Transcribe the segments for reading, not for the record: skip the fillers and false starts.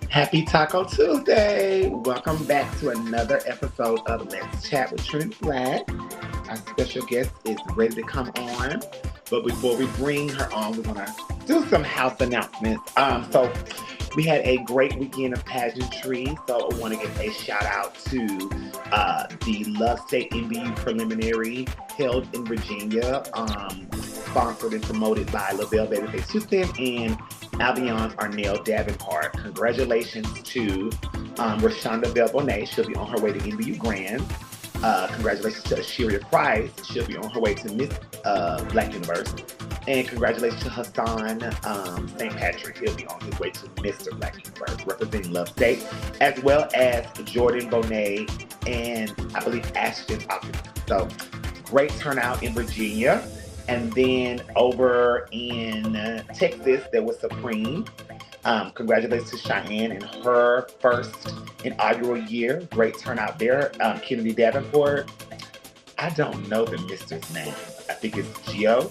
Happy Taco Tuesday! Welcome back to another episode of Let's Chat with Trinity Black. Our special guest is ready to come on, but before we bring her on, we're gonna do some house announcements. So we had a great weekend of pageantry, so I want to give a shout out to the Love State NBU preliminary held in Virginia, sponsored and promoted by LaBelle Babyface Houston and Albion Arnell Davenport. Congratulations to Rashonda Bell Bonet. She'll be on her way to NBU Grand. Congratulations to Asheria Price. She'll be on her way to Miss Black Universe. And congratulations to Hassan St. Patrick. He'll be on his way to Mr. Black Universe, representing Love State, as well as Jordan Bonet and I believe Ashton Hopkins. So great turnout in Virginia. And then over in Texas, there was Supreme. Congratulations to Cheyenne in her first inaugural year. Great turnout there. Kennedy Davenport. I don't know the mister's name. I think it's Gio.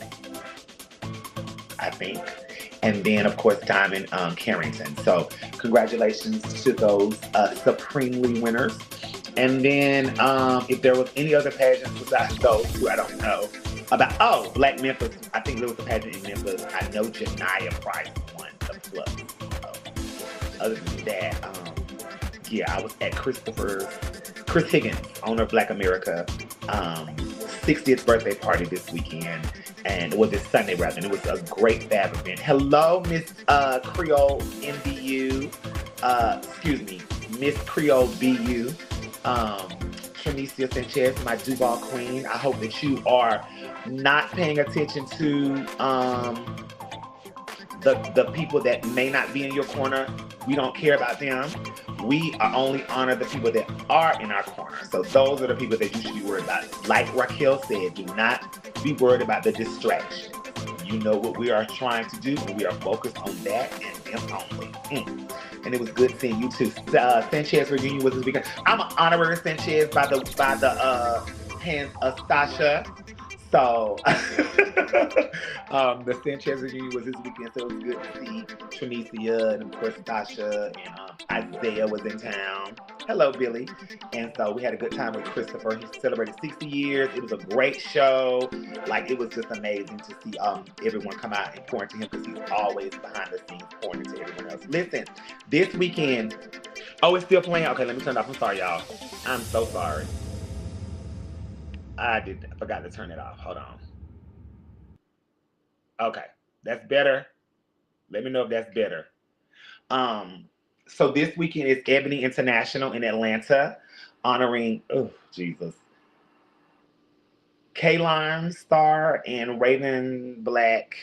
I think. And then, of course, Diamond Carrington. So congratulations to those supremely winners. And then if there was any other pageants besides those two, I don't know. Black Memphis. I think there was a pageant in Memphis. I know Janiyah Price won the plus. Other than that, I was at Chris Higgins, owner of Black America, 60th birthday party this weekend. And it was this Sunday rather, and it was a great fab event. Hello, Miss Creole MBU. Miss Creole BU. Trinicia Sanchez, my Duval queen. I hope that you are not paying attention to the people that may not be in your corner. We don't care about them. We are only honor the people that are in our corner. So those are the people that you should be worried about. Like Raquel said, do not be worried about the distraction. You know what we are trying to do, and we are focused on that and them only. And it was good seeing you too. Sanchez reunion was this weekend. I'm an honorary Sanchez by the hands of Sasha. So the Sanchez reunion was this weekend, so it was good to see Trinicia and of course Sasha and Isaiah was in town. Hello, Billy. And so we had a good time with Christopher. He celebrated 60 years. It was a great show. Like, it was just amazing to see everyone come out and pour into him because he's always behind the scenes pouring into everyone else. Listen, this weekend, it's still playing? Okay, let me turn it off. I'm sorry, y'all. I'm so sorry. I forgot to turn it off. Hold on. Okay, that's better. Let me know if that's better. So this weekend is Ebony International in Atlanta, honoring, Kaylon Starr and Raven Black,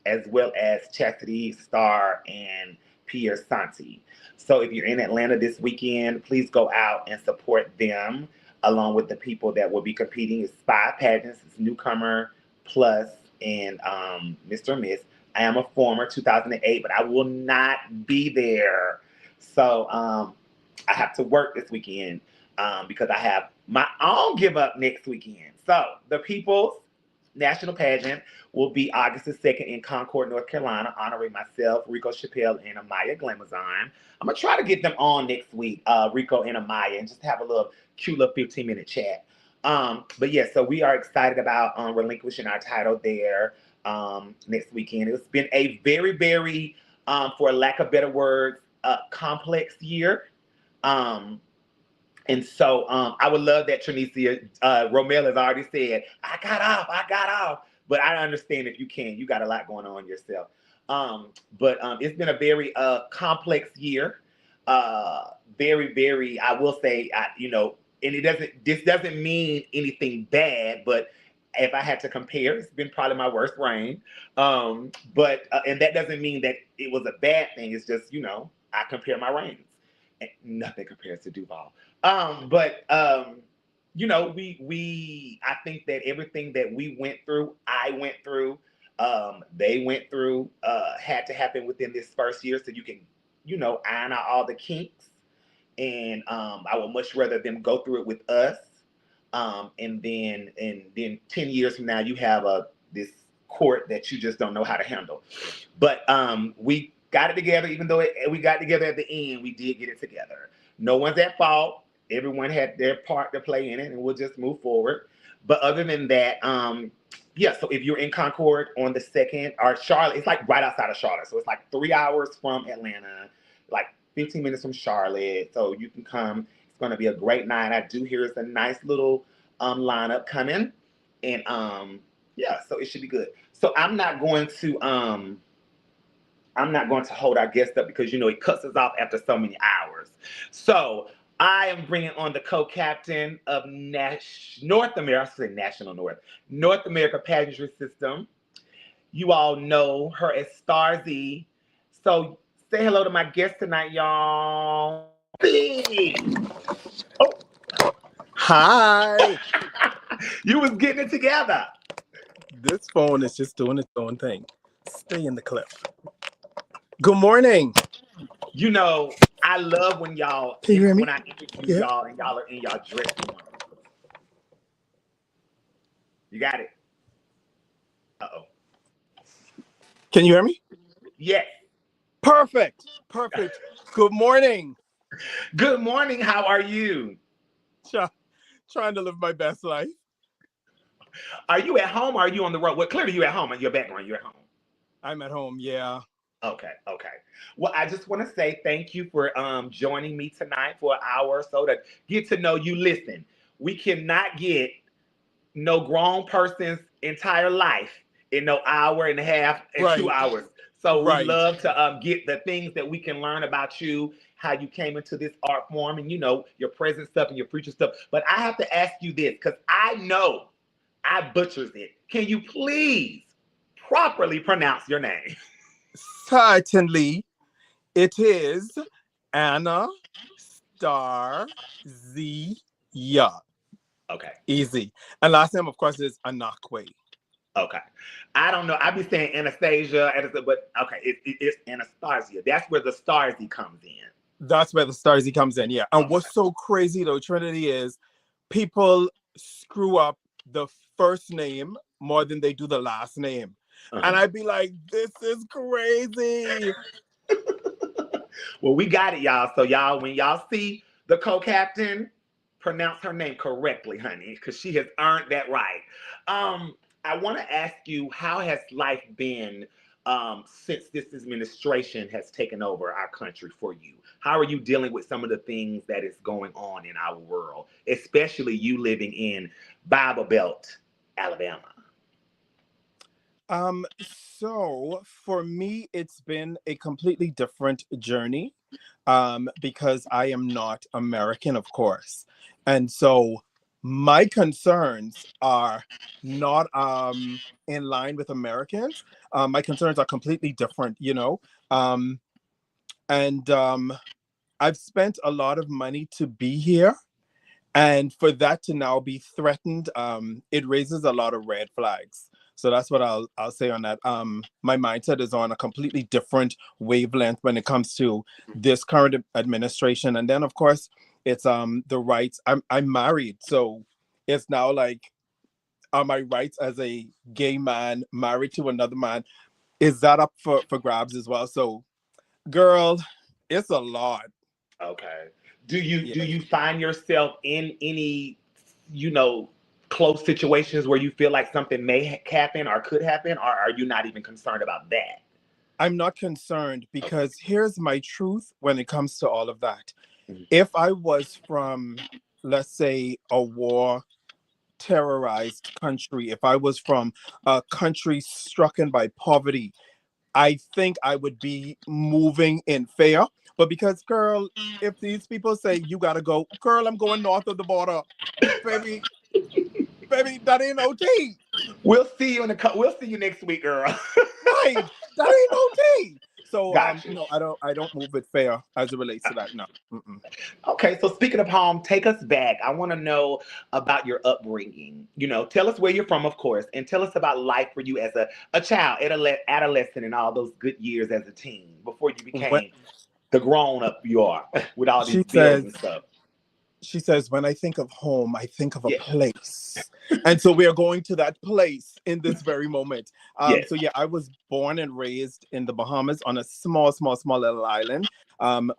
as well as Chastity Starr and Pierre Santi. So if you're in Atlanta this weekend, please go out and support them, along with the people that will be competing. It's 5 pageants. It's Newcomer, Plus, and Mr. and Miss. I am a former 2008, but I will not be there. So I have to work this weekend because I have my own give up next weekend. So the People's National Pageant will be August the 2nd in Concord, North Carolina, honoring myself, Rico Chappelle, and Amaya Glamazon. I'm going to try to get them on next week, Rico and Amaya, and just have a little cute little 15-minute chat. But yeah, so we are excited about relinquishing our title there next weekend. It's been a very, very, for lack of better words, complex year. Um, and so I would love that Trinicia Romel has already said, I got off. But I understand if you can, you got a lot going on yourself. But it's been a very complex year. Very, very, I will say, and this doesn't mean anything bad, but if I had to compare, it's been probably my worst reign. But and that doesn't mean that it was a bad thing. It's just, I compare my reigns. And nothing compares to Duval. But we I think that everything that we went through, I went through, they went through, had to happen within this first year so you can, iron out all the kinks. And I would much rather them go through it with us. And then 10 years from now you have this court that you just don't know how to handle. But we got it together, even though we got together at the end, we did get it together. No one's at fault. Everyone had their part to play in it, and we'll just move forward. But other than that, yeah, so if you're in Concord on the 2nd, or Charlotte, it's like right outside of Charlotte. So it's like 3 hours from Atlanta, like 15 minutes from Charlotte. So you can come. It's going to be a great night. I do hear it's a nice little lineup coming. And yeah, so it should be good. So I'm not going to hold our guest up because it cuts us off after so many hours. So I am bringing on the co-captain of North America, I say National North America Pageantry System. You all know her as Starzzzzzy. So say hello to my guest tonight, y'all. Oh. Hi. You was getting it together. This phone is just doing its own thing. Stay in the clip. Good morning. I love when y'all, Can you hear me? when I introduce y'all and y'all are in y'all dressing room. You got it? Uh-oh. Can you hear me? Yes. Perfect. Good morning. Good morning. How are you? Trying to live my best life. Are you at home or are you on the road? Well, clearly you're at home. In your background, you're at home. I'm at home, yeah. Okay. Well, I just want to say thank you for joining me tonight for an hour or so to get to know you. Listen, we cannot get no grown person's entire life in no hour and a half and Right. 2 hours. So Right. we love to get the things that we can learn about you, how you came into this art form, and your present stuff and your future stuff. But I have to ask you this because I know I butchers it. Can you please properly pronounce your name? Certainly. It is Anna Starzzzzzy. Okay. Easy. And last name, of course, is Anaquway. Okay. I don't know. I be saying Anastasia, but okay, it's Anastasia. That's where the Starzzzy comes in. That's where the Starzzzy comes in, yeah. And what's so crazy though, Trinity, is people screw up the first name more than they do the last name. And I'd be like, this is crazy. Well, we got it, y'all. So y'all, when y'all see the co-captain, pronounce her name correctly, honey, because she has earned that right. I want to ask you, how has life been since this administration has taken over our country for you? How are you dealing with some of the things that is going on in our world, especially you living in Bible Belt, Alabama? So for me, it's been a completely different journey because I am not American, of course. And so my concerns are not in line with Americans. My concerns are completely different, and I've spent a lot of money to be here. And for that to now be threatened, it raises a lot of red flags. So that's what I'll say on that. My mindset is on a completely different wavelength when it comes to this current administration. And then of course it's the rights. I'm married, so it's now like, are my rights as a gay man married to another man, is that up for grabs as well? So girl, it's a lot. Okay. Do you Yeah. find yourself in any, you know, close situations where you feel like something may happen or could happen, or are you not even concerned about that? I'm not concerned Okay. because here's my truth when it comes to all of that. Mhm. If I was from, let's say, a war terrorized country, if I was from a country stricken by poverty, I think I would be moving in fear. But because, girl, if these people say you gotta go, girl, I'm going north of the border, baby, baby, that ain't no tea. We'll see you next week, girl. Right. That ain't no tea. So Got you. no, I don't move with fear as it relates to that. No. Mm-mm. Okay, so speaking of home, take us back. I want to know about your upbringing. You know, tell us where you're from, of course, and tell us about life for you as a child, adolescent, and all those good years as a teen before you When became the grown up you are with all these she bills says and stuff. she says, when I think of home, I think of a Yeah. place. And so we are going to that place in this very moment. Yes. So yeah, I was born and raised in the Bahamas on a small, small, small little island.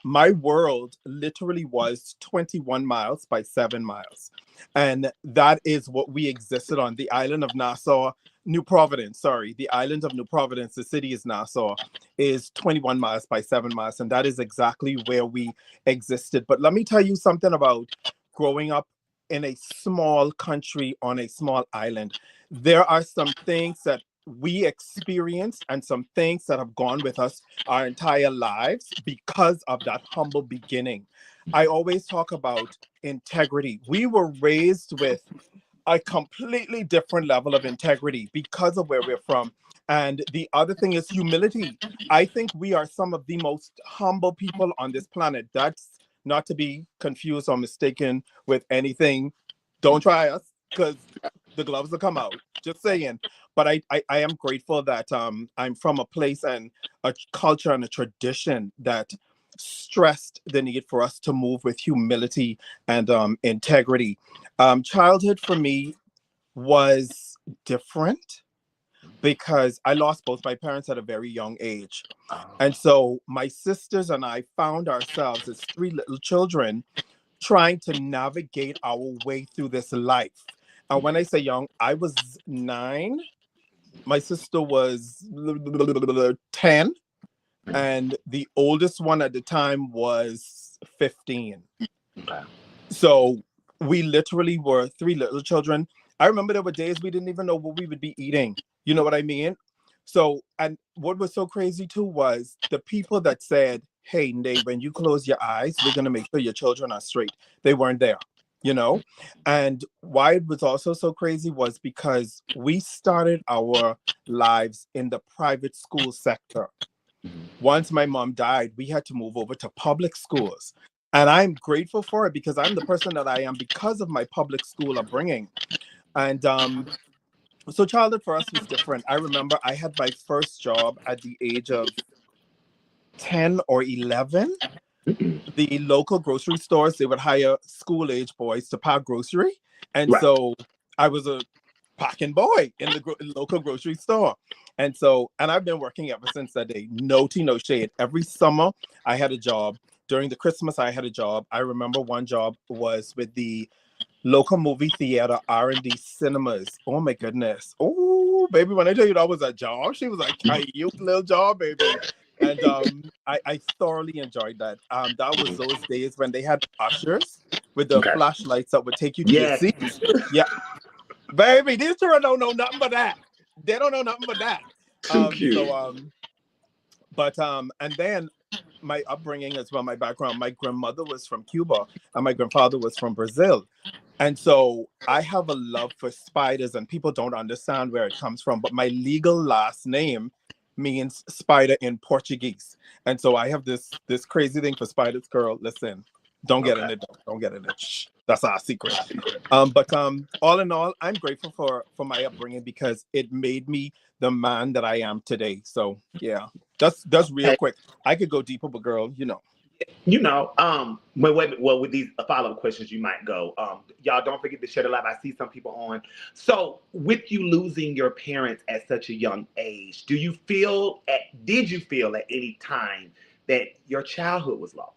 My world literally was 21 miles by 7 miles. And that is what we existed on, the island of Nassau, New Providence, sorry, the island of New Providence, the city is Nassau, is 21 miles by 7 miles. And that is exactly where we existed. But let me tell you something about growing up in a small country on a small island. There are some things that we experienced and some things that have gone with us our entire lives because of that humble beginning. I always talk about integrity. We were raised with a completely different level of integrity because of where we're from. And the other thing is humility. I think we are some of the most humble people on this planet. That's not to be confused or mistaken with anything. Don't try us because the gloves will come out. Just saying. But I am grateful that I'm from a place and a culture and a tradition that stressed the need for us to move with humility and integrity. Childhood for me was different because I lost both my parents at a very young age. Oh, And so my sisters and I found ourselves as three little children trying to navigate our way through this life. And when I say young, I was 9, my sister was 10, and the oldest one at the time was 15. okay. So we literally were three little children. I remember there were days we didn't even know what we would be eating. You know what I mean? So, and what was so crazy too was the people that said, "Hey, Nate, when you close your eyes, we're going to make sure your children are straight." They weren't there, you know? And why it was also so crazy was because we started our lives in the private school sector. Mhm. Once my mom died, we had to move over to public schools. And I'm grateful for it because I'm the person that I am because of my public school upbringing. And so childhood for us was different. I remember I had my first job at the age of 10 or 11. The local grocery stores, they would hire school age boys to pack grocery. And Right. so I was a packing boy in the local grocery store. And so, and I've been working ever since that day. No tea, no shade. Every summer I had a job. During the Christmas, I had a job. I remember one job was with the local movie theater, R&D cinemas. Oh my goodness. Oh, baby, when I tell you that was a job, she was like, a cute little job, baby. And I thoroughly enjoyed that. That was those days when they had ushers with the Okay. flashlights that would take you to your Yes. seats. Yeah, baby, these children don't know nothing but that. They don't know nothing but that. Too Um, cute. so and then my upbringing as well, my background, my grandmother was from Cuba and my grandfather was from Brazil. And so I have a love for spiders, and people don't understand where it comes from. But my legal last name means spider in Portuguese. And so I have this crazy thing for spiders, girl. Listen. Don't get Okay. in it. Don't get in it. Shh. That's our secret. But all in all, I'm grateful for my upbringing because it made me the man that I am today. So yeah, that's real Okay. quick. I could go deeper, but girl, you know. Well, with these follow-up questions, you might go. Y'all don't forget to share the live. I see some people on. So, with you losing your parents at such a young age, did you feel at any time that your childhood was lost?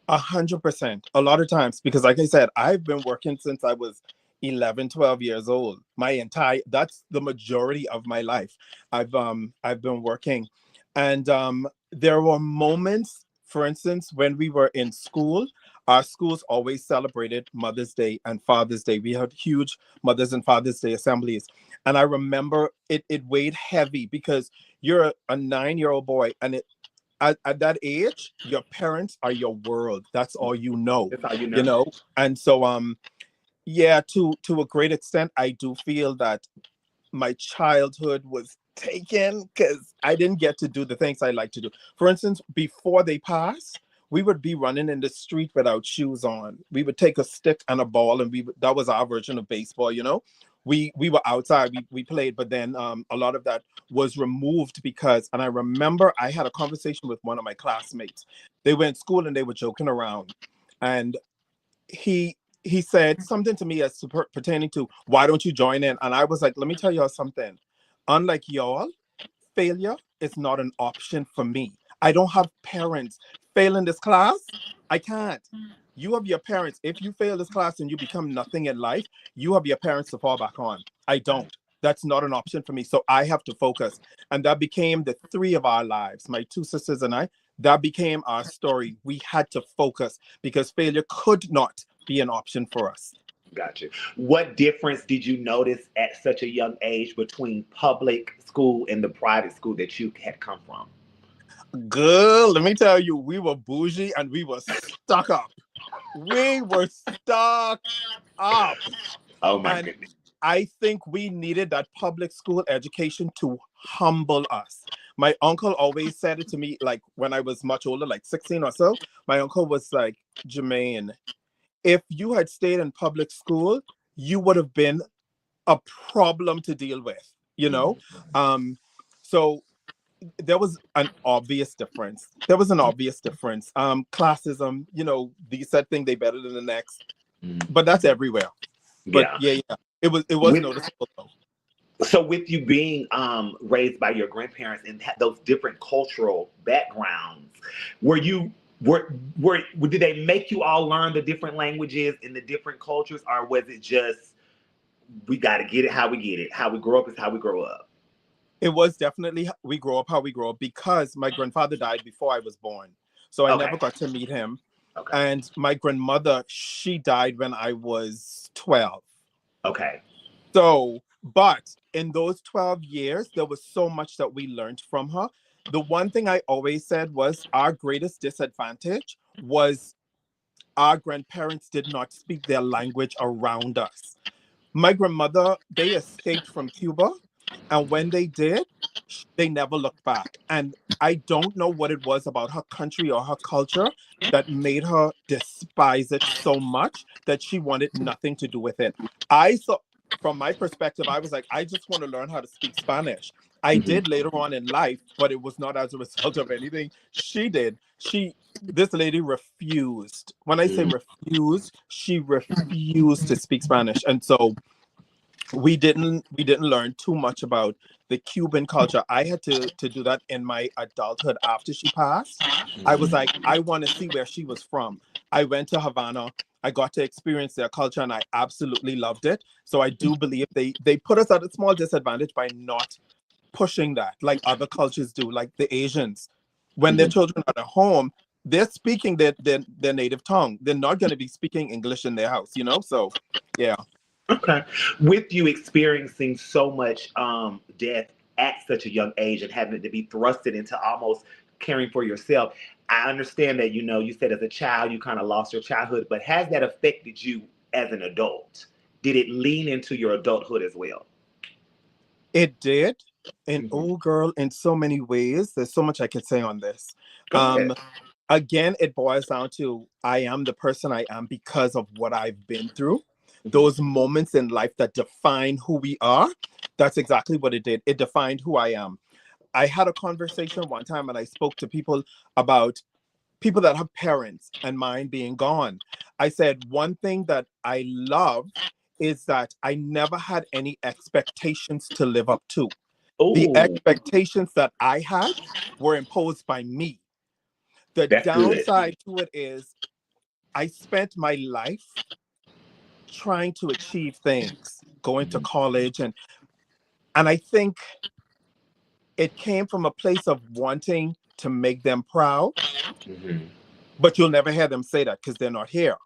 100%. A lot of times, because like I said, I've been working since I was 11, 12 years old. That's the majority of my life. I've been working. And there were moments, for instance, when we were in school, our schools always celebrated Mother's Day and Father's Day. We had huge Mother's and Father's Day assemblies. And I remember it weighed heavy because you're a 9-year-old boy and at that age, your parents are your world. That's all That's how you you know. know. And so, yeah, to a great extent, I do feel that my childhood was taken because I didn't get to do the things I like to do. For instance, before they passed, we would be running in the street without shoes on. We would take a stick and a ball, and that was our version of baseball. You know, we were outside, we played, but then a lot of that was removed because. And I remember I had a conversation with one of my classmates. They were in school and they were joking around, and he said something to me as pertaining to why don't you join in, and I was like, let me tell y'all something. Unlike y'all, failure is not an option for me. I don't have parents. Fail in this class, I can't. You have your parents. If you fail this class and you become nothing in life, you have your parents to fall back on. I don't. That's not an option for me. So I have to focus. And that became the three of our lives, my two sisters and I. That became our story. We had to focus because failure could not be an option for us. Got you. What difference did you notice at such a young age between public school and the private school that you had come from? Girl, let me tell you, we were bougie and we were stuck up. We were stuck up. Oh my And goodness. I think we needed that public school education to humble us. My uncle always said it to me, like when I was much older, like 16 or so. My uncle was like, Jermaine, if you had stayed in public school, you would have been a problem to deal with, you know? Um, so there was an obvious difference. There was an obvious difference. Classism, you know, the said thing they better than the next, Mhm. but that's everywhere. But Yeah. yeah, yeah, it was With noticeable though. So with you being raised by your grandparents and those different cultural backgrounds, were you did they make you all learn the different languages in the different cultures, or was it just we got to get it how we get it, how we grow up is how we grow up? It was definitely we grow up how we grow up because my grandfather died before I was born, so I Okay. never got to meet him. Okay. And my grandmother, she died when I was 12. Okay. So, but in those 12 years, there was so much that we learned from her. The one thing I always said was our greatest disadvantage was our grandparents did not speak their language around us. My grandmother, they escaped from Cuba, and when they did, they never looked back. And I don't know what it was about her country or her culture that made her despise it so much that she wanted nothing to do with it. I saw, from my perspective, I was like, I just want to learn how to speak Spanish. I Hmm. did later on in life, but it was not as a result of anything she did. This lady refused. When I say refused, she refused to speak Spanish. And so we didn't learn too much about the Cuban culture. I had to do that in my adulthood after she passed. I was like, I want to see where she was from. I went to Havana. I got to experience their culture and I absolutely loved it. So I do believe they put us at a small disadvantage by not pushing that like other cultures do, like the Asians. When their Hmm. children are at home, they're speaking their native tongue. They're not going to be speaking English in their house, you know? So yeah. Okay. With you experiencing so much death at such a young age and having to be thrusted into almost caring for yourself, I understand that you said as a child you kind of lost your childhood, but has that affected you as an adult? Did it lean into your adulthood as well? It did. And Hmm. oh girl, in so many ways. There's so much I could say on this. Go Um, ahead. again, it boils down to I am the person I am because of what I've been through. Mhm. Those moments in life that define who we are, that's exactly what it did. It defined who I am. I had a conversation one time and I spoke to people about people that have parents and mine being gone. I said, one thing that I love is that I never had any expectations to live up to. The Oh, expectations that I had were imposed by me. The that's good. downside to it is I spent my life trying to achieve things, going to Mhm. college, and I think it came from a place of wanting to make them proud, Mhm. but you'll never hear them say that because they're not here.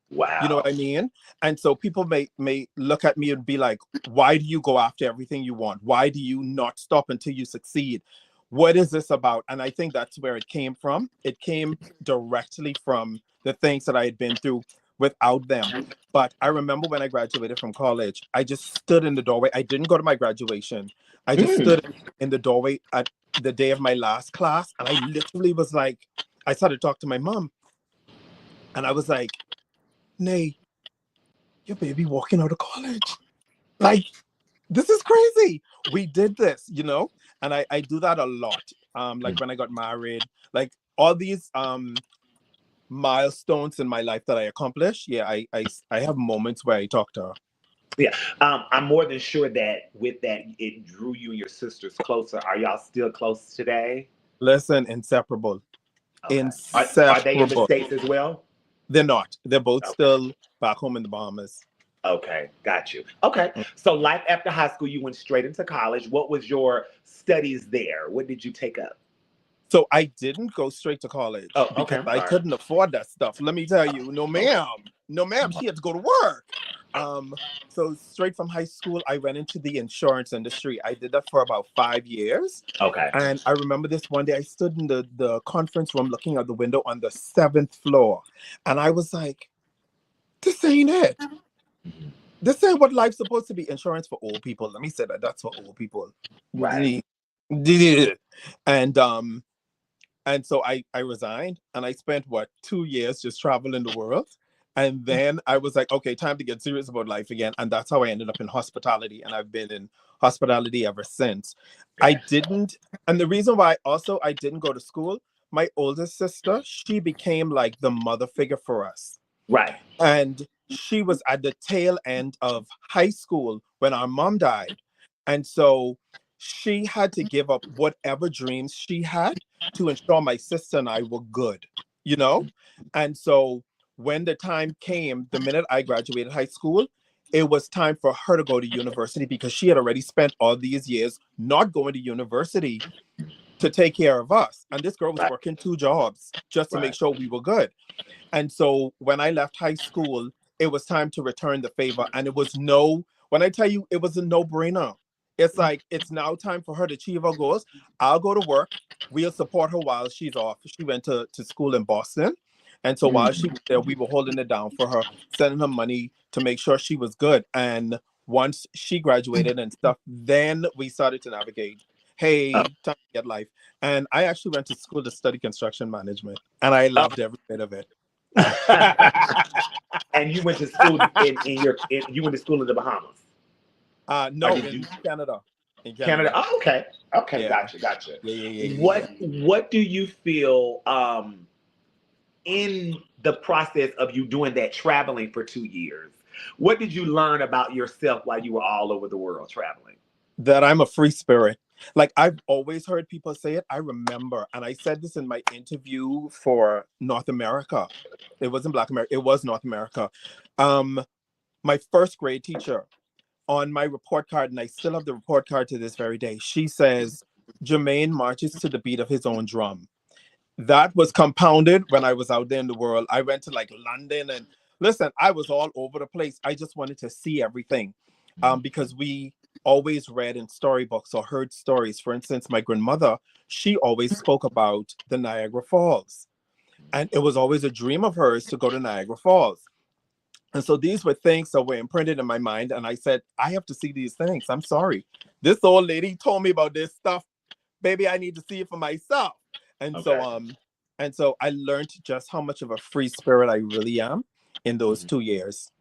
You know what Wow. I mean? And so people may look at me and be like, why do you go after everything you want? Why do you not stop until you succeed? What is this about? And I think that's where it came from. It came directly from the things that I had been through without them. But I remember when I graduated from college, I just stood in the doorway. I didn't go to my graduation. I just Mm. stood in the doorway at the day of my last class. And I literally was like, I started to talk to my mom. And I was like, Nay, your baby walking out of college. Like, this is crazy. We did this, and I do that a lot. Like when I got married, like all these milestones in my life that I accomplished. Yeah, I have moments where I talk to her. Yeah, I'm more than sure that with that, it drew you and your sisters closer. Are y'all still close today? Listen, inseparable. Okay. Are they in the Inseparable. States as well? They're not. They're both Okay. still back home in the Bahamas. Okay, got you. Okay, so life after high school, you went straight into college. What was your studies there? What did you take up? So I didn't go straight to college Oh, okay. because I'm I sorry. couldn't afford that stuff. Let me tell you, no Okay. ma'am, no ma'am. She had to go to work. Um, so straight from high school, I went into the insurance industry. I did that for about 5 years, Okay. and I remember this one day I stood in the conference room looking out the window on the seventh floor, and I was like, "This ain't it. Mhm. This ain't what life's supposed to be. Insurance for old people." Let me say that. That's for old people. Right. And and so I resigned and I spent what 2 years just traveling the world. And then I was like, okay, time to get serious about life again. And that's how I ended up in hospitality. And I've been in hospitality ever since. I Yes. didn't, and the reason why also I didn't go to school, my oldest sister, she became like the mother figure for us. Right. And she was at the tail end of high school when our mom died. And so she had to give up whatever dreams she had to ensure my sister and I were good, you know? And so when the time came, the minute I graduated high school, it was time for her to go to university because she had already spent all these years not going to university to take care of us. And this girl was Right. working two jobs just to make Right. sure we were good. And so when I left high school, it was time to return the favor. And it was when I tell you it was a no-brainer. It's like it's now time for her to achieve her goals. I'll go to work. We'll support her while she's off. She went to school in Boston. And so while she Mm. was there, we were holding it down for her, sending her money to make sure she was good. And once she graduated and stuff, then we started to navigate. Oh. Hey, time to get life. And I actually went to school to study construction management, and I Oh. loved every bit of it. And you went to school you went to school in the Bahamas, or No, did in you Canada. In Canada? Canada. Oh, okay. Okay, Yeah. gotcha, gotcha. Yeah, yeah, yeah, yeah, yeah. What do you feel in the process of you doing that traveling for 2 years? What did you learn about yourself while you were all over the world traveling? That I'm a free spirit. Like I've always heard people say it. I remember, and I said this in my interview for North America. It wasn't Black America, it was North America. Um, my first grade teacher on my report card, and I still have the report card to this very day, she says, Jermaine marches to the beat of his own drum. That was compounded when I was out there in the world. I went to like London and listen, I was all over the place. I just wanted to see everything because we always read in storybooks or heard stories. For instance, my grandmother, she always spoke about the Niagara Falls. And it was always a dream of hers to go to Niagara Falls. And so these were things that were imprinted in my mind. And I said, I have to see these things. I'm sorry. This old lady told me about this stuff. Baby, I need to see it for myself. And so Okay. And so I learned just how much of a free spirit I really am in those Mhm. 2 years.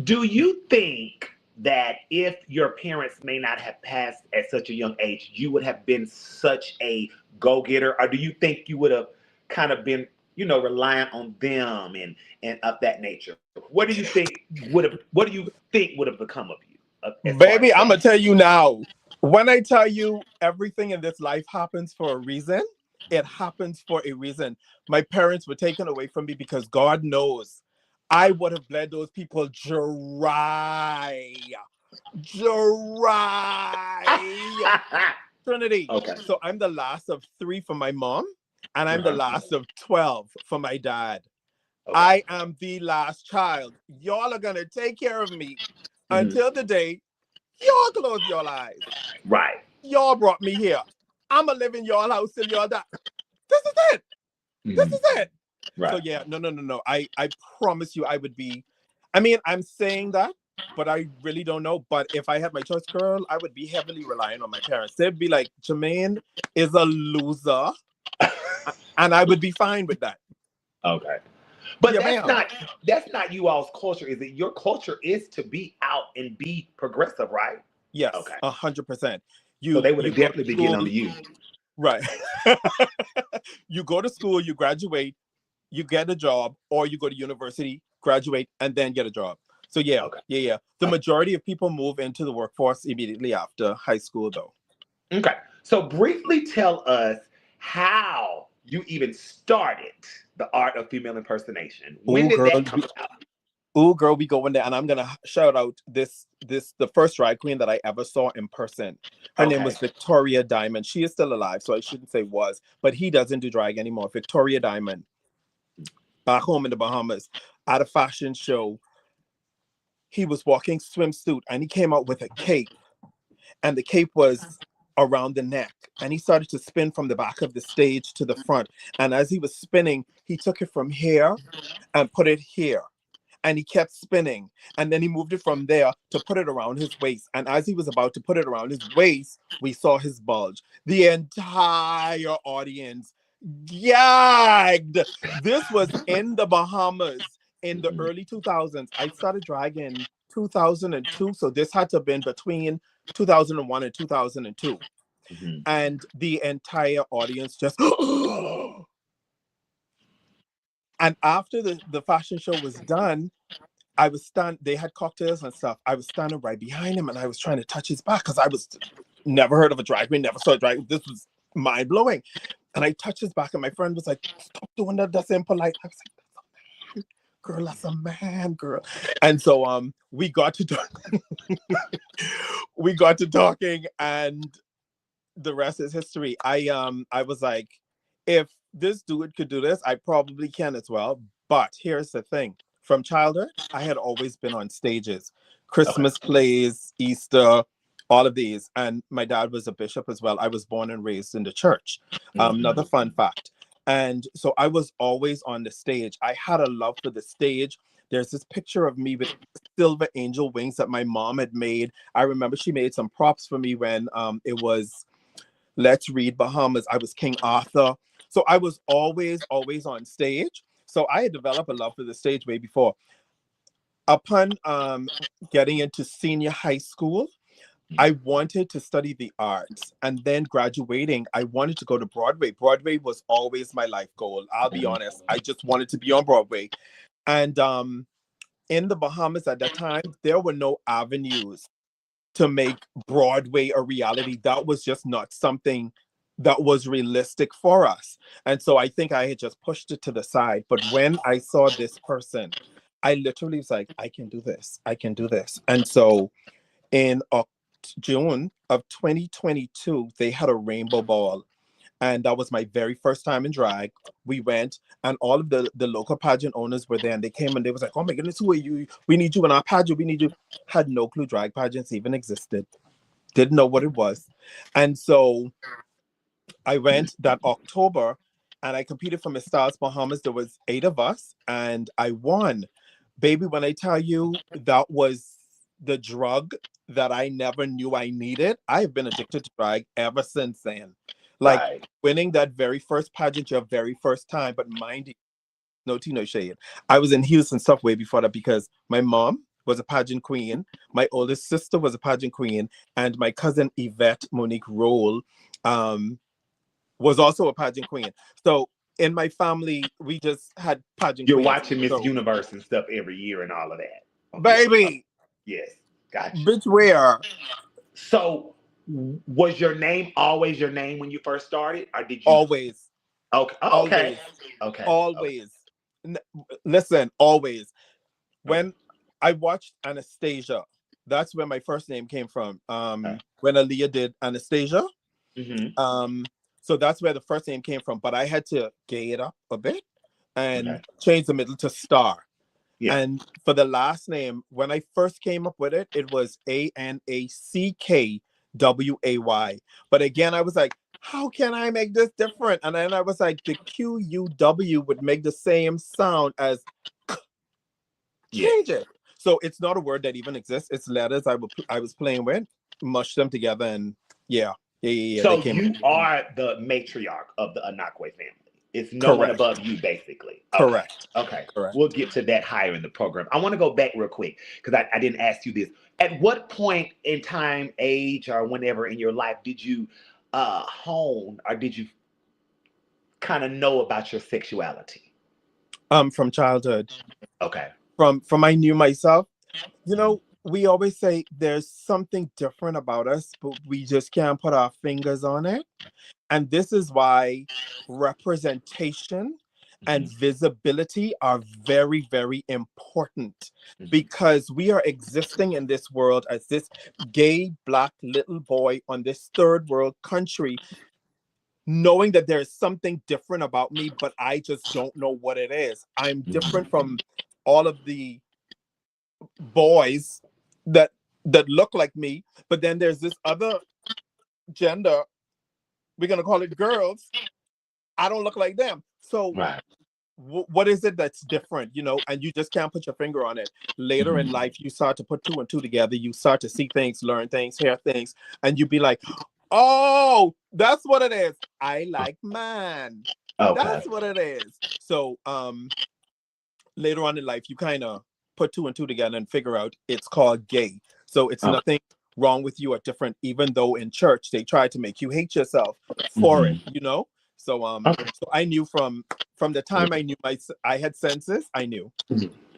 Do you think that if your parents may not have passed at such a young age, you would have been such a go-getter, or do you think you would have kind of been, reliant on them and of that nature? What do you think would have become of you, as far as Baby, I'm that? going to tell you now. When I tell you everything in this life happens for a reason, it happens for a reason. My parents were taken away from me because God knows I would have bled those people dry. Dry. Trinity. Okay. So I'm the last of three for my mom, and I'm the Uh-huh. last of 12 for my dad. Okay. I am the last child. Y'all are going to take care of me Mhm. until the day y'all close your eyes. Right. Y'all brought me here. I'm going to live in y'all house till y'all die. This is it. This Mhm. is it. So Right. yeah, no. I promise you I would be. I mean, I'm saying that, but I really don't know. But if I had my choice, girl, I would be heavily reliant on my parents. They'd be like, Jermaine is a loser. And I would be fine with that. Okay. But Yeah, that's ma'am. not you all's culture, is it? Your culture is to be out and be progressive, right? Yes, Okay. 100%. So they would You have go to definitely been getting school, on to you. right? You go to school, you graduate, you get a job, or you go to university, graduate, and then get a job. So Okay. yeah. The majority of people move into the workforce immediately after high school, though. Okay. So briefly tell us how you even started the art of female impersonation. When Oh, did girl, that come out? we going there, and I'm gonna shout out this the first drag queen that I ever saw in person. Her name Okay. was Victoria Diamond. She is still alive, so I shouldn't say was, but he doesn't do drag anymore. Victoria Diamond, back home in the Bahamas, at a fashion show. He was walking swimsuit, and he came out with a cape, and the cape was around the neck, and he started to spin from the back of the stage to the front. And as he was spinning, he took it from here and put it here, and he kept spinning, and then he moved it from there to put it around his waist. And as he was about to put it around his waist, we saw his bulge. The entire audience gagged. This was in the Bahamas in the Mhm. early 2000s. I started dragging 2002, so this had to have been between 2001 and 2002. Mhm. And the entire audience just and after the fashion show was done, they had cocktails and stuff. I was standing right behind him, and I was trying to touch his back because I was never heard of a drag queen, never saw a drag. This was mind blowing. And I touched his back, and my friend was like, "Stop doing that. That's impolite." I was like, "Girl, that's a man, girl." And so we got to talking, and the rest is history. I was like, if this dude could do this, I probably can as well. But here's the thing. From childhood, I had always been on stages, Okay. Christmas plays, Easter, all of these. And my dad was a bishop as well. I was born and raised in the church. Another Mhm. fun fact. And so I was always on the stage. I had a love for the stage. There's this picture of me with silver angel wings that my mom had made. I remember she made some props for me when it was Let's Read Bahamas. I was King Arthur. So I was always on stage. So I had developed a love for the stage way before. Upon getting into senior high school, I wanted to study the arts. And then graduating, I wanted to go to Broadway. Broadway was always my life goal. I'll be Mhm. honest. I just wanted to be on Broadway. And in the Bahamas at that time, there were no avenues to make Broadway a reality. That was just not something that was realistic for us. And so I think I had just pushed it to the side. But when I saw this person, I literally was like, I can do this. I can do this. And so in June of 2022, they had a rainbow ball. And that was my very first time in drag. We went, and all of the local pageant owners were there, and they came and they was like, "Oh my goodness, who are you? We need you in our pageant. We need you." Had no clue drag pageants even existed. Didn't know what it was, and so I went that October, and I competed for Miss Stars Bahamas. There was 8 of us, and I won. Baby, when I tell you that was the drug that I never knew I needed, I have been addicted to drag ever since then. Like winning that very first pageant, your very first time. But mind you, no tea, no shade. I was in Houston stuff way before that because my mom was a pageant queen. My oldest sister was a pageant queen. And my cousin Yvette Monique Roll was also a pageant queen. So in my family, we just had pageant You're queens. watching Miss So, Universe and stuff every year and all of that. baby. Yes. Gotcha. Bitch, where? So was your name always your name when you first started? Or did you Always. Okay. Oh, okay. Okay. Always. Listen, always. When I watched Anastasia, that's where my first name came from. When Aaliyah did Anastasia. So that's where the first name came from. But I had to gay it up a bit and change the middle to Star. Yeah. And for the last name, when I first came up with it, it was Anaquway. But again, I was like, how can I make this different? And then I was like, the QUW would make the same sound as change it. So it's not a word that even exists. It's letters I was playing with, mushed them together, and yeah. So you are the matriarch of the Anaquway family. It's no one above you, basically. Correct. Okay. We'll get to that higher in the program. I want to go back real quick because I didn't ask you this. At what point in time, age, or whenever in your life did you hone or did you kind of know about your sexuality? From childhood. Okay. From I knew myself. You know, we always say there's something different about us, but we just can't put our fingers on it. And this is why representation and visibility are very, very important because we are existing in this world as this gay Black little boy on this third world country, knowing that there's something different about me, but I just don't know what it is. I'm different from all of the boys that look like me, but then there's this other gender, we're gonna call it girls. I don't look like them. So what is it that's different, you know? And you just can't put your finger on it. Later in life, you start to put two and two together. You start to see things, learn things, hear things, and you be like, oh, that's what it is. I like man. That's what it is. So later on in life, you kind of put two and two together and figure out it's called gay. So it's nothing wrong with you or different, even though in church they try to make you hate yourself for it, you know? So so I knew from the time I knew I had senses, I knew.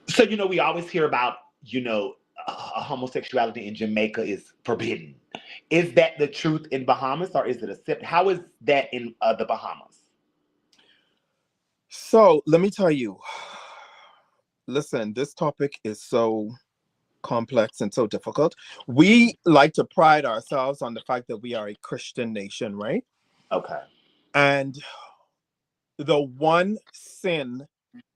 So, you know, we always hear about, you know, homosexuality in Jamaica is forbidden. Is that the truth in Bahamas or is it accepted? How is that in the Bahamas? So let me tell you, listen, this topic is so complex and so difficult. We like to pride ourselves on the fact that we are a Christian nation, right? Okay. And the one sin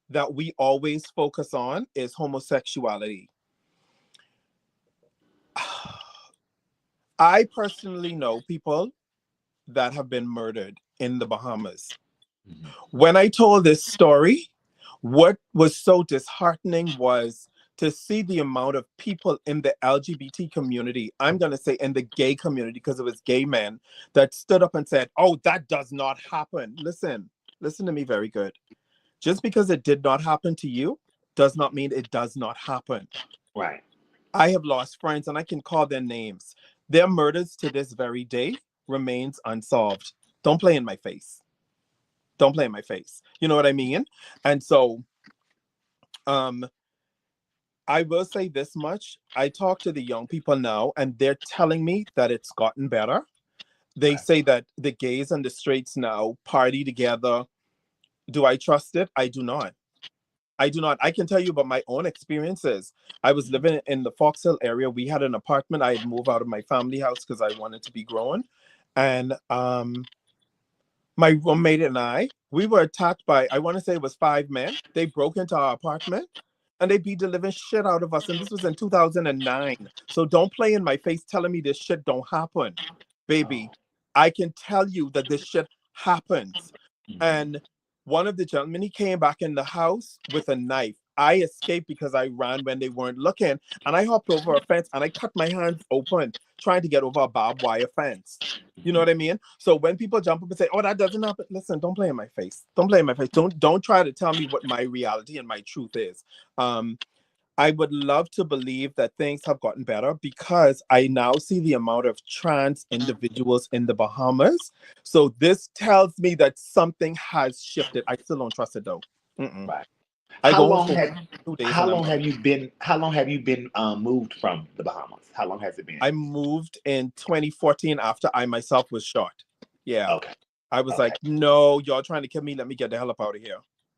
that we always focus on is homosexuality. I personally know people that have been murdered in the Bahamas. When I told this story, what was so disheartening was to see the amount of people in the LGBT community, I'm going to say in the gay community, because it was gay men, that stood up and said, oh, that does not happen. Listen to me very good. Just because it did not happen to you does not mean it does not happen. Right. I have lost friends and I can call their names. Their murders to this very day remains unsolved. Don't play in my face. Don't play in my face. You know what I mean? And so I will say this much. I talk to the young people now and they're telling me that it's gotten better. They say that the gays and the straights now party together. Do I trust it? I do not. I do not. I can tell you about my own experiences. I was living in the Fox Hill area. We had an apartment. I had moved out of my family house because I wanted to be grown. And my roommate and we were attacked by, I want to say it was 5 men. They broke into our apartment and they beat the living shit out of us. And this was in 2009. So don't play in my face telling me this shit don't happen. Baby, I can tell you that this shit happens. And one of the gentlemen, he came back in the house with a knife. I escaped because I ran when they weren't looking, and I hopped over a fence and I cut my hands open trying to get over a barbed wire fence. You know what I mean? So when people jump up and say, "Oh, that doesn't happen," listen, don't play in my face. Don't play in my face. Don't try to tell me what my reality and my truth is. I would love to believe that things have gotten better because I now see the amount of trans individuals in the Bahamas. So this tells me that something has shifted. I still don't trust it though. Mm-mm. Right. I How go home long for have 2 days how and I'm long out. have you been moved from the Bahamas? How long has it been? I moved in 2014 after I myself was shot. Yeah. Okay. I was Okay. like, no, y'all trying to kill me. Let me get the hell up out of here.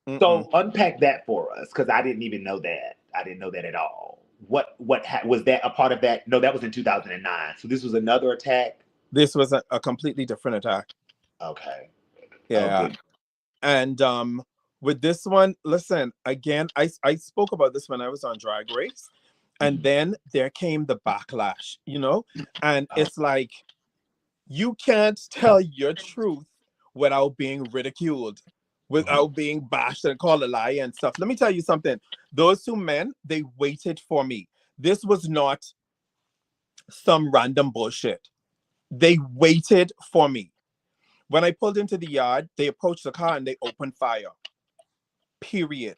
Mm-mm. So unpack that for us, because I didn't even know that. I didn't know that at all. Was that a part of that? No, that was in 2009. So this was another attack. This was a completely different attack. Okay. Oh, Yeah. good. And with this one, listen, again, I spoke about this when I was on Drag Race. And Mhm. then there came the backlash, you know? And Oh, it's like, you can't tell your truth without being ridiculed, mhm. without being bashed and called a lie and stuff. Let me tell you something. Those two men, they waited for me. This was not some random bullshit. They waited for me. When I pulled into the yard, they approached the car and they opened fire. Period.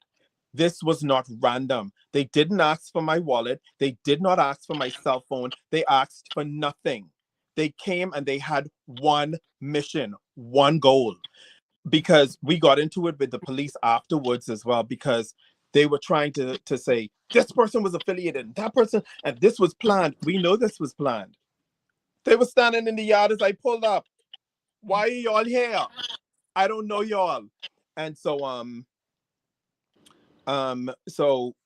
This was not random. They didn't ask for my wallet. They did not ask for my cell phone. They asked for nothing. They came and they had one mission, one goal. Because we got into it with the police afterwards as well, because they were trying to say this person was affiliated and that person, and this was planned. We know this was planned. They were standing in the yard as I pulled up. Why are y'all here? I don't know y'all. And so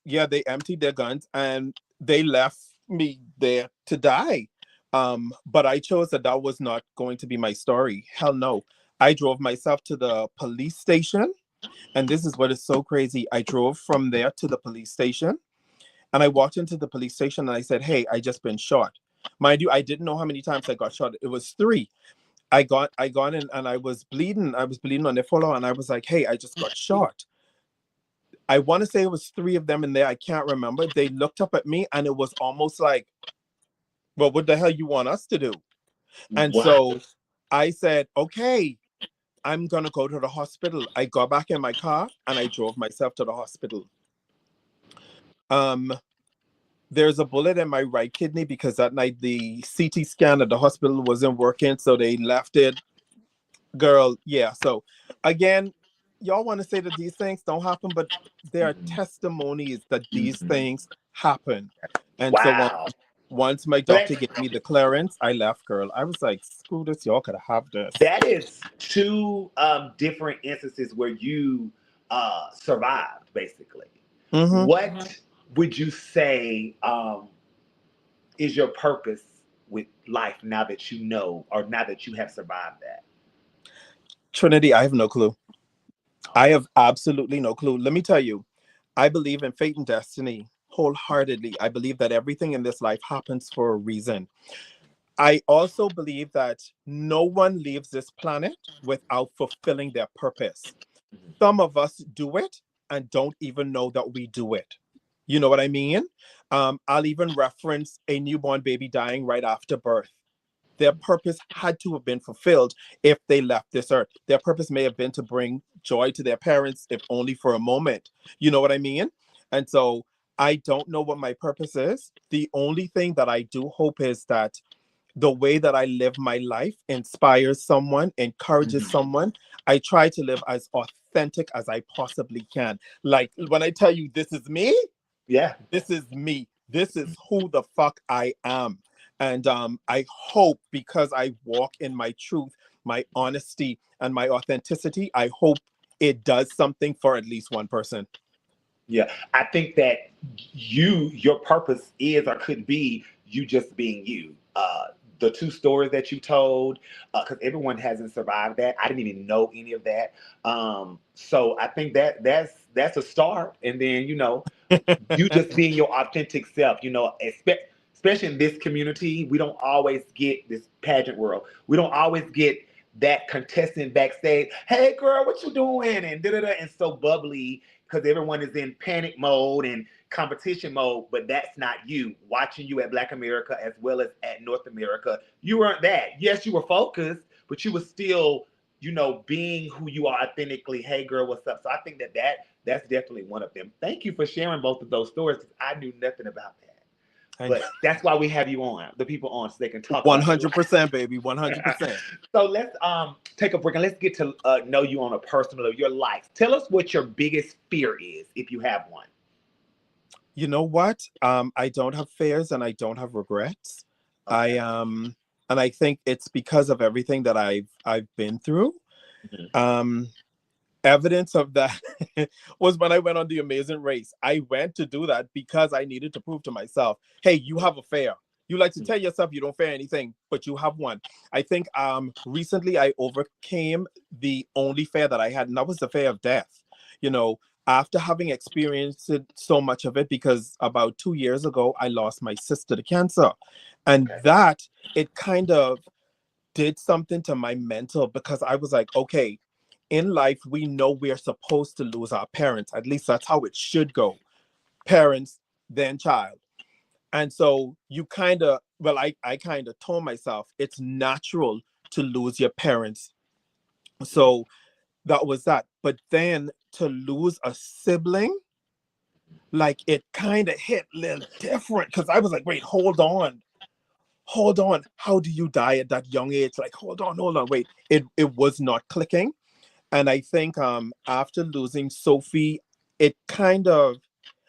yeah, they emptied their guns and they left me there to die. But I chose that was not going to be my story. Hell no. I drove myself to the police station, and this is what is so crazy. I drove from there to the police station, and I walked into the police station and I said, "Hey, I just been shot." Mind you, I didn't know how many times I got shot. It was three. I got in and I was bleeding. I was bleeding on the follow, and I was like, "Hey, I just got shot." I want to say it was three of them in there. I can't remember. They looked up at me and it was almost like, well, what the hell you want us to do? And Wow. so I said, okay, I'm going to go to the hospital. I got back in my car and I drove myself to the hospital. Um, there's a bullet in my right kidney because that night the CT scan at the hospital wasn't working. So they left it. Girl, yeah. So again, y'all want to say that these things don't happen, but there are Mhm. testimonies that these Mhm. things happen. And so Wow. once my So that doctor gave me the clearance, I left, girl. I was like, screw this, y'all could have this. that is two different instances where you survived, basically. Mm-hmm. What would you say is your purpose with life now that you know, or now that you have survived that? Trinity, I have no clue. I Okay. have absolutely no clue. Let me tell you, I believe in fate and destiny wholeheartedly. I believe that everything in this life happens for a reason. I also believe that no one leaves this planet without fulfilling their purpose. Mhm. Some of us do it and don't even know that we do it. You know what I mean? I'll even reference a newborn baby dying right after birth. Their purpose had to have been fulfilled if they left this earth. Their purpose may have been to bring joy to their parents, if only for a moment. You know what I mean? And so I don't know what my purpose is. The only thing that I do hope is that the way that I live my life inspires someone, encourages Mhm. someone. I try to live as authentic as I possibly can. Like when I tell you this is me, Yeah. this is me. This is who the fuck I am. And I hope, because I walk in my truth, my honesty, and my authenticity, I hope it does something for at least one person. Yeah, I think that your purpose is or could be you just being you. The two stories that you told, because everyone hasn't survived that. I didn't even know any of that. So I think that that's a start. And then you just being your authentic self. Especially in this community, we don't always get this pageant world. We don't always get that contestant backstage. Hey, girl, what you doing? And da da da, and so bubbly because everyone is in panic mode and competition mode, but that's not you. Watching you at Black America as well as at North America, you weren't that. Yes, you were focused, but you were still, being who you are authentically. Hey, girl, what's up? So I think that's definitely one of them. Thank you for sharing both of those stories, because I knew nothing about that. And But that's why we have you on, the people on, so they can talk about your life. 100%, baby, 100%. So let's take a break and let's get to know you on a personal level, your life. Tell us what your biggest fear is, if you have one. You know what? I don't have fears and I don't have regrets. Okay. And I think it's because of everything that I've been through. Mhm. Um, Evidence of that was when I went on The Amazing Race. I went to do that because I needed to prove to myself, hey, you have a fear. You like to tell yourself you don't fear anything, but you have one. I think recently I overcame the only fear that I had, and that was the fear of death. You know, after having experienced so much of it, because about 2 years ago I lost my sister to cancer, and Okay. that it kind of did something to my mental, because I was like, okay, in life, we know we're supposed to lose our parents. At least that's how it should go. Parents, then child. And so you kind of, well, I kind of told myself it's natural to lose your parents. So that was that. But then to lose a sibling, like it kind of hit a little different, because I was like, wait, hold on. Hold on. How do you die at that young age? Like, hold on, wait. It was not clicking. And I think after losing Sophie, it kind of,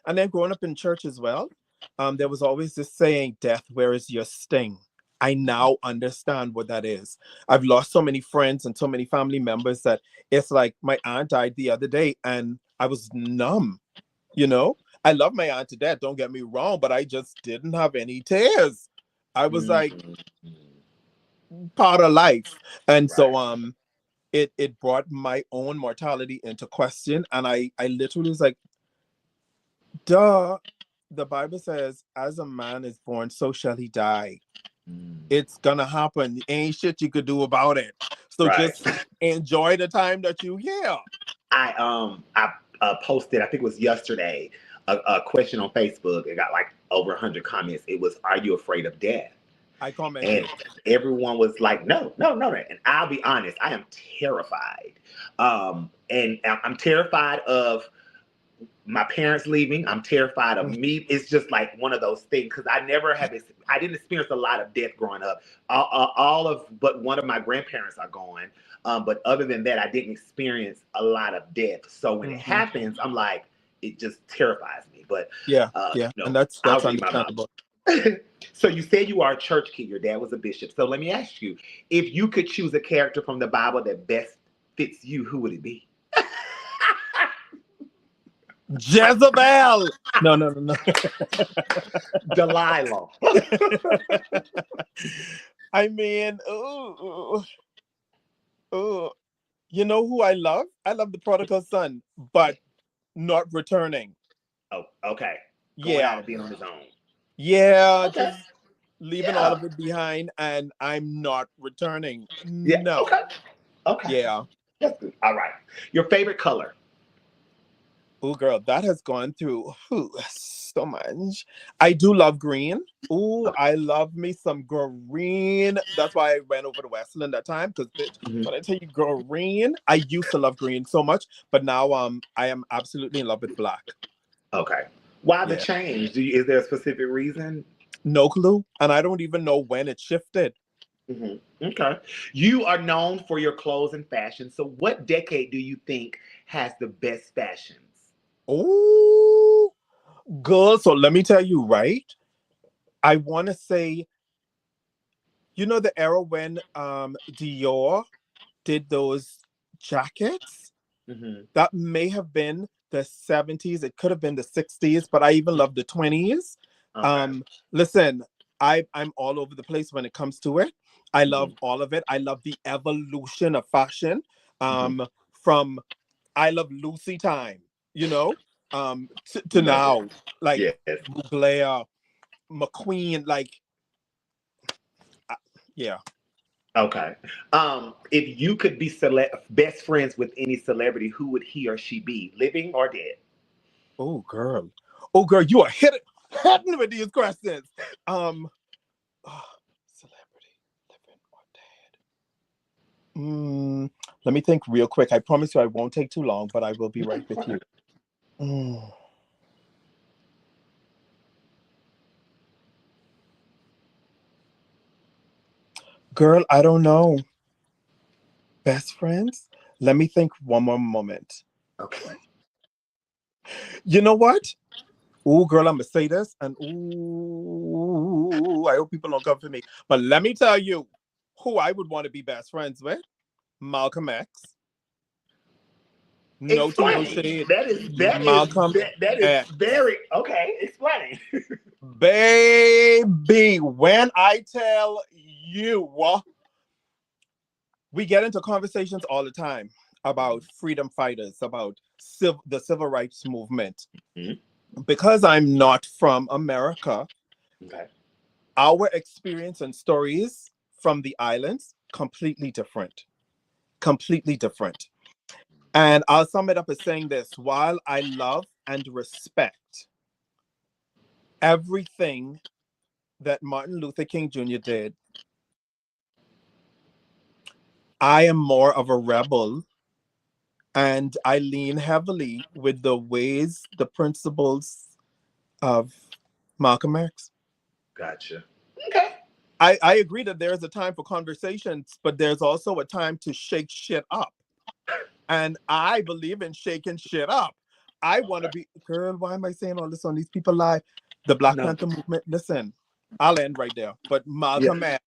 and then growing up in church as well, there was always this saying, death, where is your sting? I now understand what that is. I've lost so many friends and so many family members that it's like my aunt died the other day and I was numb, you know? I love my aunt to death, don't get me wrong, but I just didn't have any tears. I was like Mhm. part of life. And Right. so it brought my own mortality into question, and I literally was like, duh, the Bible says as a man is born so shall he die. Mm. It's gonna happen, ain't shit you could do about it, so Right. just enjoy the time that you here. I posted, I think it was yesterday, a question on Facebook. It got like over 100 comments. It was, "Are you afraid of death?" I And commented. everyone was like, "No, no, no." And I'll be honest, I am terrified. And I'm terrified of my parents leaving. I'm terrified of me. It's just like one of those things, because I didn't experience a lot of death growing up. All of but one of my grandparents are gone. But other than that, I didn't experience a lot of death. So when it Hmm. happens, I'm like, it just terrifies me. But Yeah, yeah, and I'll that's read my mouth. understandable. So you said you are a church kid. Your dad was a bishop. So let me ask you, if you could choose a character from the Bible that best fits you, who would it be? Jezebel. No, no, no, Delilah. no. I mean, ooh, ooh. You know who I love? I love the prodigal son, but not returning. Oh, okay. Going out Yeah. and being on his own. Yeah, Okay. just leaving all Yeah. of it behind, and I'm not returning. Yeah. No. Okay. Okay. Yeah. That's good. All right. Your favorite color? Oh, girl, that has gone through so much. I do love green. Oh, Okay. I love me some green. That's why I went over to Westland that time. Because, bitch, Mhm. when I tell you green, I used to love green so much, but now I am absolutely in love with black. Okay. Why the Yeah. change? Is there a specific reason? No clue. And I don't even know when it shifted. Okay. You are known for your clothes and fashion. So, what decade do you think has the best fashions? Oh, girl. So let me tell you, right? I want to say, you know, the era when Dior did those jackets? Hmm. That may have been the 70s. It could have been the 60s, but I even love the 20s. Okay. Um, Listen, I'm all over the place when it comes to it. I Hmm. love all of it. I love the evolution of fashion. Hmm. From I love Lucy time, you know, to Love it. now, like Yes. Mugler, McQueen, like uh, yeah. Okay. If you could be best friends with any celebrity, who would he or she be, living or dead? Oh, girl. Oh, girl, you are hitting with these questions. Celebrity, living or dead. Let me think real quick. I promise you I won't take too long, but I will be right with you. Mm. Girl, I don't know. Best friends? Let me think one more moment. Okay. You know what? Ooh, girl, I'm gonna say this, and ooh, I hope people don't come for me. But let me tell you who I would want to be best friends with. Malcolm X. No tea, no Explain. shade. That Malcolm is that is X. very okay. Explain. Baby, when I tell you, we get into conversations all the time about freedom fighters, about the civil rights movement. Mm-hmm. Because I'm not from America, Okay. our experience and stories from the islands completely different. Completely different. And I'll sum it up as saying this: while I love and respect everything that Martin Luther King Jr. did, I am more of a rebel, and I lean heavily with the ways, the principles of Malcolm X. Gotcha. Okay. I agree that there is a time for conversations, but there's also a time to shake shit up. And I believe in shaking shit up. I want to be, girl, why am I saying all this on these people live? The Black No. Panther movement, listen, I'll end right there. But Yeah. Malcolm X,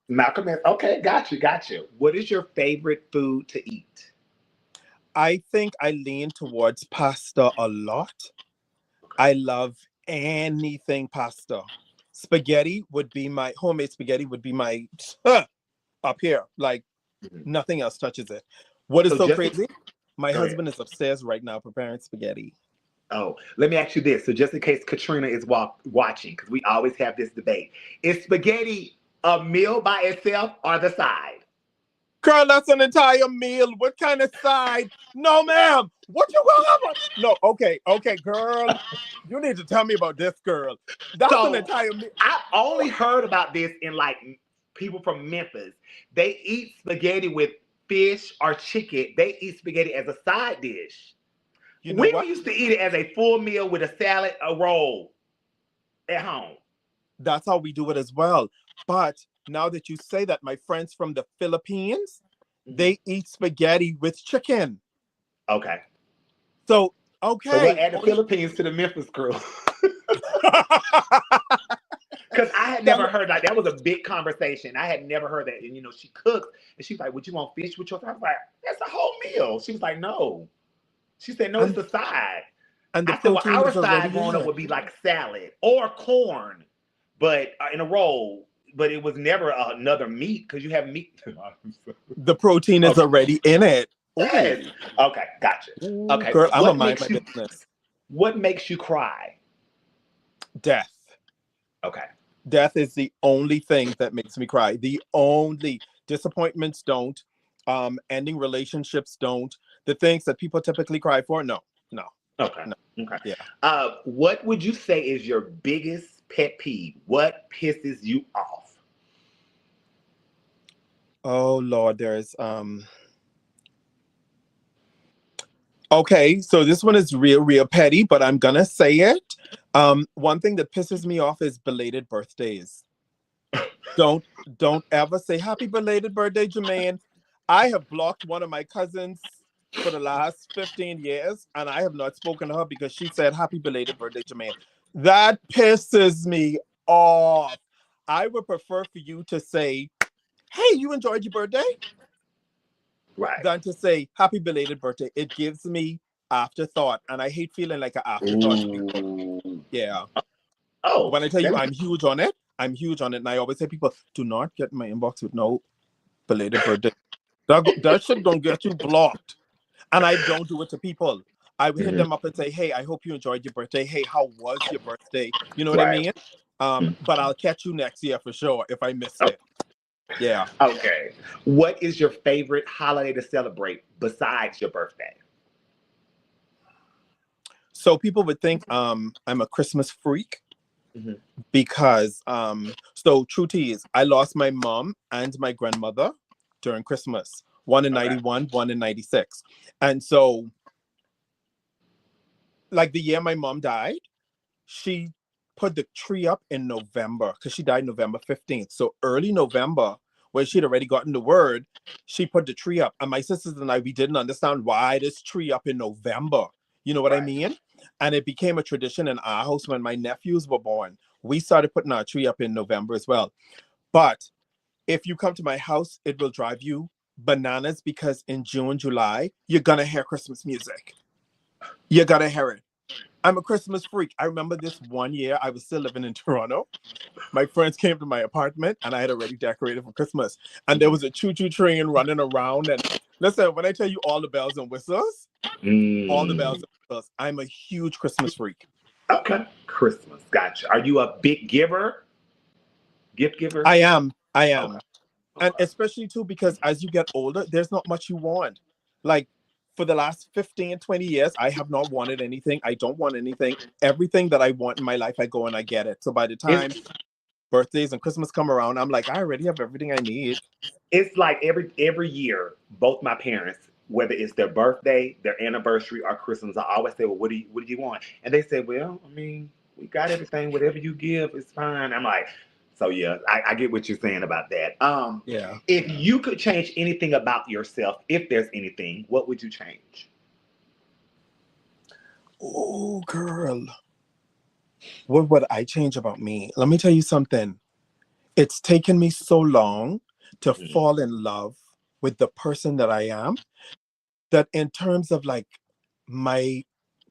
Malcolm X. Okay, got you. What is your favorite food to eat? I think I lean towards pasta a lot. Okay. I love anything pasta. Spaghetti would be my homemade spaghetti would be my up here. Like Mhm. nothing else touches it. What is So so just crazy? My go ahead. husband is upstairs right now preparing spaghetti. Oh, let me ask you this. So just in case Katrina is watching, because we always have this debate, is spaghetti a meal by itself or the side? Girl, that's an entire meal. What kind of side? No, ma'am. What you gonna have? No, okay, girl. You need to tell me about this, girl. That's an So entire meal. I only heard about this in like people from Memphis. They eat spaghetti with fish or chicken. They eat spaghetti as a side dish. You know We what? used to eat it as a full meal with a salad, a roll at home. That's how we do it as well. But now that you say that, my friends from the Philippines, Mhm. they eat spaghetti with chicken. Okay. So, So we'll okay. add the Philippines to the Memphis crew. Because I had never Then heard that was a big conversation. I had never heard that. And she cooks and she's like, would you want fish with yours? I was like, that's a whole meal. She was like, no. She said, no, it's and the side. and the I said, well, protein our is side already in growing up it. would be like salad or corn, but in a roll. But it was never another meat because you have meat. The protein is Okay. already in it. Oh, Yes. Okay, gotcha. Okay. girl, I'm a mind my business. What makes you cry? Death. Okay. Death is the only thing that makes me cry. The only disappointments don't. Ending relationships don't. The things that people typically cry for, no, no, Okay. no. Okay. Yeah. What would you say is your biggest pet peeve? What pisses you off? Oh Lord, there's okay, so this one is real petty, but I'm gonna say it. One thing that pisses me off is belated birthdays. Don't don't ever say happy belated birthday, Jermaine. I have blocked one of my cousins for the last 15 years, and I have not spoken to her because she said happy belated birthday, Jermaine. That pisses me off. I would prefer for you to say, hey, you enjoyed your birthday? Right. Than to say happy belated birthday. It gives me afterthought, and I hate feeling like an afterthought to people. Ooh. Yeah. Oh, When I tell that you is I'm huge on it, I'm huge on it. And I always say people, do not get in my inbox with no belated birthday. That shit gonna get you blocked. And I don't do it to people. I would hit Mhm. them up and say, hey, I hope you enjoyed your birthday. Hey, how was your birthday? You know what I Right. mean? But I'll catch you next year for sure if I missed Oh, it. Yeah. okay. What is your favorite holiday to celebrate besides your birthday? So people would think I'm a Christmas freak Mm-hmm. because so truth is I lost my mom and my grandmother during Christmas. One in Okay. 91, one in 96. And so like the year my mom died, she put the tree up in November because she died November 15th. So early November, when she'd already gotten the word, she put the tree up. And my sisters and I, we didn't understand why this tree up in November. You know what I Right. mean? And it became a tradition in our house when my nephews were born. We started putting our tree up in November as well. But if you come to my house, it will drive you bananas because in June, July, you're gonna hear Christmas music. You're gonna hear it. I'm a Christmas freak. I remember this one year I was still living in Toronto. My friends came to my apartment and I had already decorated for Christmas. And there was a choo-choo train running around. And listen, when I tell you all the bells and whistles, all the bells Mm. and whistles, I'm a huge Christmas freak. Okay. Christmas. Gotcha. Are you a big giver? Gift giver? I am. I Okay. am. And Okay. especially too, because as you get older, there's not much you want. Like for the last 15, 20 years, I have not wanted anything. I don't want anything. Everything that I want in my life, I go and I get it. So by the time It's birthdays and Christmas come around, I'm like, I already have everything I need. it's like every year, both my parents, whether it's their birthday, their anniversary, or Christmas, I always say, "Well, what do you want?" And they say, "Well, I mean, we got everything. Whatever you give is fine." I'm like, so yeah, I get what you're saying about that. Yeah. If you could change anything about yourself, if there's anything, what would you change? Oh, girl. What would I change about me? Let me tell you something. It's taken me so long to Mhm. fall in love with the person that I am that in terms of like my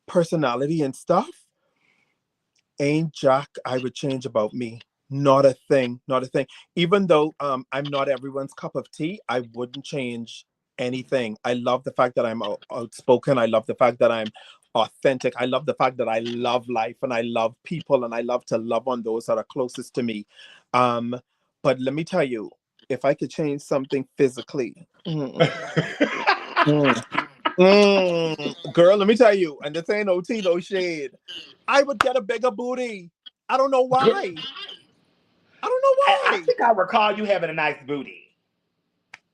personality and stuff, ain't jack I would change about me. Not a thing, not a thing. Even though I'm not everyone's cup of tea, I wouldn't change anything. I love the fact that I'm outspoken. I love the fact that I'm authentic. I love the fact that I love life and I love people and I love to love on those that are closest to me. Um, but let me tell you, if I could change something physically, mm, girl, let me tell you, and this ain't no tea, no shade. I would get a bigger booty. I don't know why. I don't know I why. think I recall you having a nice booty.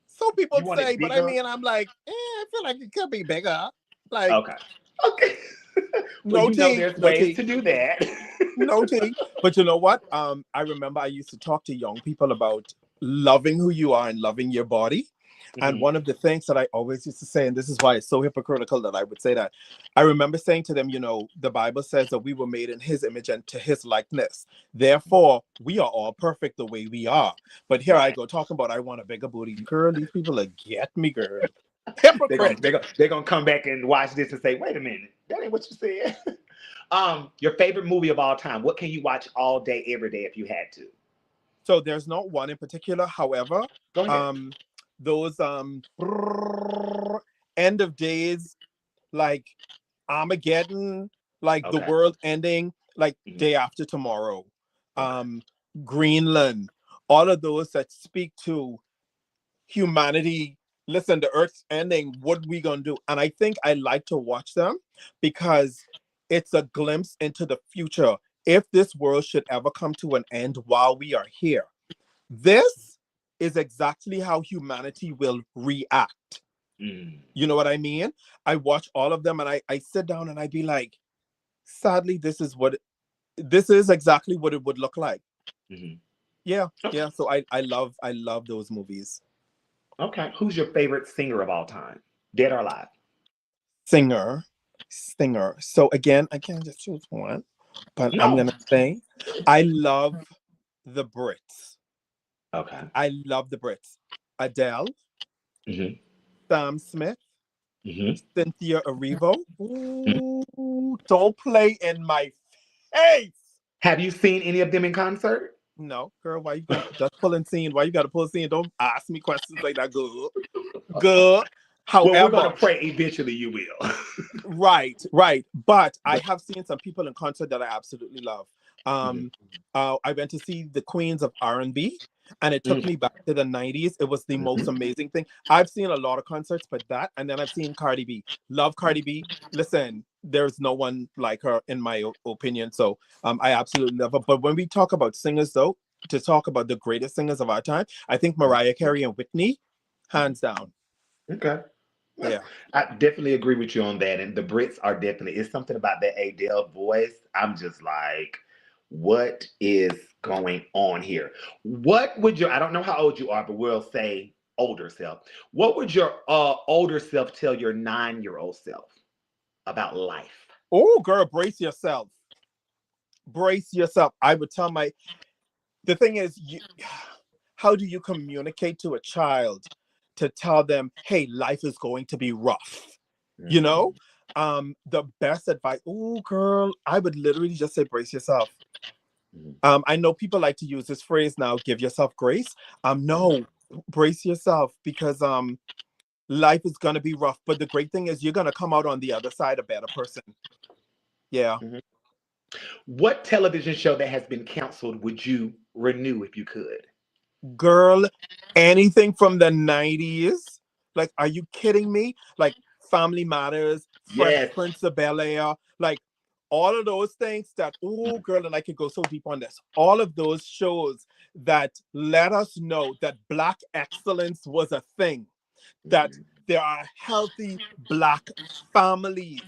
Some people You want say, it but I bigger? mean, I'm like, I feel like it could be bigger. Like, Okay. Okay. Well, no you know tea, there's no ways tea, to do that. no tea. But you know what? I remember I used to talk to young people about loving who you are and loving your body. And Mhm. one of the things that I always used to say, and this is why it's so hypocritical that I would say that, I remember saying to them, you know, the Bible says that we were made in his image and to his likeness. Therefore, we are all perfect the way we are. But here I Right. go talking about I want a bigger booty. Girl, these people are get me, girl. They're gonna Hypocrite. they're gonna they're gonna come back and watch this and say, wait a minute, that ain't what you said. Your favorite movie of all time. What can you watch all day, every day if you had to? So there's not one in particular. However, Go ahead. um, those end of days like Armageddon, like the Okay. world ending, like Mhm. day after tomorrow, Okay. um, Greenland, all of those that speak to humanity. Listen, the earth's ending. What we gonna do? And I think I like to watch them because it's a glimpse into the future. If this world should ever come to an end while we are here, this is exactly how humanity will react. Mm. You know what I mean? I watch all of them and I sit down and I be like, sadly, this is exactly what it would look like. Mhm. Yeah, Okay. yeah. So I love those movies. Okay. Who's your favorite singer of all time, dead or alive? Singer, singer. So again, I can't just choose one, but I'm No. gonna say I love the Brits. Okay. I love the Brits. Adele, Hmm. Sam Smith, Hmm. Cynthia Erivo. Ooh, don't play in my face. Have you seen any of them in concert? No, girl, why you gonna that's pulling scene? Why you gotta pull scene? Don't ask me questions like that, girl. Girl. Well, we're gonna However, pray eventually you will. right, right. But I But have seen some people in concert that I absolutely love. mhm. I went to see the Queens of R&B. And it took Mm. me back to the 90s. It was the most Mhm. amazing thing. I've seen a lot of concerts, but that, and then I've seen Cardi B. Love Cardi B. Listen, there's no one like her in my opinion. So I absolutely love her. But when we talk about singers, though, to talk about the greatest singers of our time, I think Mariah Carey and Whitney, hands down. Okay. Well, Yeah. I definitely agree with you on that. And the Brits are definitely, it's something about that Adele voice. I'm just like, what is going on here? What would your, I don't know how old you are, but we'll say older self. What would your older self tell your 9-year-old self about life? Oh, girl, brace yourself. Brace yourself. I would tell my, the thing is, how do you communicate to a child to tell them, hey, life is going to be rough? You know? Mhm. The best advice, oh girl, I would literally just say brace yourself. Mhm. I know people like to use this phrase now, give yourself grace. Mhm. No, brace yourself because life is gonna be rough. But the great thing is you're gonna come out on the other side a better person. Yeah. Mhm. What television show that has been canceled would you renew if you could? Girl, anything from the 90s. Like, are you kidding me? Like Family Matters, Fresh Yes. Prince of Bel-Air, like all of those things that, oh, girl, and I could go so deep on this. All of those shows that let us know that Black excellence was a thing, that Mhm. there are healthy Black families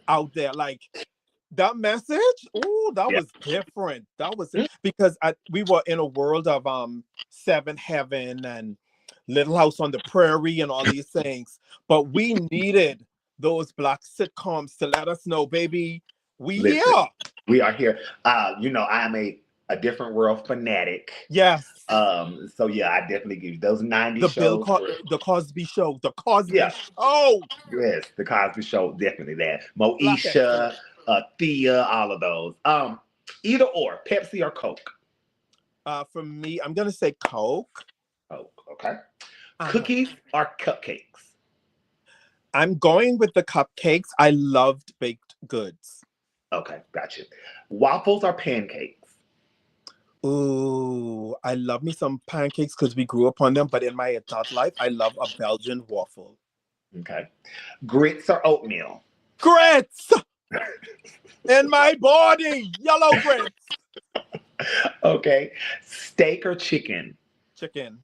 out there. Like, that message, oh, that Yeah. was different. That was Mm. because we were in a world of Seven Heaven and Little House on the Prairie and all these things, but we needed those Black sitcoms to let us know, baby, we here. Listen, we are here. I am a different world fanatic. Yes, So yeah, I definitely give you those 90s shows were, The Cosby Show, the Cosby yeah, Show, yes, the Cosby Show, definitely that. Black Moesha, excellence. Thea, all of those. Either or, Pepsi or Coke. For me, I'm gonna say Coke. Coke, okay. Uh-huh. Cookies or cupcakes. I'm going with the cupcakes. I loved baked goods. Okay, gotcha. Waffles or pancakes. Ooh, I love me some pancakes because we grew up on them, but in my adult life, I love a Belgian waffle. Okay. Grits or oatmeal. Grits in my body, yellow grits. Okay. Steak or chicken. Chicken,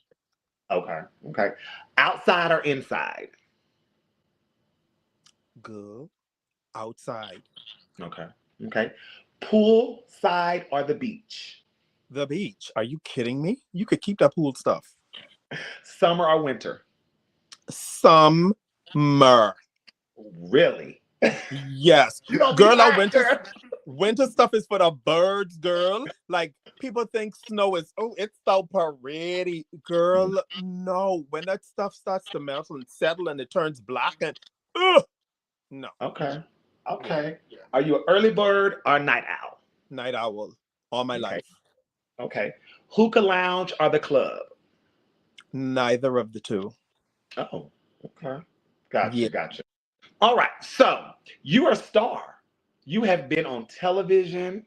Okay. Okay. Outside or inside. good. Outside, Okay. Okay. Pool side or the beach. the beach. Are you kidding me? You could keep that pool stuff. Summer or winter. Summer. Really? Yes. You don't be Girl, our hot, girl. winter stuff is for the birds, girl. Like people think snow is, oh, it's so pretty. Girl, no. When that stuff starts to melt and settle and it turns black and ugh, no. Okay. Yeah, Okay. yeah. Are you an early bird or a night owl? Night owl all my Okay. life. Okay. Hookah lounge or the club? Neither of the two. Oh, okay. Gotcha. Yeah. Gotcha. All right. So you are a star. You have been on television.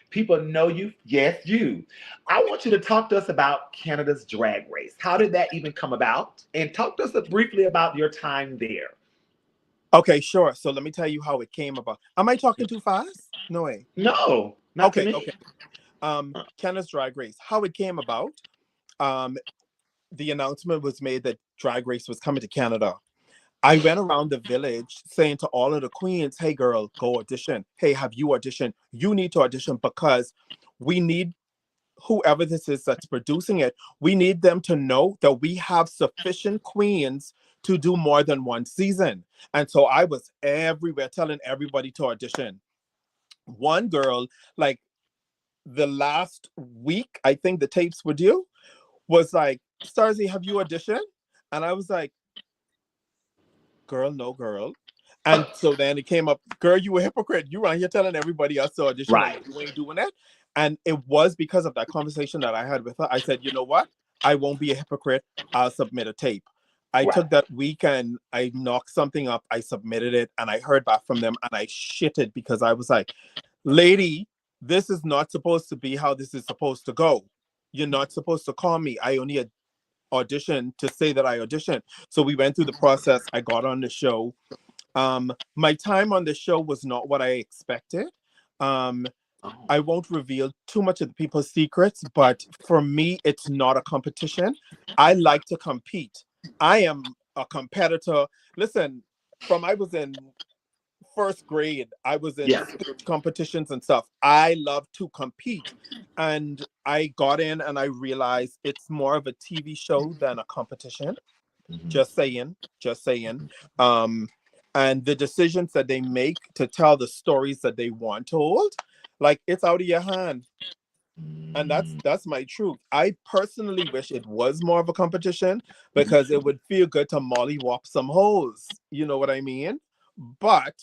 People know you. Yes, you. I want you to talk to us about Canada's Drag Race. How did that even come about? And talk to us briefly about your time there. Okay, sure. So let me tell you how it came about. Am I talking too fast? No way. No, not to Okay, me. okay. Canada's Drag Race. How it came about. Um, the announcement was made that Drag Race was coming to Canada. I went around the village saying to all of the queens, hey girl, go audition. Hey, have you auditioned? You need to audition because we need whoever this is that's producing it, we need them to know that we have sufficient queens to do more than one season. And so I was everywhere telling everybody to audition. One girl, like the last week, I think the tapes were due, was like, Starzzzzzy, have you auditioned? And I was like, girl, no girl. And so then it came up, girl, you a hypocrite. You around here telling everybody else to audition and Right. you ain't doing that. And it was because of that conversation that I had with her. I said, you know what? I won't be a hypocrite. I'll submit a tape. I Right. took that weekend, I knocked something up, I submitted it, and I heard back from them and I shitted because I was like, lady, this is not supposed to be how this is supposed to go. You're not supposed to call me. I only auditioned to say that I auditioned. So we went through the process. I got on the show. My time on the show was not what I expected. Um, Oh. I won't reveal too much of the people's secrets, but for me, it's not a competition. I like to compete. I am a competitor. Listen, from I was in first grade, I was in Yeah. speech competitions and stuff. I love to compete. And I got in and I realized it's more of a TV show than a competition. Mhm. Just saying, just saying. Um, and the decisions that they make to tell the stories that they want told, like it's out of your hand. And Mm. that's my truth. I personally wish it was more of a competition because it would feel good to mollywop some hoes. You know what I mean? But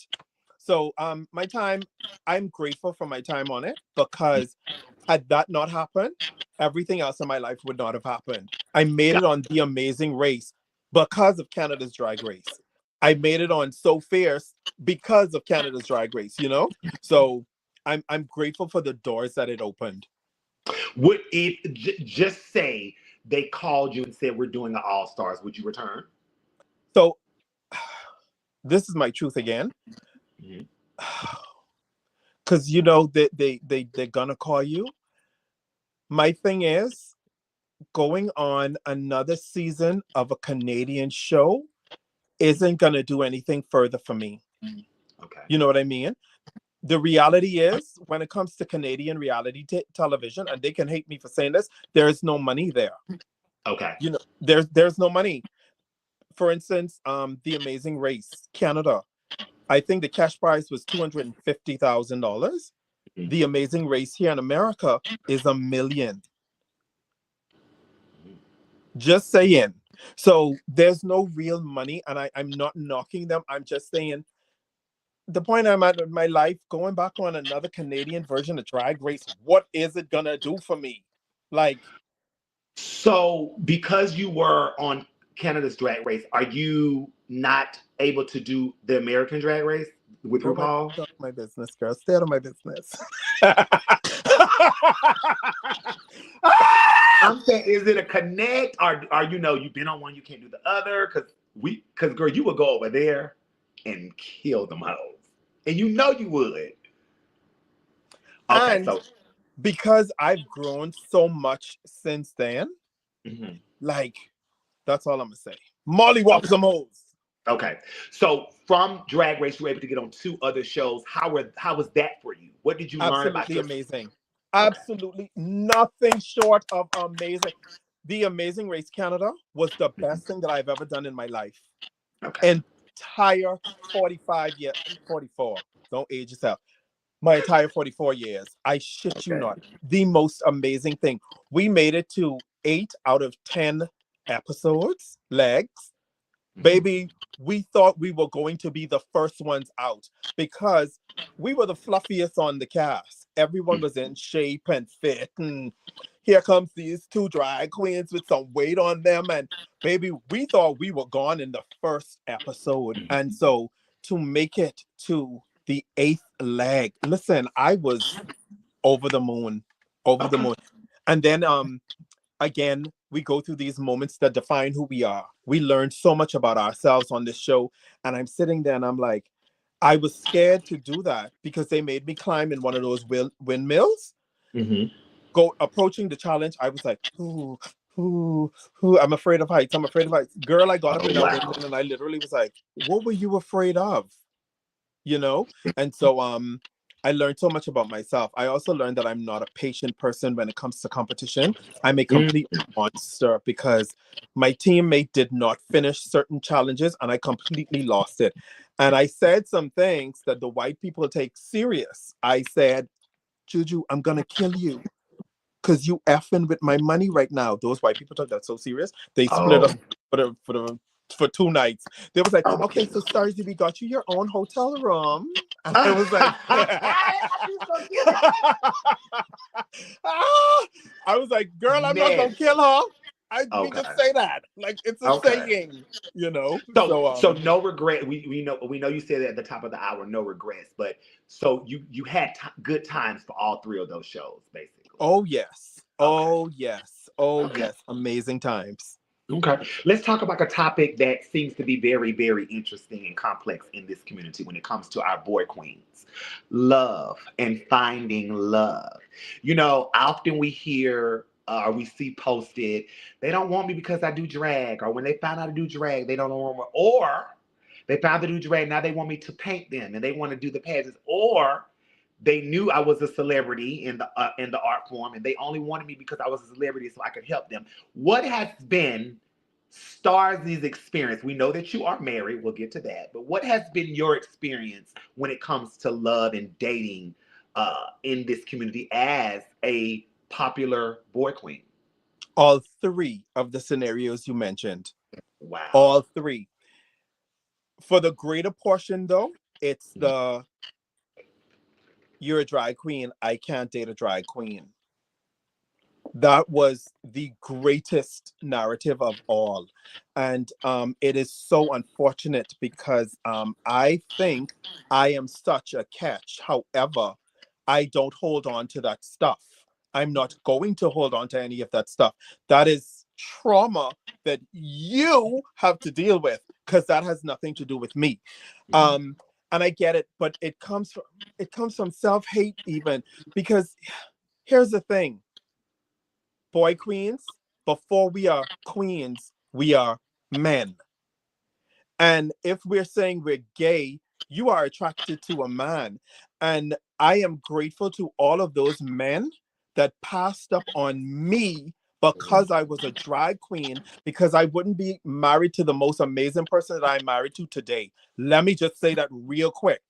so my time, I'm grateful for my time on it because had that not happened, everything else in my life would not have happened. I made Got- it on The Amazing Race because of Canada's Drag Race. I made it on So Fierce because of Canada's Drag Race, you know? So I'm grateful for the doors that it opened. Would if just say they called you and said we're doing the All Stars, would you return? So this is my truth again. Mhm. Cause you know they're gonna call you. My thing is going on another season of a Canadian show isn't going to do anything further for me. Okay. You know what I mean? The reality is, when it comes to Canadian reality television, and they can hate me for saying this, there is no money there. Okay. You know, there's no money. For instance, The Amazing Race, Canada. I think the cash prize was $250,000. Mhm. The Amazing Race here in America is $1 million. Just saying. So there's no real money, and I'm not knocking them. I'm just saying the point I'm at in my life, going back on another Canadian version of Drag Race, what is it gonna do for me? Like, So, because you were on Canada's Drag Race, are you not able to do the American Drag Race with girl, RuPaul? stay out of my business, girl. Stay out of my business. I'm saying, is it a connect, or are you know you've been on one, you can't do the other? Because girl, you would go over there and kill them hoes, and you know you would. Okay, And so because I've grown so much since then, mhm. like, that's all I'm gonna say. Molly wop Okay, some hoes. okay. So from Drag Race, you were able to get on two other shows. How was that for you? What did you learn about Absolutely your? amazing. Okay, Absolutely nothing short of amazing. The Amazing Race Canada was the mhm. best thing that I've ever done in my life. Okay, Entire 45 years, 44. Don't age yourself. My entire 44 years. I shit you okay. not. The most amazing thing. We made it to 8 out of 10 episodes, legs. Mhm. Baby, we thought we were going to be the first ones out because we were the fluffiest on the cast. Everyone was in shape and fit, and here comes these two drag queens with some weight on them. And baby, we thought we were gone in the first episode. And so to make it to the eighth leg, listen, I was over the moon, over the Okay. moon. And then again, we go through these moments that define who we are. We learn so much about ourselves on this show. And I'm sitting there and I'm like, I was scared to do that because they made me climb in one of those windmills. Mhm. Go approaching the challenge, I was like, ooh, I'm afraid of heights. I'm afraid of heights. Girl, I got up Oh in that wow. windmill and I literally was like, what were you afraid of? You know? And so I learned so much about myself. I also learned that I'm not a patient person when it comes to competition. I'm a Mm. complete monster because my teammate did not finish certain challenges and I completely lost it. And I said some things that the white people take serious. I said, Juju, I'm gonna kill you because you effing with my money right now. Those white people took that so serious. They split Oh. us for 2 nights. They was like, Oh my okay, so goodness. Starzzzzzy, we got you your own hotel room. And I was like, She's so cute. I was like, girl, I'm not gonna Mess. kill her. We Okay. just say that. Like it's a Okay. saying, you know. So So so no regret. We know you said at the top of the hour, no regrets. But so you had good times for all three of those shows, basically. oh yes. Okay. Oh yes. Oh Okay. yes. Amazing times. Okay. Let's talk about a topic that seems to be very, very interesting and complex in this community when it comes to our boy queens. Love and finding love. Often we hear or we see posted, they don't want me because I do drag, or when they find out I do drag, they don't want me, or they found out I do drag, now they want me to paint them and they want to do the pageants, or they knew I was a celebrity in the art form, and they only wanted me because I was a celebrity so I could help them. What has been Starzzzzzy's experience? We know that you are married. We'll get to that. But what has been your experience when it comes to love and dating in this community as a popular boy queen? All three of the scenarios you mentioned. Wow. All three. For the greater portion though, it's the you're a drag queen, I can't date a drag queen. That was the greatest narrative of all. And it is so unfortunate because I think I am such a catch. However, I don't hold on to that stuff. I'm not going to hold on to any of that stuff. That is trauma that you have to deal with because that has nothing to do with me. Um, and I get it, but it comes from self-hate even, because here's the thing, boy queens, before we are queens, we are men. And if we're saying we're gay, you are attracted to a man. And I am grateful to all of those men that passed up on me because I was a drag queen, because I wouldn't be married to the most amazing person that I'm married to today. Let me just say that real quick,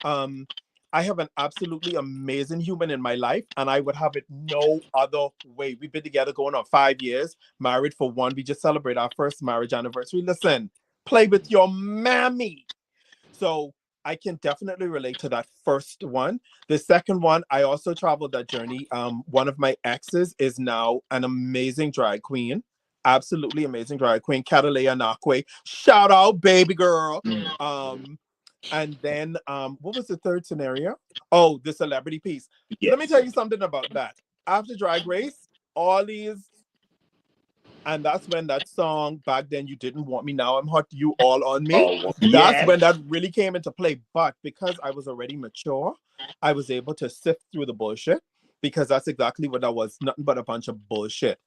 Um, I have an absolutely amazing human in my life, and I would have it no other way. We've been together going on 5 years, married for one. We just celebrate our first marriage anniversary. Listen, play with your mammy. So I can definitely relate to that first one. The second one, I also traveled that journey. One of my exes is now an amazing drag queen. Absolutely amazing drag queen, Catalea Anaquway. Shout out, baby girl. Um, and then what was the third scenario? Oh, the celebrity piece. Let me Yes. tell you something about that. After Drag Race, all these, and that's when that song, Back Then You Didn't Want Me, Now I'm Hot, You All On Me, Oh, that's when yes. that really came into play. But because I was already mature, I was able to sift through the bullshit, because that's exactly what that was, nothing but a bunch of bullshit.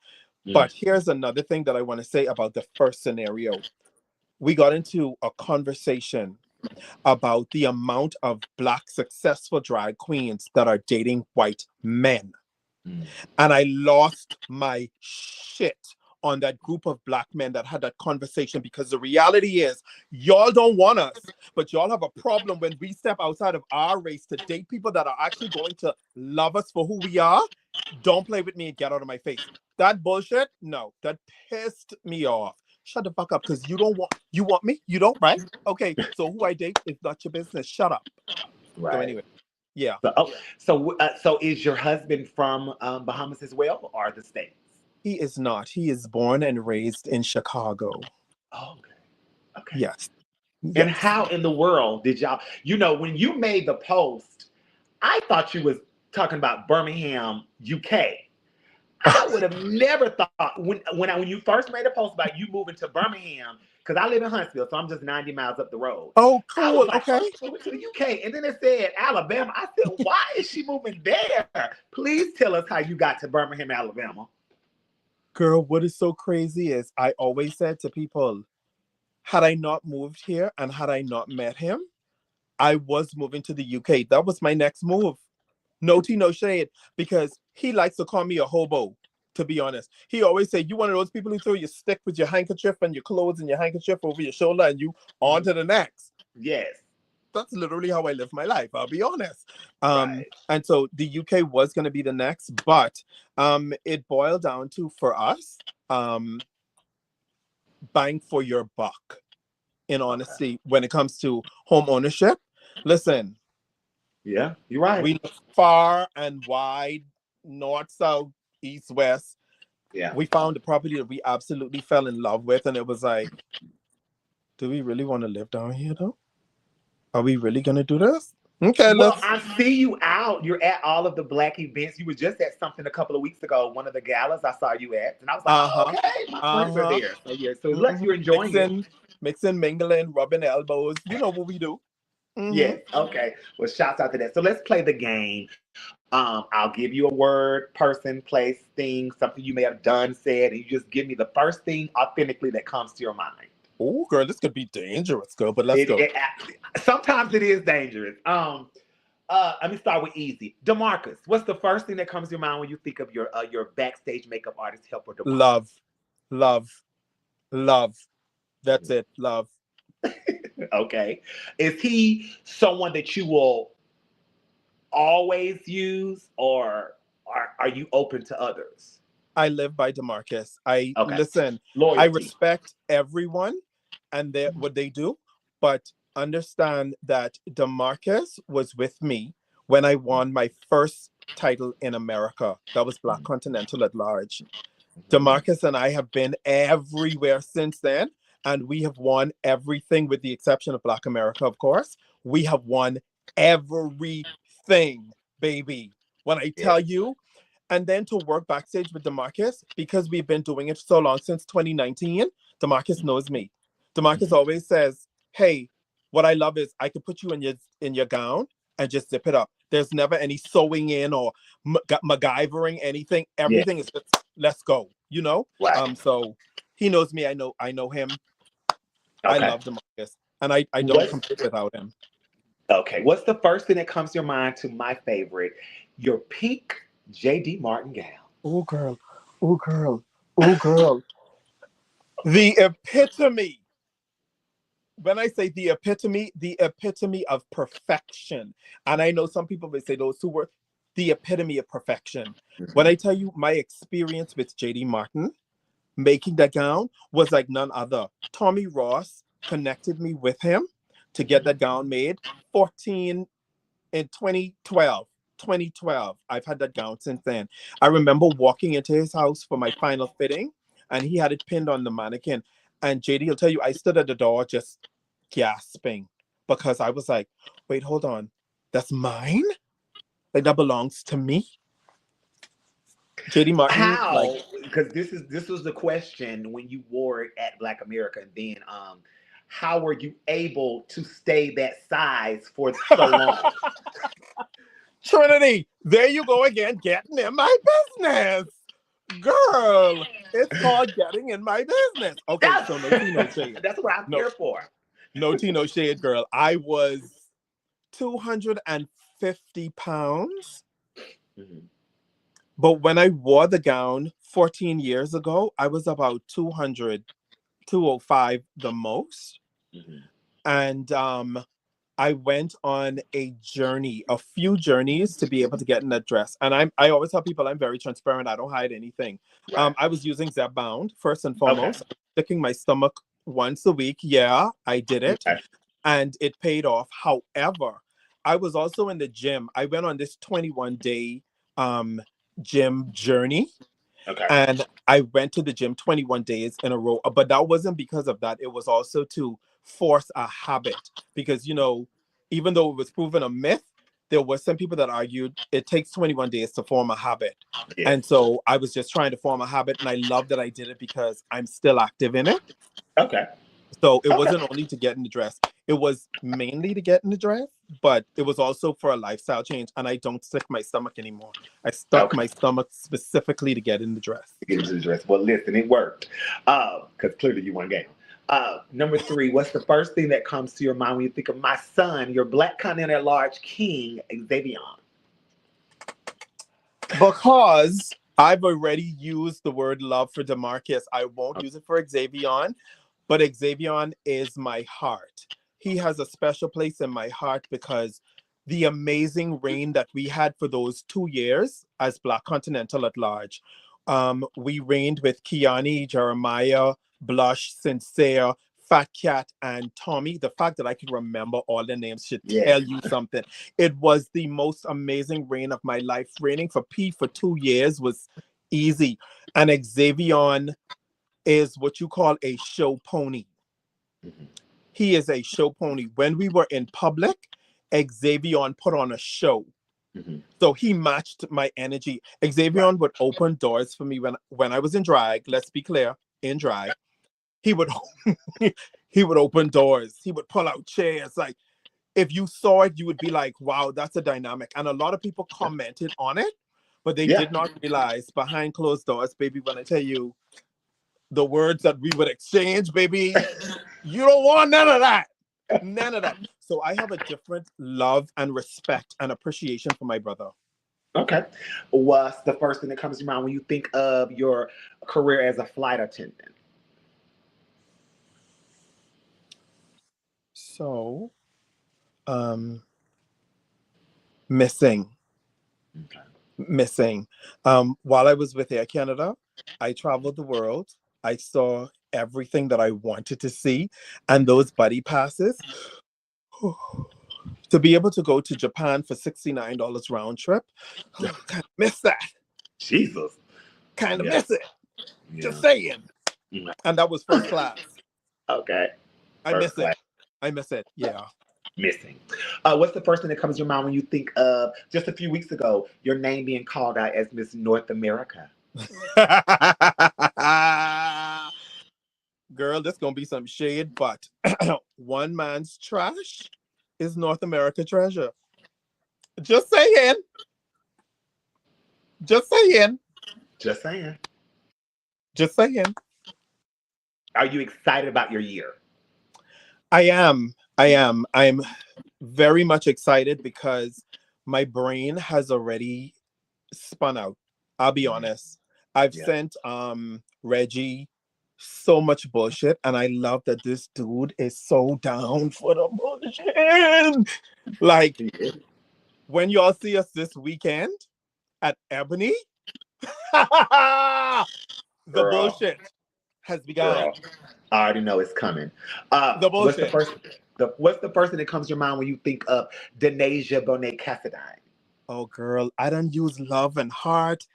Mm. But here's another thing that I want to say about the first scenario. We got into a conversation about the amount of Black successful drag queens that are dating white men. Mm. And I lost my shit on that group of Black men that had that conversation, because the reality is, y'all don't want us, but y'all have a problem when we step outside of our race to date people that are actually going to love us for who we are. Don't play with me and get out of my face. That bullshit, no, that pissed me off. Shut the fuck up, because you want me? You don't, right? Okay, so who I date is not your business. Shut up. So Right. anyway, yeah. So is your husband from Bahamas as well, or the States? He is not. He is born and raised in Chicago. Oh, okay. Okay. Yes. And Yes. how in the world did y'all, when you made the post, I thought you was talking about Birmingham, UK. I would have never thought when you first made a post about you moving to Birmingham, because I live in Huntsville, so I'm just 90 miles up the road. Oh, I was cool. like, Okay. oh, she's moving to the UK. And then it said Alabama. I said, why is she moving there? Please tell us how you got to Birmingham, Alabama. Girl, what is so crazy is I always said to people, had I not moved here and had I not met him, I was moving to the UK. That was my next move. No tea, no shade, because he likes to call me a hobo, to be honest. He always say, you one of those people who throw your stick with your handkerchief and your clothes and your handkerchief over your shoulder and you on to the next. Yes. That's literally how I live my life, I'll be honest. Right. And so the UK was going to be the next, but it boiled down to, for us, um, bang for your buck, in Okay. honesty, when it comes to home ownership. Listen, Yeah, you're right. we look far and wide, north, south, east, west. Yeah. We found a property that we absolutely fell in love with, and it was like, do we really want to live down here though? Are we really gonna do this? Okay, Well, let's. I see you out. You're at all of the black events. You were just at something a couple of weeks ago, one of the galas I saw you at. And I was like, oh, Uh-huh. okay, my friends are Uh-huh. there. So, yeah, so look, you're enjoying it. Mixing, mingling, rubbing elbows. You know what we do. Mm-hmm. Yes, okay. Well, shouts out to that. So let's play the game. I'll give you a word, person, place, thing, something you may have done, said, and you just give me the first thing authentically that comes to your mind. Oh, girl, this could be dangerous, girl, but let's It, go. it sometimes it is dangerous. Let me start with easy. Demarcus, what's the first thing that comes to your mind when you think of your backstage makeup artist helper, Demarcus? Love, love, love. That's it. Love. Okay, is he someone that you will always use, or are you open to others? I live by DeMarcus. I Okay, listen, I loyalty. respect everyone and what they do, but understand that DeMarcus was with me when I won my first title in America. That was Black Continental at Large. Mhm. DeMarcus and I have been everywhere since then, and we have won everything with the exception of Black America, of course. We have won everything, baby. When I Yes. tell you, and then to work backstage with DeMarcus, because we've been doing it so long since 2019, DeMarcus knows me. DeMarcus Mhm. always says, "Hey, what I love is I could put you in your gown and just zip it up. There's never any sewing in or MacGyvering anything. Yes. Everything is just let's go, you know." Right. So he knows me. I know him. I Okay. love DeMarcus, and I don't What's compete without him. okay? What's the first thing that comes to your mind to my favorite? Your pink J.D. Martin gown. Oh girl, oh girl, oh girl. The epitome, when I say the epitome of perfection. And I know some people will say those two words, the epitome of perfection. When Mhm. I tell you my experience with JD Martin making that gown was like none other. Tommy Ross connected me with him to get that gown made 14 in 2012. 2012. I've had that gown since then. I remember walking into his house for my final fitting, and he had it pinned on the mannequin. And JD will tell you, I stood at the door just gasping because I was like, wait, hold on. That's mine? Like that belongs to me? JD Martin, like, How? Because this was the question when you wore it at Black America, and then how were you able to stay that size for so long? Trinity, there you go again, getting in my business. Girl, it's called getting in my business. Okay, That's so no tea, no shade. that's what I'm No, here for. no tea, no shade, girl. I was 250 pounds. Mhm. But when I wore the gown 14 years ago, I was about 200, 205 the most. Mhm. And I went on a journey, a few journeys to be able to get in that dress. And I always tell people I'm very transparent. I don't hide anything. Right. I was using Zep Bound first and Okay. foremost, sticking my stomach once a week. Yeah, I did it. Okay. And it paid off. However, I was also in the gym. I went on this 21-day um, gym journey, Okay. and I went to the gym 21 days in a row. But that wasn't because of that. It was also to force a habit because, even though it was proven a myth, there were some people that argued it takes 21 days to form a habit. Yes. And so I was just trying to form a habit, and I love that I did it because I'm still active in it. Okay. So it Okay. wasn't only to get in the dress. It was mainly to get in the dress, but it was also for a lifestyle change. And I don't stick my stomach anymore. I stuck Okay. my stomach specifically to get in the dress. Get into the dress. Well, listen, it worked. Because clearly you won game. Number three, what's the first thing that comes to your mind when you think of my son, your Black Continent at Large King, Xavier? Because I've already used the word love for DeMarcus. I won't use it for Xavier, but Xavier is my heart. He has a special place in my heart because the amazing reign that we had for those 2 years as Black Continental at Large. We reigned with Kiani, Jeremiah, Blush, Sincere, Fat Cat, and Tommy. The fact that I can remember all the names should Yes. tell you something. It was the most amazing reign of my life. Reigning for P for 2 years was easy. And Xavier is what you call a show pony. Mhm. He is a show pony. When we were in public, Xavier put on a show. Mm-hmm. So he matched my energy. Right. Xavier would open doors for me when I was in drag. Let's be clear, in drag, he would he would open doors. He would pull out chairs. Like if you saw it, you would be like, "Wow, that's a dynamic." And a lot of people commented on it, but they Yeah. did not realize behind closed doors, baby. When I tell you the words that we would exchange, baby, you don't want none of that. None of that. So I have a different love and respect and appreciation for my brother. Okay. What's the first thing that comes to mind when you think of your career as a flight attendant? So, um, missing, Okay. missing. While I was with Air Canada, I traveled the world. I saw everything that I wanted to see, and those buddy passes. To be able to go to Japan for $69 round trip, kind of miss that. Jesus. Kind of Yeah. miss it. Just Yeah. saying. Mm. And that was first class. Okay. I First miss it. class I miss it. Yeah. missing. What's the first thing that comes to your mind when you think of just a few weeks ago, your name being called out as Miss North America? Girl, this gonna be some shade, but one man's trash is North America treasure. Just saying. Just saying. Just saying. Just saying. Are you excited about your year? I am. I am. I'm very much excited because my brain has already spun out. I'll be Mhm. honest. I've Yeah. sent Reggie so much bullshit, and I love that this dude is so down for the bullshit. Like Yeah. when y'all see us this weekend at Ebony, the Girl, bullshit has begun. girl, I already know it's coming. The What's the bullshit. first? What's the first thing that comes to your mind when you think of Denasia Bonet Cassadine? Oh, girl, I don't use love and heart.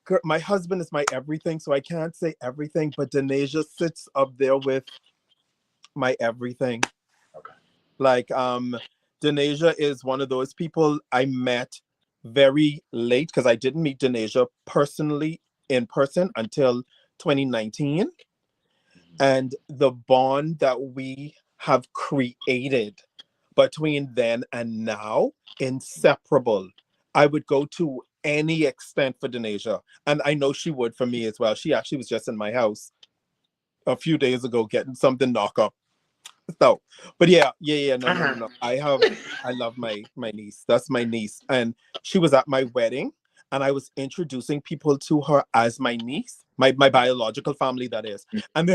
Girl, my husband is my everything, so I can't say everything, but Denasia sits up there with my everything. Okay. Like, Denasia is one of those people I met very late because I didn't meet Denasia personally in person until 2019. And the bond that we have created between then and now, inseparable. I would go to any extent for Denasia. And I know she would for me as well. She actually was just in my house a few days ago getting something knock up. So, but yeah. No, no, no, Uh-huh. no. I love my niece. That's my niece. And she was at my wedding and I was introducing people to her as my niece, my biological family, that is. And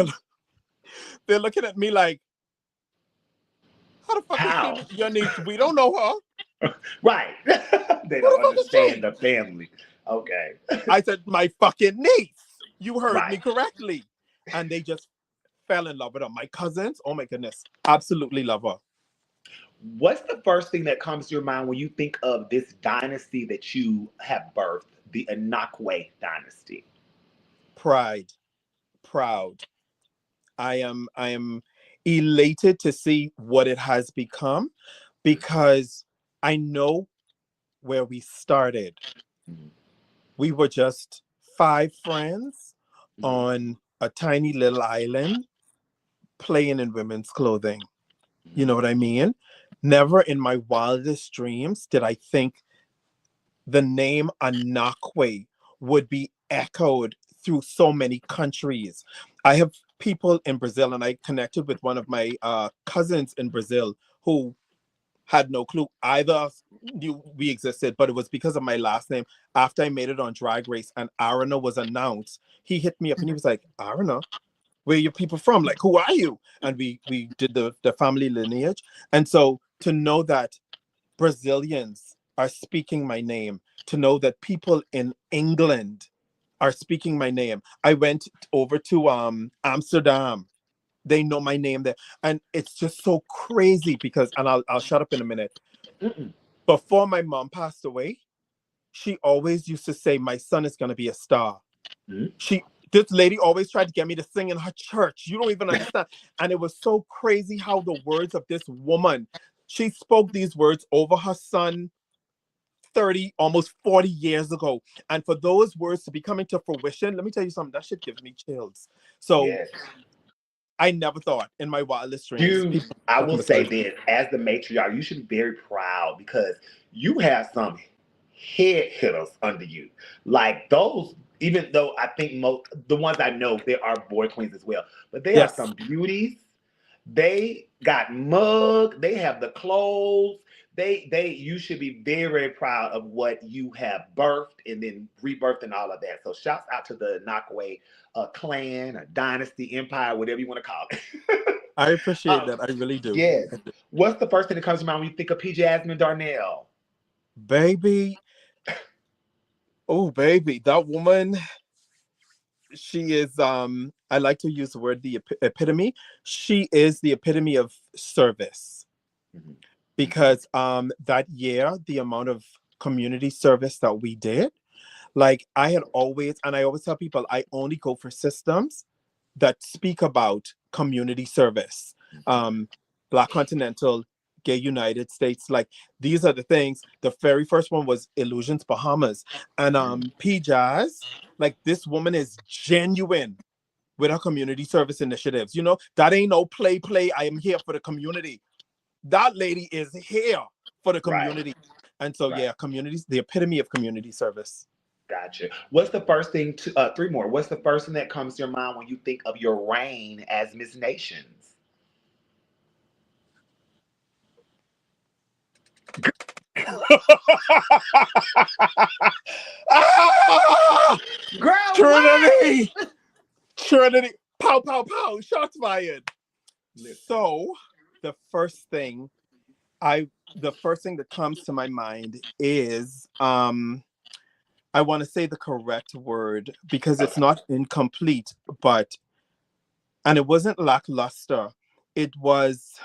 they're looking at me like, how the fuck is she How? your niece? We don't know her. Right. They Who the don't fuck is understand she? the family. Okay. I said, my fucking niece. You heard me Right. correctly. And they just fell in love with her. My cousins, oh my goodness, absolutely love her. What's the first thing that comes to your mind when you think of this dynasty that you have birthed, the Anaquway dynasty? Pride, proud. I am elated to see what it has become because I know where we started. Mhm. We were just five friends Mhm. on a tiny little island playing in women's clothing. You know what I mean? Never in my wildest dreams did I think the name Anaquway would be echoed through so many countries. I have people in Brazil, and I connected with one of my cousins in Brazil who had no clue either of us knew we existed, but it was because of my last name. After I made it on Drag Race and Arana was announced, he hit me up and he was like, Arana, where are your people from? Like, who are you? And we did the family lineage. And so to know that Brazilians are speaking my name, to know that people in England are speaking my name. I went over to Amsterdam. They know my name there. And it's just so crazy because, and I'll shut up in a minute. Mm-mm. Before my mom passed away, she always used to say, my son is gonna be a star. Mhm. This lady always tried to get me to sing in her church. You don't even understand. And it was so crazy how the words of this woman She spoke these words over her son 30, almost 40 years ago. And for those words to be coming to fruition, let me tell you something, that shit gives me chills. So Yes. I never thought in my wildest dreams You, people I would will come to say life. this, as the matriarch, you should be very proud because you have some head hitters under you. Like those, even though I think most the ones I know, there are boy queens as well, but they are Yes. some beauties. They got mug, they have the clothes. They you should be very, very proud of what you have birthed and then rebirthed and all of that. So shouts out to the Anaquway clan, a dynasty, empire, whatever you want to call it. I appreciate um, that. I really do. yes. What's the first thing that comes to mind when you think of P. Jasmine Darnell? Baby, oh baby, that woman, she is I like to use the word the epitome. She is the epitome of service. Mhm. Mhm. Because that year, the amount of community service that we did, like I had always, and I always tell people, I only go for systems that speak about community service. Um, Black Continental, Gay United States, like these are the things. The very first one was Illusions Bahamas. And Mhm. P Jazz, like this woman is genuine with her community service initiatives. You know, that ain't no play. I am here for the community. That lady is here for the Right, community. And so right. yeah, communities, the epitome of community service. Gotcha. What's the first thing to three more? What's the first thing that comes to your mind when you think of your reign as Miss Nations? Ah! Girl, what? Trinity! Trinity! Pow, pow, pow! Shots fired. Listen. So the first thing the first thing that comes to my mind is I want to say the correct word because it's Okay. not incomplete, but and it wasn't lackluster. It was,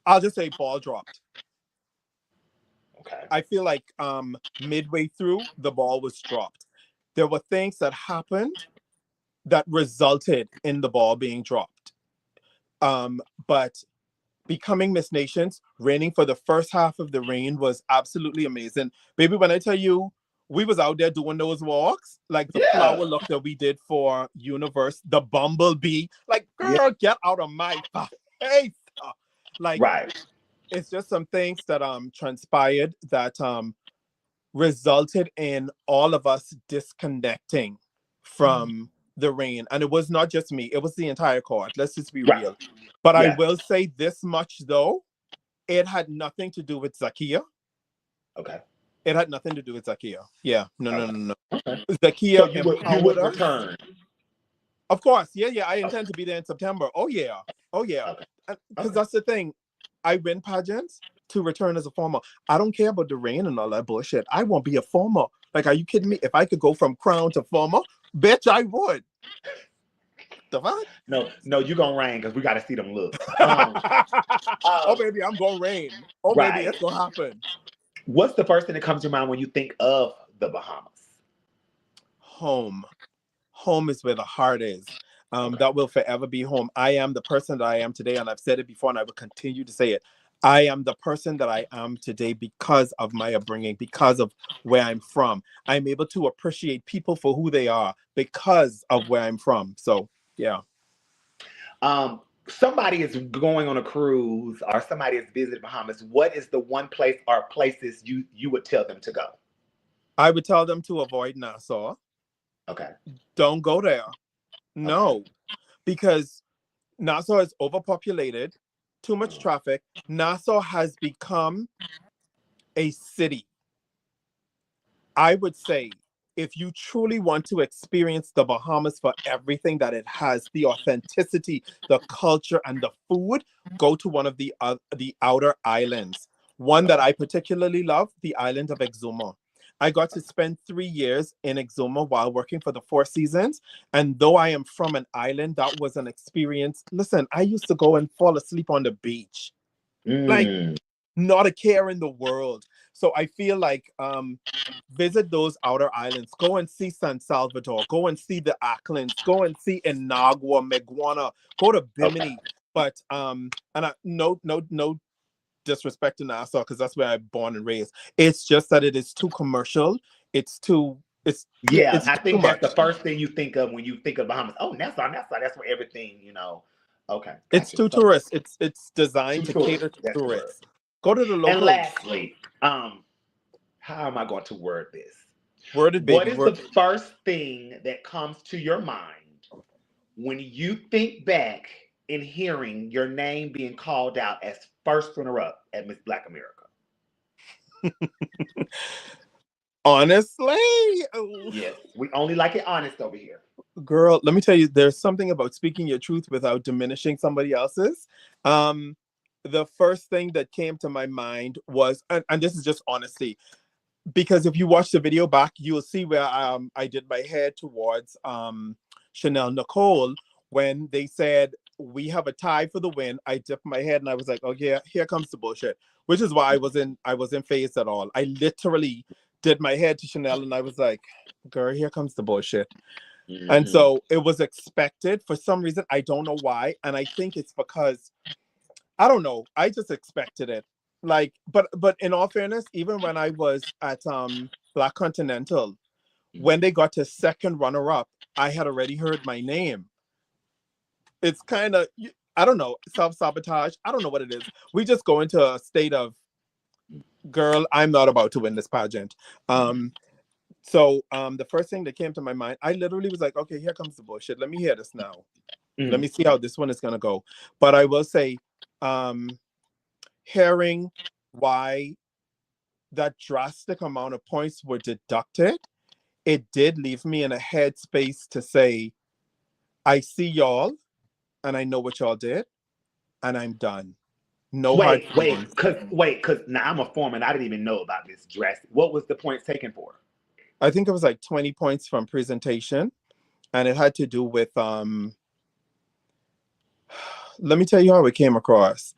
I'll just say ball dropped. Okay. I feel like midway through the ball was dropped. There were things that happened that resulted in the ball being dropped. But becoming Miss Nations, reigning for the first half of the reign was absolutely amazing. Baby, when I tell you, we was out there doing those walks, like the Yeah. flower look that we did for Universe, the bumblebee. Like, Yeah. girl, get out of my face. Like, Right. it's just some things that transpired that resulted in all of us disconnecting Mm. from the rain. And it was not just me, it was the entire court. Let's just be Right. real. But I Yeah. will say this much though, it had nothing to do with Zakia. Okay. It had nothing to do with Zakia. Yeah, no, no, Okay. no, no. Okay. So Zakia you empowered would us. return. Of course, yeah, yeah. I Okay. intend to be there in September. Oh yeah, oh yeah. Okay. Because Okay. that's the thing. I win pageants to return as a farmer. I don't care about the rain and all that bullshit. I won't be a farmer. Like, are you kidding me? If I could go from crown to farmer, bitch, I would. The fuck? No, no, you gonna reign because we got to see them looks. Oh baby, I'm gonna rain. Oh baby, Right. it's gonna happen. What's the first thing that comes to mind when you think of the Bahamas? Home. Home is where the heart is. Okay. That will forever be home. I am the person that I am today, and I've said it before, and I will continue to say it. I am the person that I am today because of my upbringing, because of where I'm from. I'm able to appreciate people for who they are because of where I'm from. So, yeah. Somebody is going on a cruise or somebody is visiting Bahamas. What is the one place or places you would tell them to go? I would tell them to avoid Nassau. Okay. Don't go there. Okay. No, because Nassau is overpopulated, too much Mhm. traffic. Nassau has become a city. I would say if you truly want to experience the Bahamas for everything that it has, the authenticity, the culture, and the food, go to one of the outer islands. One that Okay. I particularly love, the island of Exuma. I got to spend 3 years in Exuma while working for the Four Seasons. And though I am from an island, that was an experience. Listen, I used to go and fall asleep on the beach. Like, Mm. not a care in the world. So I feel like visit those outer islands. Go and see San Salvador. Go and see the Acklands. Go and see Inagua, Meguana. Go to Okay. Bimini. But and I, no disrespecting Nassau because that's where I'm born and raised. It's just that it is too commercial. It's too. Yeah, It's I too think that's the much. first thing you think of when you think of Bahamas. Oh, Nassau, Nassau. That's where everything, you know. Okay, It's gotcha. too So, tourist. It's designed two to tourists. cater to That's the word. tourists. Go to the And locals. lastly, how am I going to word this? Worded, What baby. is the Word. first thing that comes to your mind when you think back in hearing your name being called out as first runner up at Miss Black America? Honestly, Yes, we only like it honest over here. girl, let me tell you, there's something about speaking your truth without diminishing somebody else's. Um, the first thing that came to my mind was, and this is just honesty, because if you watch the video back, you'll see where I did my head towards Chanel Nicole when they said we have a tie for the win. I dipped my head and I was like, oh yeah, here comes the bullshit. Which is why I wasn't phased at all. I literally did my head to Chanel and I was like, girl, here comes the bullshit. And Mm-hmm. so it was expected for some reason. I don't know why. And I think it's because I don't know. I just expected it. Like, but in all fairness, even when I was at Black Continental, when they got to second runner up, I had already heard my name. It's kind of, I don't know, self-sabotage. I don't know what it is. We just go into a state of, girl, I'm not about to win this pageant. So the first thing that came to my mind, I literally was like, okay, here comes the bullshit. Let me hear this now. Let Mm-hmm. me see how this one is gonna go. But I will say, um, hearing why that drastic amount of points were deducted, it did leave me in a headspace to say, I see y'all and I know what y'all did, and I'm done. No hard Wait, feelings. cause now I'm a foreman. I didn't even know about this drastic. What was the points taken for? I think it was like 20 points from presentation, and it had to do with let me tell you how it came across.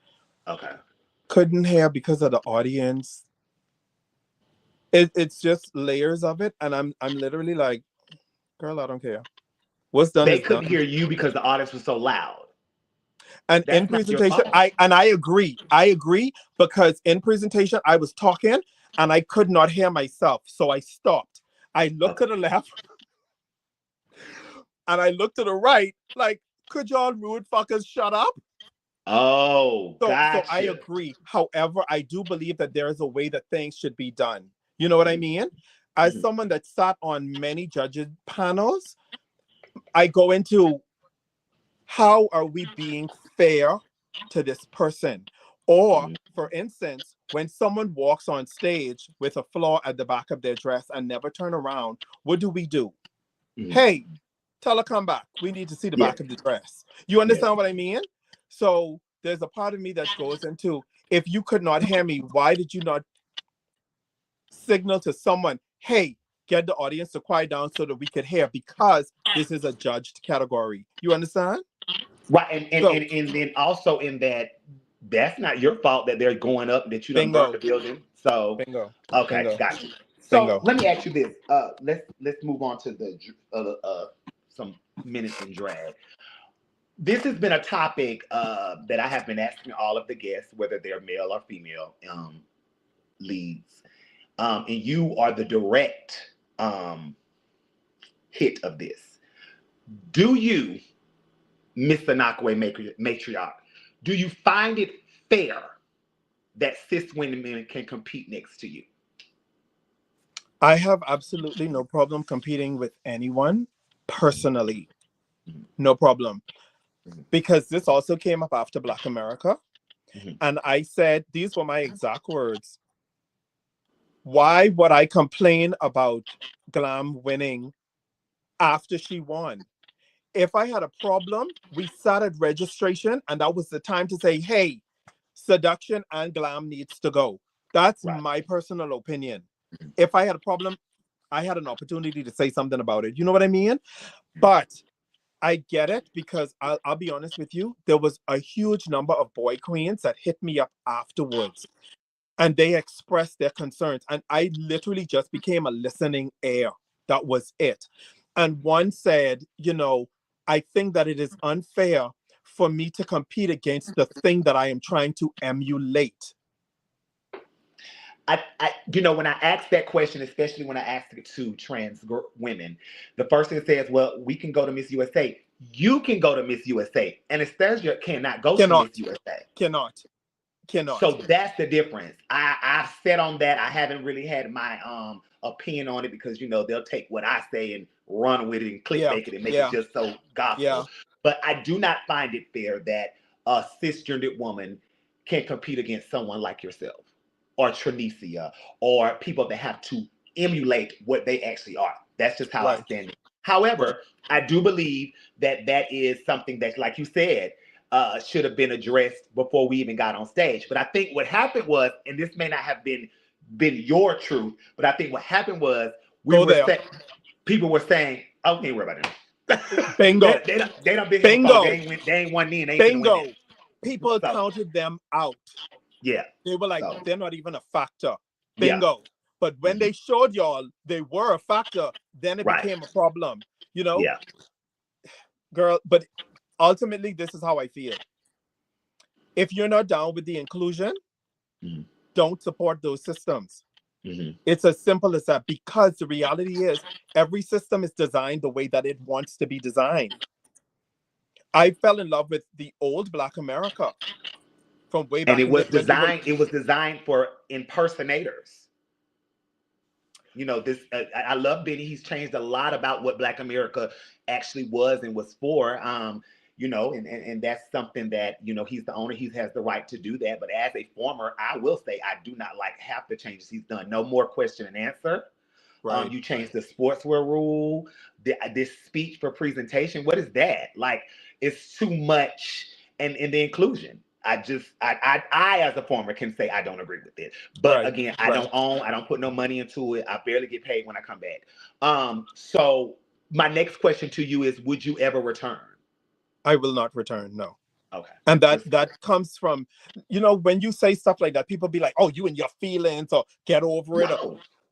Okay. Couldn't hear because of the audience. It's just layers of it, and I'm literally like, girl, I don't care. What's done They is couldn't done. hear you because the audience was so loud. And in That's not your presentation, fault. I agree. I agree because in presentation I was talking and I could not hear myself. So I stopped. I looked Okay. to the left and I looked to the right, like, could y'all rude fuckers shut up? Oh, So I gotcha. agree. However, I do believe that there is a way that things should be done. You know what I mean? As Mm-hmm. someone that sat on many judges panels, I go into how are we being fair to this person? Or, for instance, when someone walks on stage with a flaw at the back of their dress and never turn around, what do we do? Mm-hmm. Hey, tell her come back. We need to see the Yes. back of the dress. You Yes. understand what I mean? So there's a part of me that goes into, if you could not hear me, why did you not signal to someone, hey, get the audience to quiet down so that we could hear, because this is a judged category. You understand? Right. And, So and, and then also in that, that's not your fault that they're going up, that you done burnt the bingo, building. So, bingo, okay, bingo, got you. So bingo. let me ask you this. Let's move on to the some minutes in drag. This has been a topic that I have been asking all of the guests, whether they're male or female leads, and you are the direct hit of this. Do you, Miss Anaquway matriarch, do you find it fair that cis women can compete next to you? I have absolutely no problem competing with anyone personally. Mhm, No problem. mhm, Because this also came up after Black America. mhm, And I said, these were my exact words. Why would I complain about Glam winning after she won? If I had a problem, we sat at registration and that was the time to say, hey, Seduction and Glam needs to go. That's right. my personal opinion. Mhm, If I had a problem, I had an opportunity to say something about it. You know what I mean? mhm, But I get it because I'll be honest with you. There was a huge number of boy queens that hit me up afterwards and they expressed their concerns. And I literally just became a listening ear. That was it. And one said, I think that it is unfair for me to compete against the thing that I am trying to emulate. when I ask that question, especially when I ask it to women, the first thing it says, well, we can go to Miss USA. You can go to Miss USA. Anastasia cannot go to Miss Cannot, USA. cannot, cannot. So that's the difference. I've said on that. I haven't really had my opinion on it because they'll take what I say and run with it and Yeah, clickbait it and make it yeah, just so yeah. gospel. But I do not find it fair that a cisgendered woman can compete against someone like yourself or Trinicia or people that have to emulate what they actually are. That's just how I Right, stand it. right. However, I do believe that that is something that, like you said, should have been addressed before we even got on stage. But I think what happened was, and this may not have been your truth, but I think what happened was we Go were there. saying people were saying, "Oh, can't worry about it." Bingo, They done been here before. bingo, They ain't won then. They ain't finna win bingo. it. People So counted them out. yeah. They were like, So they're not even a factor. yeah. Bingo. But when Hmm. they showed y'all they were a factor, then it Right. became a problem. You know, Yeah. girl. But ultimately, this is how I feel. If you're not down with the inclusion, Hmm. don't support those systems. Hmm. It's as simple as that, because the reality is every system is designed the way that it wants to be designed. I fell in love with the old Black America from way And back in the when they were. it was designed for impersonators. This I love Benny. He's changed a lot about what Black America actually was and was for. And that's something that he's the owner. He has the right to do that. But as a former, I will say I do not like half the changes he's done. No more question and answer. Right. You changed the sportswear rule. This speech for presentation. What is that? Like, it's too much. And the inclusion. I as a former can say I don't agree with it. But Right. again, I Right. don't own. I don't put no money into it. I barely get paid when I come back. So my next question to you is: would you ever return? I will not return. No. Okay. And that Just that comes from, when you say stuff like that, people be like, oh, you and your feelings, or get over it, or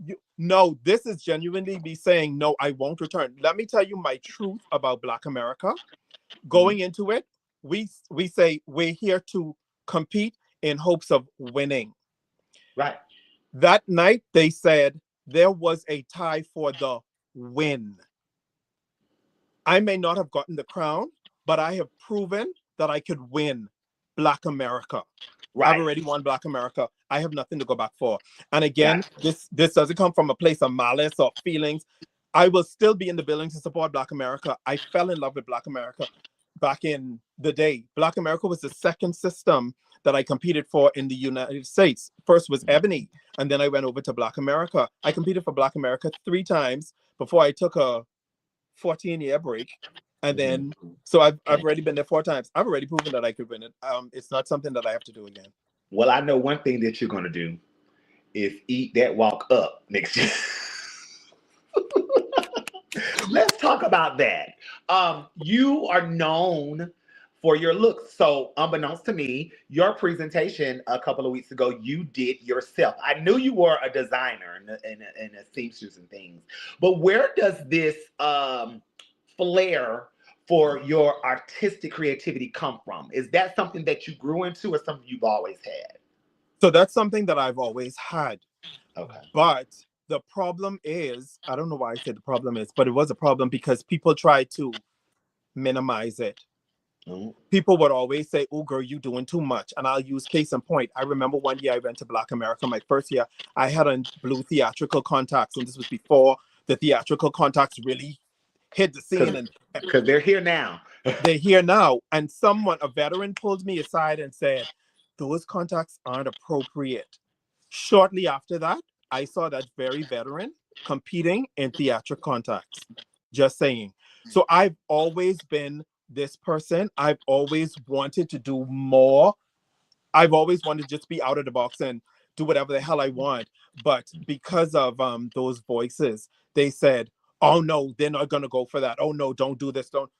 no. no, this is genuinely me saying, no, I won't return. Let me tell you my truth about Black America. Mhm. Going into it, we say we're here to compete in hopes of winning. Right. That night they said there was a tie for the win. I may not have gotten the crown, but I have proven that I could win Black America. I've Right. already won Black America. I have nothing to go back for. And again, Gotcha. this doesn't come from a place of malice or feelings. I will still be in the building to support Black America. I fell in love with Black America back in the day. Black America was the second system that I competed for in the United States. First was Ebony, and then I went over to Black America. I competed for Black America 3 times before I took a 14-year break. And Mhm. then, so I've Okay. already been there 4 times. I've already proven that I could win it. It's not something that I have to do again. Well, I know one thing that you're gonna do is eat that walk up next year. Let's talk about that. You are known for your looks. So, unbeknownst to me, your presentation a couple of weeks ago, you did yourself. I knew you were a designer and a seamstress and things, but where does this flair for your artistic creativity come from? Is that something that you grew into, or something you've always had? So that's something that I've always had. Okay. But the problem is, I don't know why I said the problem is, but it was a problem because people try to minimize it. Mhm. People would always say, oh, girl, you doing too much. And I'll use case in point. I remember one year I went to Black America, my first year, I had on blue theatrical contacts. And this was before the theatrical contacts really hit the scene. And Because they're here now. they're here now. And someone, a veteran, pulled me aside and said, those contacts aren't appropriate. Shortly after that, I saw that very veteran competing in theatrical contacts. Just saying. So I've always been this person. I've always wanted to do more. I've always wanted to just be out of the box and do whatever the hell I want. But because of those voices, they said, oh no, they're not gonna go for that. Oh no, don't do this. Don't.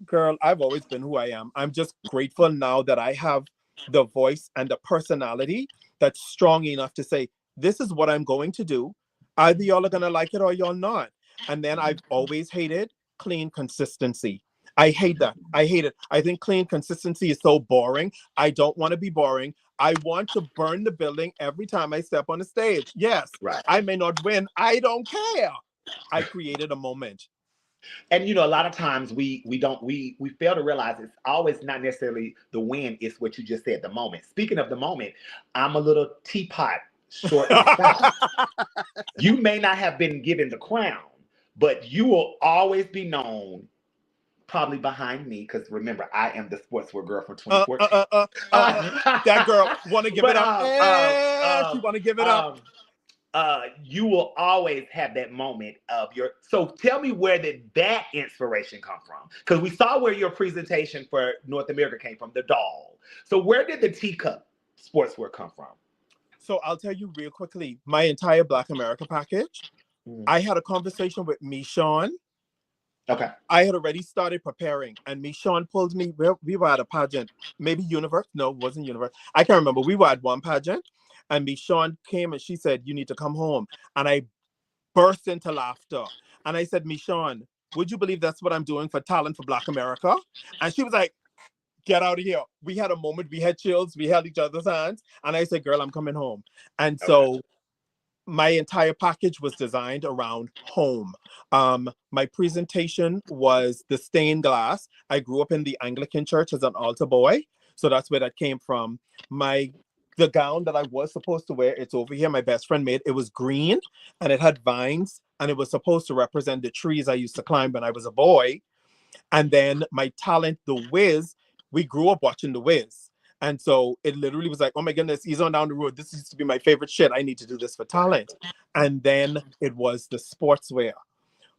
Girl, I've always been who I am. I'm just grateful now that I have the voice and the personality that's strong enough to say, this is what I'm going to do. Either y'all are going to like it or y'all not. And then I've always hated clean consistency. I hate that. I hate it. I think clean consistency is so boring. I don't want to be boring. I want to burn the building every time I step on the stage. Yes, Right. I may not win. I don't care. I created a moment. And a lot of times we don't we fail to realize it's always not necessarily the win, it's what you just said, the moment. Speaking of the moment, I'm a little teapot short and stout. You may not have been given the crown, but you will always be known probably behind me, because remember, I am the sportswear girl from 2014. That girl want to give it But up. She want to give it up. you will always have that moment of your. So tell me, where did that inspiration come from? Because we saw where your presentation for North America came from, the doll. So where did the teacup sportswear come from? So I'll tell you real quickly, my entire Black America package, Mm. I had a conversation with Michonne. Okay. I had already started preparing, and Michonne pulled me. We were at a pageant, maybe Universe. No, it wasn't Universe. I can't remember. We were at one pageant, and Michonne came and she said, "You need to come home." And I burst into laughter. And I said, "Michonne, would you believe that's what I'm doing for Talent for Black America?" And she was like, "Get out of here." We had a moment. We had chills. We held each other's hands. And I said, "Girl, I'm coming home." And Okay. so my entire package was designed around home. My presentation was the stained glass. I grew up in the Anglican church as an altar boy, so that's where that came from. The gown that I was supposed to wear, it's over here. My best friend made it. Was green and it had vines, and it was supposed to represent the trees I used to climb when I was a boy. And then my talent, The Wiz, we grew up watching The Wiz. And so it literally was like, oh my goodness, he's on down the road. This used to be my favorite shit. I need to do this for talent. And then it was the sportswear.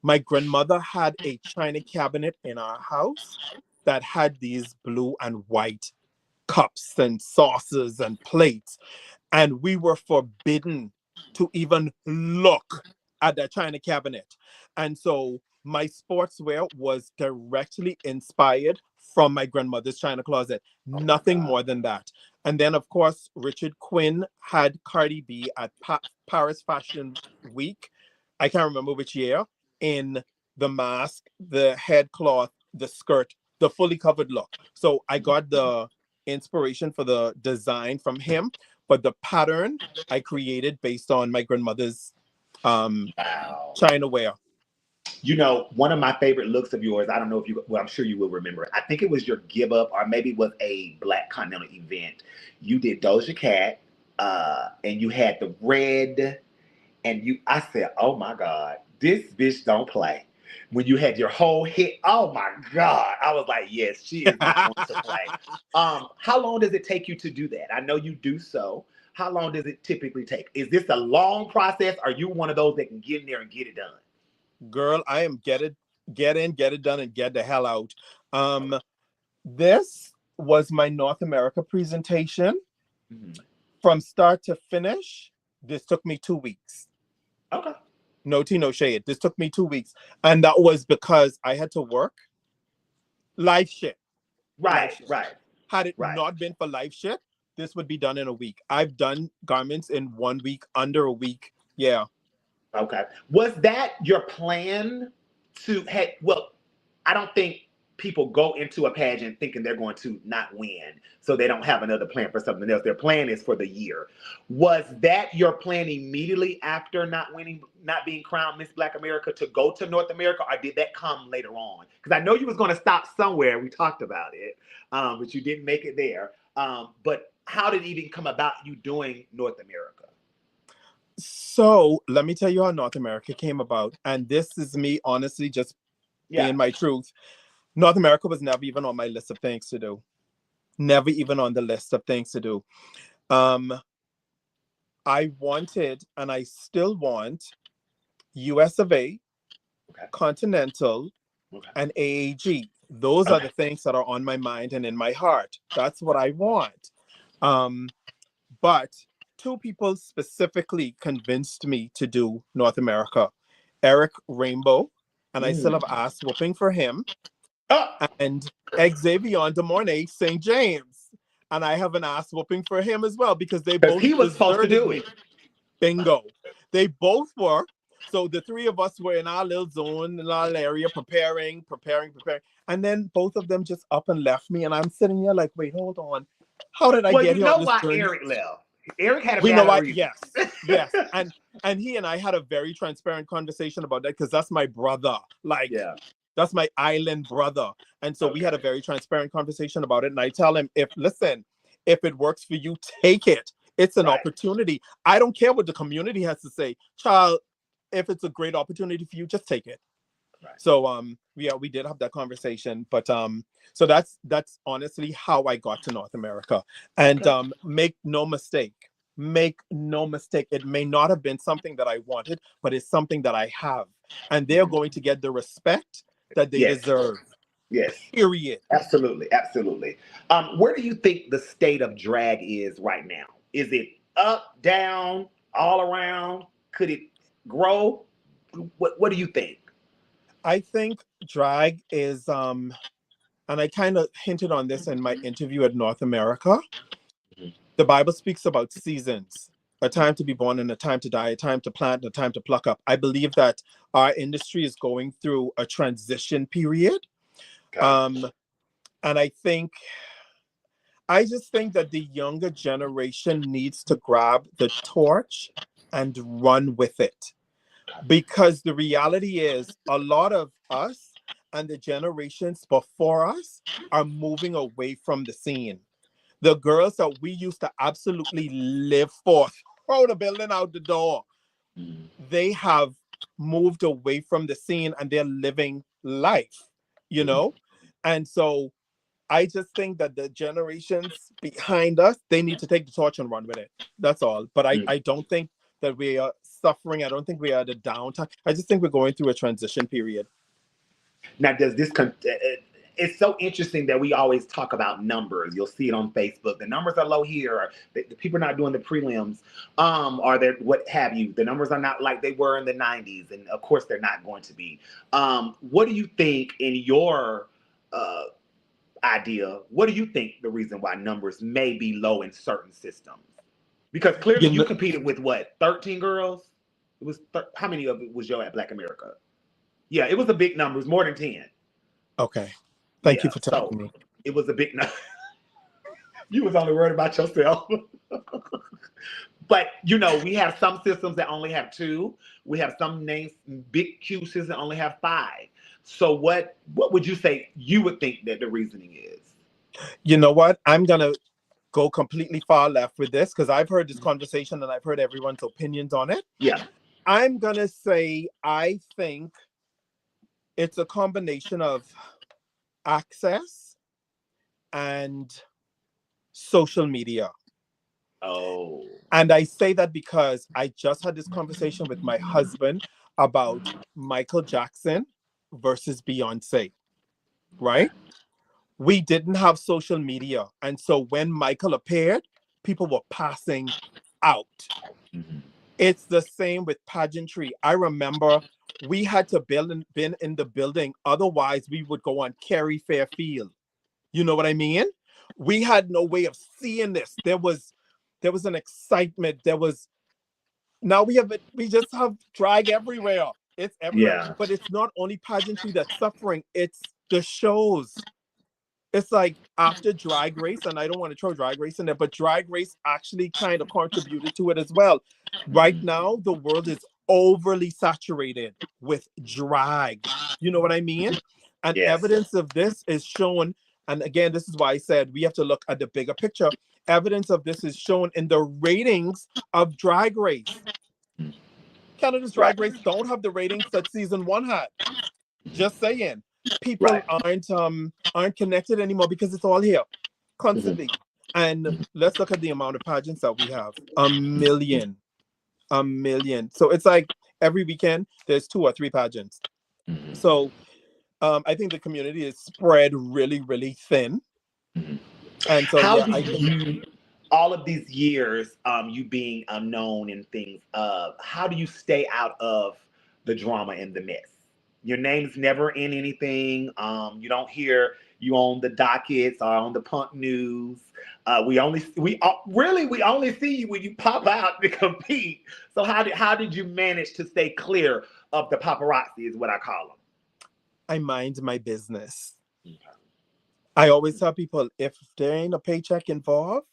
My grandmother had a china cabinet in our house that had these blue and white cups and saucers and plates. And we were forbidden to even look at that china cabinet. And so my sportswear was directly inspired from my grandmother's china closet, Oh my nothing God. more than that. And then, of course, Richard Quinn had Cardi B at Paris Fashion Week. I can't remember which year, in the mask, the headcloth, the skirt, the fully covered look. So I got the inspiration for the design from him, but the pattern I created based on my grandmother's Wow. china wear. One of my favorite looks of yours, I don't know if you, well, I'm sure you will remember it. I think it was your give up, or maybe it was a Black Continental event. You did Doja Cat, and you had the red, and I said, oh my God, this bitch don't play. When you had your whole hit, oh my God, I was like, yes, she is not going to play. How long does it take you to do that? I know you do so. How long does it typically take? Is this a long process? Are you one of those that can get in there and get it done? Girl, I am get in, get it done, and get the hell out. Okay. This was my North America presentation. Mhm. From start to finish, this took me 2 weeks. Okay. No tea, no shade. This took me 2 weeks. And that was because I had to work. Life shit. Life Right, shit. right, Had it right. not been for life shit, this would be done in a week. I've done garments in 1 week, under a week. Yeah. Okay. Was that your plan to have, well, I don't think people go into a pageant thinking they're going to not win, so they don't have another plan for something else. Their plan is for the year. Was that your plan immediately after not winning, not being crowned Miss Black America, to go to North America, or did that come later on? Because I know you was going to stop somewhere. We talked about it, but you didn't make it there. But how did it even come about you doing North America? So let me tell you how North America came about. And this is me honestly just Yeah. being my truth. North America was never even on my list of things to do. Never even on the list of things to do. Um, I wanted, and I still want, US of A, Okay. Continental, Okay. and AAG. Those are Okay. the things that are on my mind and in my heart. That's what I want. Um, but two people specifically convinced me to do North America. Eric Rainbow, and I still Mm. have ass whooping for him, Oh, and Xavier de Mornay St. James. And I have an ass whooping for him as well, because they because both he was supposed to deserted do me. it. Bingo. They both were. So the three of us were in our little zone, in our area, preparing. And then both of them just up and left me. And I'm sitting here like, wait, hold on. How did I Well, get you here on know this why journey? Eric left. Eric had a We know valid why. reason. Yes. And he and I had a very transparent conversation about that because that's my brother. Like, Yeah. that's my island brother. And so we had a Okay. very transparent conversation about it. And I tell him, if it works for you, take it. It's an Right. opportunity. I don't care what the community has to say. Child, if it's a great opportunity for you, just take it. Right. So yeah, we did have that conversation. But so that's honestly how I got to North America. And Okay. make no mistake, it may not have been something that I wanted, but it's something that I have. And they're Mhm. going to get the respect that they Yes. deserve. Yes. Period. Absolutely. Absolutely. Where do you think the state of drag is right now? Is it up, down, all around? Could it grow? What do you think? I think drag is and I kind of hinted on this in my interview at North America. Mhm. The Bible speaks about seasons, a time to be born and a time to die, a time to plant and a time to pluck up. I believe that our industry is going through a transition period. Okay. Um, and I just think that the younger generation needs to grab the torch and run with it. Because the reality is, a lot of us and the generations before us are moving away from the scene. The girls that we used to absolutely live for, throw the building out the door, Mhm. they have moved away from the scene and they're living life, you Mhm. know? And so I just think that the generations behind us, they need to take the torch and run with it. That's all. But I don't think that we are suffering. I don't think we are at a downtime. I just think we're going through a transition period. Now, it's so interesting that we always talk about numbers. You'll see it on Facebook. The numbers are low here. Or the people are not doing the prelims, or they're what have you. The numbers are not like they were in the '90s, and of course, they're not going to be. What do you think in your uh, idea? What do you think the reason why numbers may be low in certain systems? Because clearly, You you know, competed with what, 13 girls? It was how many of it was your at Black America? Yeah, it was a big number. It was more than 10. okay. Thank you Yeah, for telling so me. it was a big number. You was only worried about yourself. But we have some systems that only have two. We have some names, big Q systems that only have five. So what would you say you would think that the reasoning is? You know what? I'm gonna go completely far left with this because I've heard this conversation and I've heard everyone's opinions on it. Yeah. I'm gonna say I think it's a combination of access and social media. Oh. And I say that because I just had this conversation with my husband about Michael Jackson versus Beyonce, Okay. right? We didn't have social media. And so when Michael appeared, people were passing out. Mhm. It's the same with pageantry. I remember we had to been in the building. Otherwise, we would go on Carrie Fairfield. You know what I mean? We had no way of seeing this. There was an excitement. There was now we have it. We just have drag everywhere. It's everywhere. Yeah. But it's not only pageantry that's suffering. It's the shows. It's like after Drag Race, and I don't want to throw Drag Race in there, but Drag Race actually kind of contributed to it as well. Right Mhm. now, the world is overly saturated with drag. You know what I mean? And Yes. evidence of this is shown. And again, this is why I said we have to look at the bigger picture. Evidence of this is shown in the ratings of Drag Race. Canada's Right. Drag Race don't have the ratings that season one had. Just saying, people Right. aren't connected anymore because it's all here Mhm. constantly. And let's look at the amount of pageants that we have. A million. So it's like every weekend there's two or three pageants. Mhm. So I think the community is spread really, really thin. Mhm. And so How yeah, do I think you, all of these years, you being unknown and things, how do you stay out of the drama and the mess? Your name's never in anything. You don't hear you on the dockets or on the punk news. We only see you when you pop out to compete. So how did you manage to stay clear of the paparazzi? Is what I call I mind my business. them. I always tell people if there ain't a paycheck involved,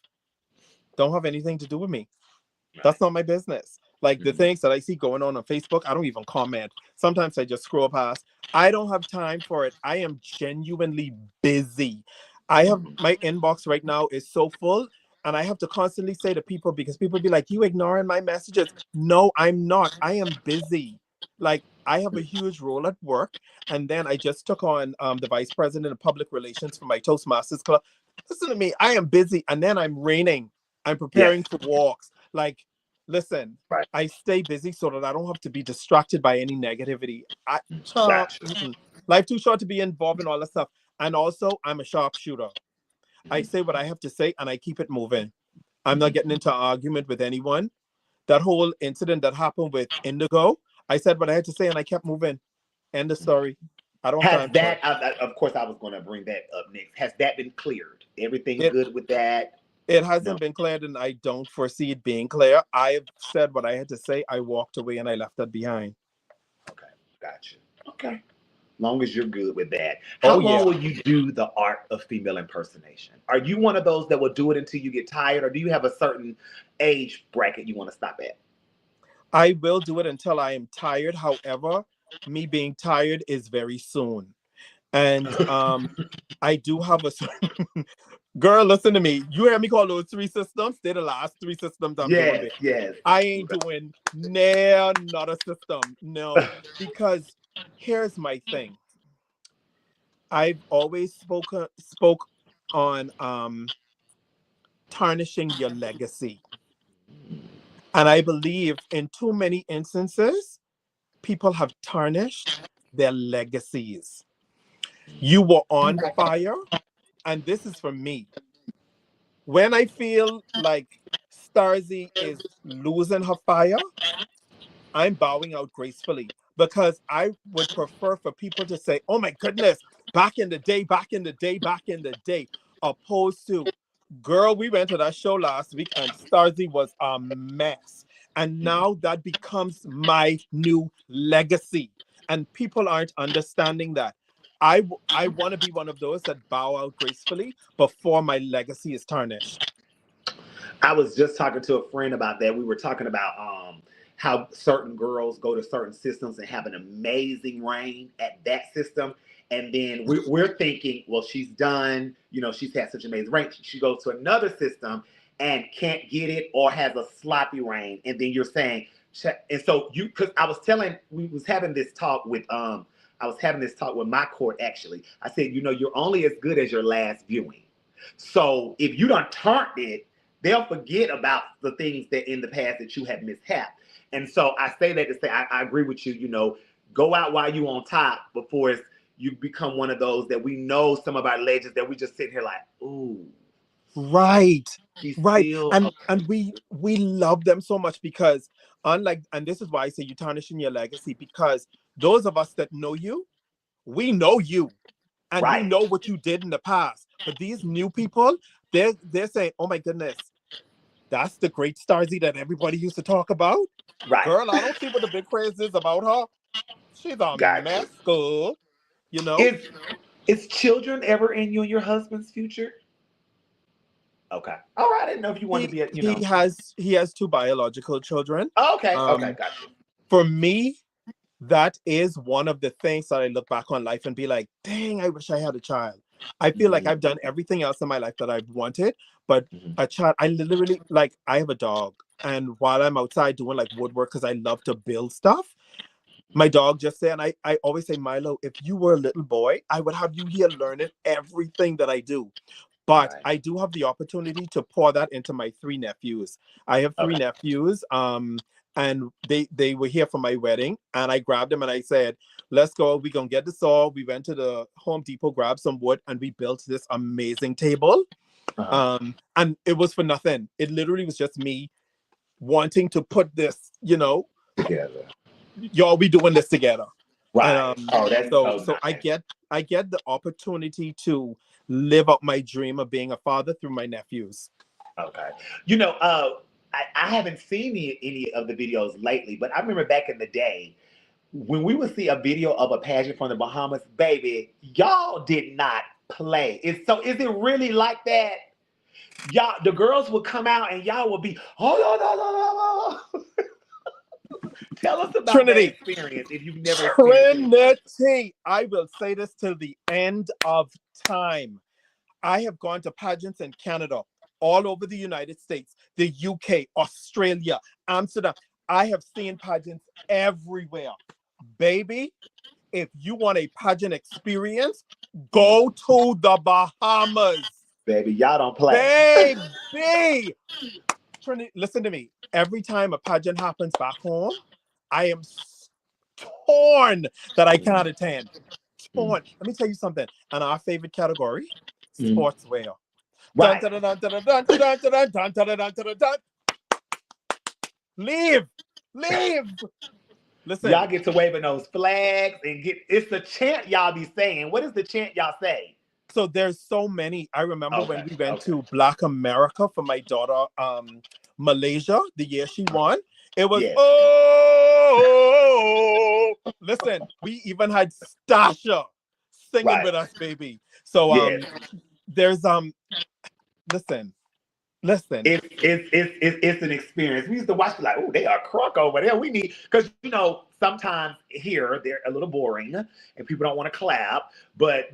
don't have anything to do with me. That's Right. not my business. Like the Mhm. things that I see going on Facebook, I don't even comment. Sometimes I just scroll past. I don't have time for it. I am genuinely busy. I have Mhm. my inbox right now is so full, and I have to constantly say to people because people be like, "You ignoring my messages?" No, I'm not. I am busy. Like I have a huge role at work, and then I just took on the vice president of public relations for my Toastmasters club. Listen to me. I am busy, and then I'm raining. I'm Yes. preparing for walks. Like, listen, Right. I stay busy so that I don't have to be distracted by any negativity. Child, Gotcha. life too short to be involved in all that stuff. And also, I'm a sharpshooter. I say what I have to say and I keep it moving. I'm not getting into an argument with anyone. That whole incident that happened with Indigo, I said what I had to say and I kept moving. End of story. I don't have Has time for that? it. Of course, I was going to bring that up next. Has that been cleared? Everything It good with that? it No. hasn't been cleared and I don't foresee it being clear. I've said what I had to say. I walked away and I left that behind. Okay. Gotcha. Okay. Long as you're good with that. How Oh long yeah. will you do the art of female impersonation? Are you one of those that will do it until you get tired, or do you have a certain age bracket you want to stop at? I will do it until I am tired. However, me being tired is very soon. And I do have a girl, listen to me. You hear me call those three systems? They're the last three systems I'm doing, Yes, baby. yes. I ain't doing nair, not a system. No. Because here's my thing. I've always spoke on tarnishing your legacy. And I believe in too many instances, people have tarnished their legacies. You were on fire, and this is for me. When I feel like Starzzzy is losing her fire, I'm bowing out gracefully because I would prefer for people to say, "Oh my goodness, back in the day, back in the day, back in the day," opposed to, "Girl, we went to that show last week and Starzzzy was a mess." And now that becomes my new legacy. And people aren't understanding that. I want to be one of those that bow out gracefully before my legacy is tarnished. I was just talking to a friend about that. We were talking about how certain girls go to certain systems and have an amazing reign at that system. And then we're thinking, well, she's done, she's had such amazing reign. She goes to another system and can't get it or has a sloppy reign. And then you're saying, and so because we was having this talk with, I was having this talk with my court actually. I said, you're only as good as your last viewing. So if you don't turn it, they'll forget about the things that in the past that you have mishapped. And so I say that to say I agree with you. Go out while you on top before you become one of those that we know some of our legends that we just sit here like, ooh, Right. she's Right. still And we love them so much because unlike, and this is why I say you tarnishing your legacy, because those of us that know you, we know you and we right, know what you did in the past. But these new people, they're saying, "Oh my goodness, that's the great Starzy that everybody used to talk about." right. Girl, I don't see what the big praise is about her. She's a Gotcha. mess, girl. You know? Is children ever in you and your husband's future? Okay. All right. I didn't know if you wanted to be He has two biological children. Okay. Okay. Um, Gotcha. for me, that is one of the things that I look back on life and be like, dang, I wish I had a child. I feel like Mm-hmm. I've done everything else in my life that I've wanted, but Mm-hmm. a child, I literally, like, I have a dog. And while I'm outside doing like woodwork, because I love to build stuff, my dog just said, and I always say, Milo, if you were a little boy, I would have you here learning everything that I do. But Right. I do have the opportunity to pour that into my three nephews. I have three Okay. nephews, and they were here for my wedding, and I grabbed them and I said, "Let's go. We're gonna get the saw." We went to the Home Depot, grabbed some wood, and we built this amazing table. Uh-huh. And it was for nothing. It literally was just me wanting to put this, Together. y'all be doing this together. And Right. Oh, that's so so I nice. get the opportunity to live up my dream of being a father through my nephews. Okay. I haven't seen any of the videos lately, but I remember back in the day when we would see a video of a pageant from the Bahamas, baby, y'all did not. play. Is it really like that? Y'all, the girls would come out and y'all would be, oh no, no, no, no, no. Tell us about that Trinity. experience if you've never experienced it. Trinity. I will say this till the end of time. I have gone to pageants in Canada, all over the United States, the UK, Australia, Amsterdam. I have seen pageants everywhere. Baby, if you want a pageant experience, go to the Bahamas. Baby, y'all don't play. Baby! Trinity, listen to me. Every time a pageant happens back home, I am torn that I can't attend. Torn. Let me tell you something. And our favorite category, sportswear. Right. Dun, dun, dun, dun, dun, dun, dun, dun, dun, dun, dun, dun, dun. Leave. Listen. Y'all get to waving those flags and it's the chant y'all be saying. What is the chant y'all say? So there's so many. I remember when we went to Black America for my daughter, Malaysia, the year she won. It was oh. Listen, we even had Stasha singing with us, baby. So there's listen. It's an experience. We used to watch like, oh, they are crunk over there. We need because sometimes here they're a little boring and people don't want to clap, but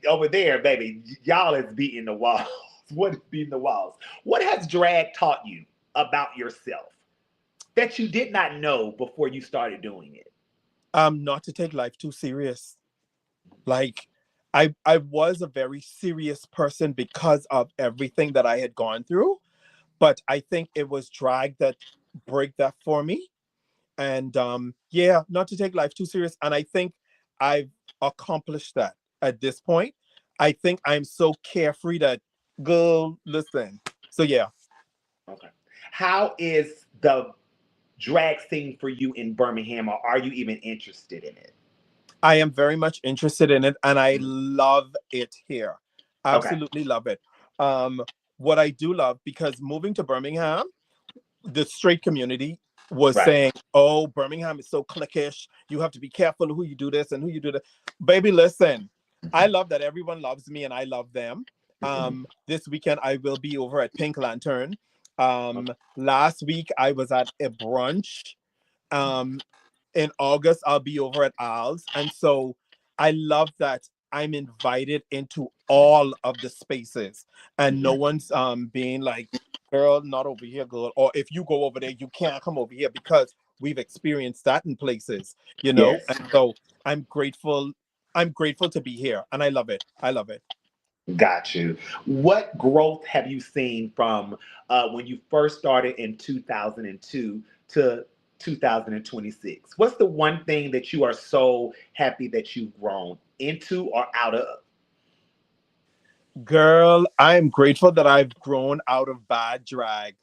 over there, baby, y'all is beating the walls. What is beating the walls? What has drag taught you about yourself that you did not know before you started doing it? Not to take life too serious. Like I was a very serious person because of everything that I had gone through, but I think it was drag that break that for me. And not to take life too serious. And I think I've accomplished that at this point. I think I'm so carefree that, girl, listen. So yeah. Okay. How is the drag scene for you in Birmingham, or are you even interested in it? I am very much interested in it, and I love it here. Absolutely love it. What I do love, because moving to Birmingham, the straight community was saying, oh, Birmingham is so cliquish. You have to be careful who you do this and who you do that. Baby, listen, I love that everyone loves me and I love them. This weekend, I will be over at Pink Lantern. Last week, I was at a brunch. In August, I'll be over at Al's. And so I love that I'm invited into all of the spaces and no one's being like, girl, not over here, girl. Or if you go over there, you can't come over here, because we've experienced that in places, Yes. And so I'm grateful. I'm grateful to be here and I love it. I love it. Got you. What growth have you seen from when you first started in 2002 to 2026? What's the one thing that you are so happy that you've grown into or out of? Girl, I'm grateful that I've grown out of bad drag.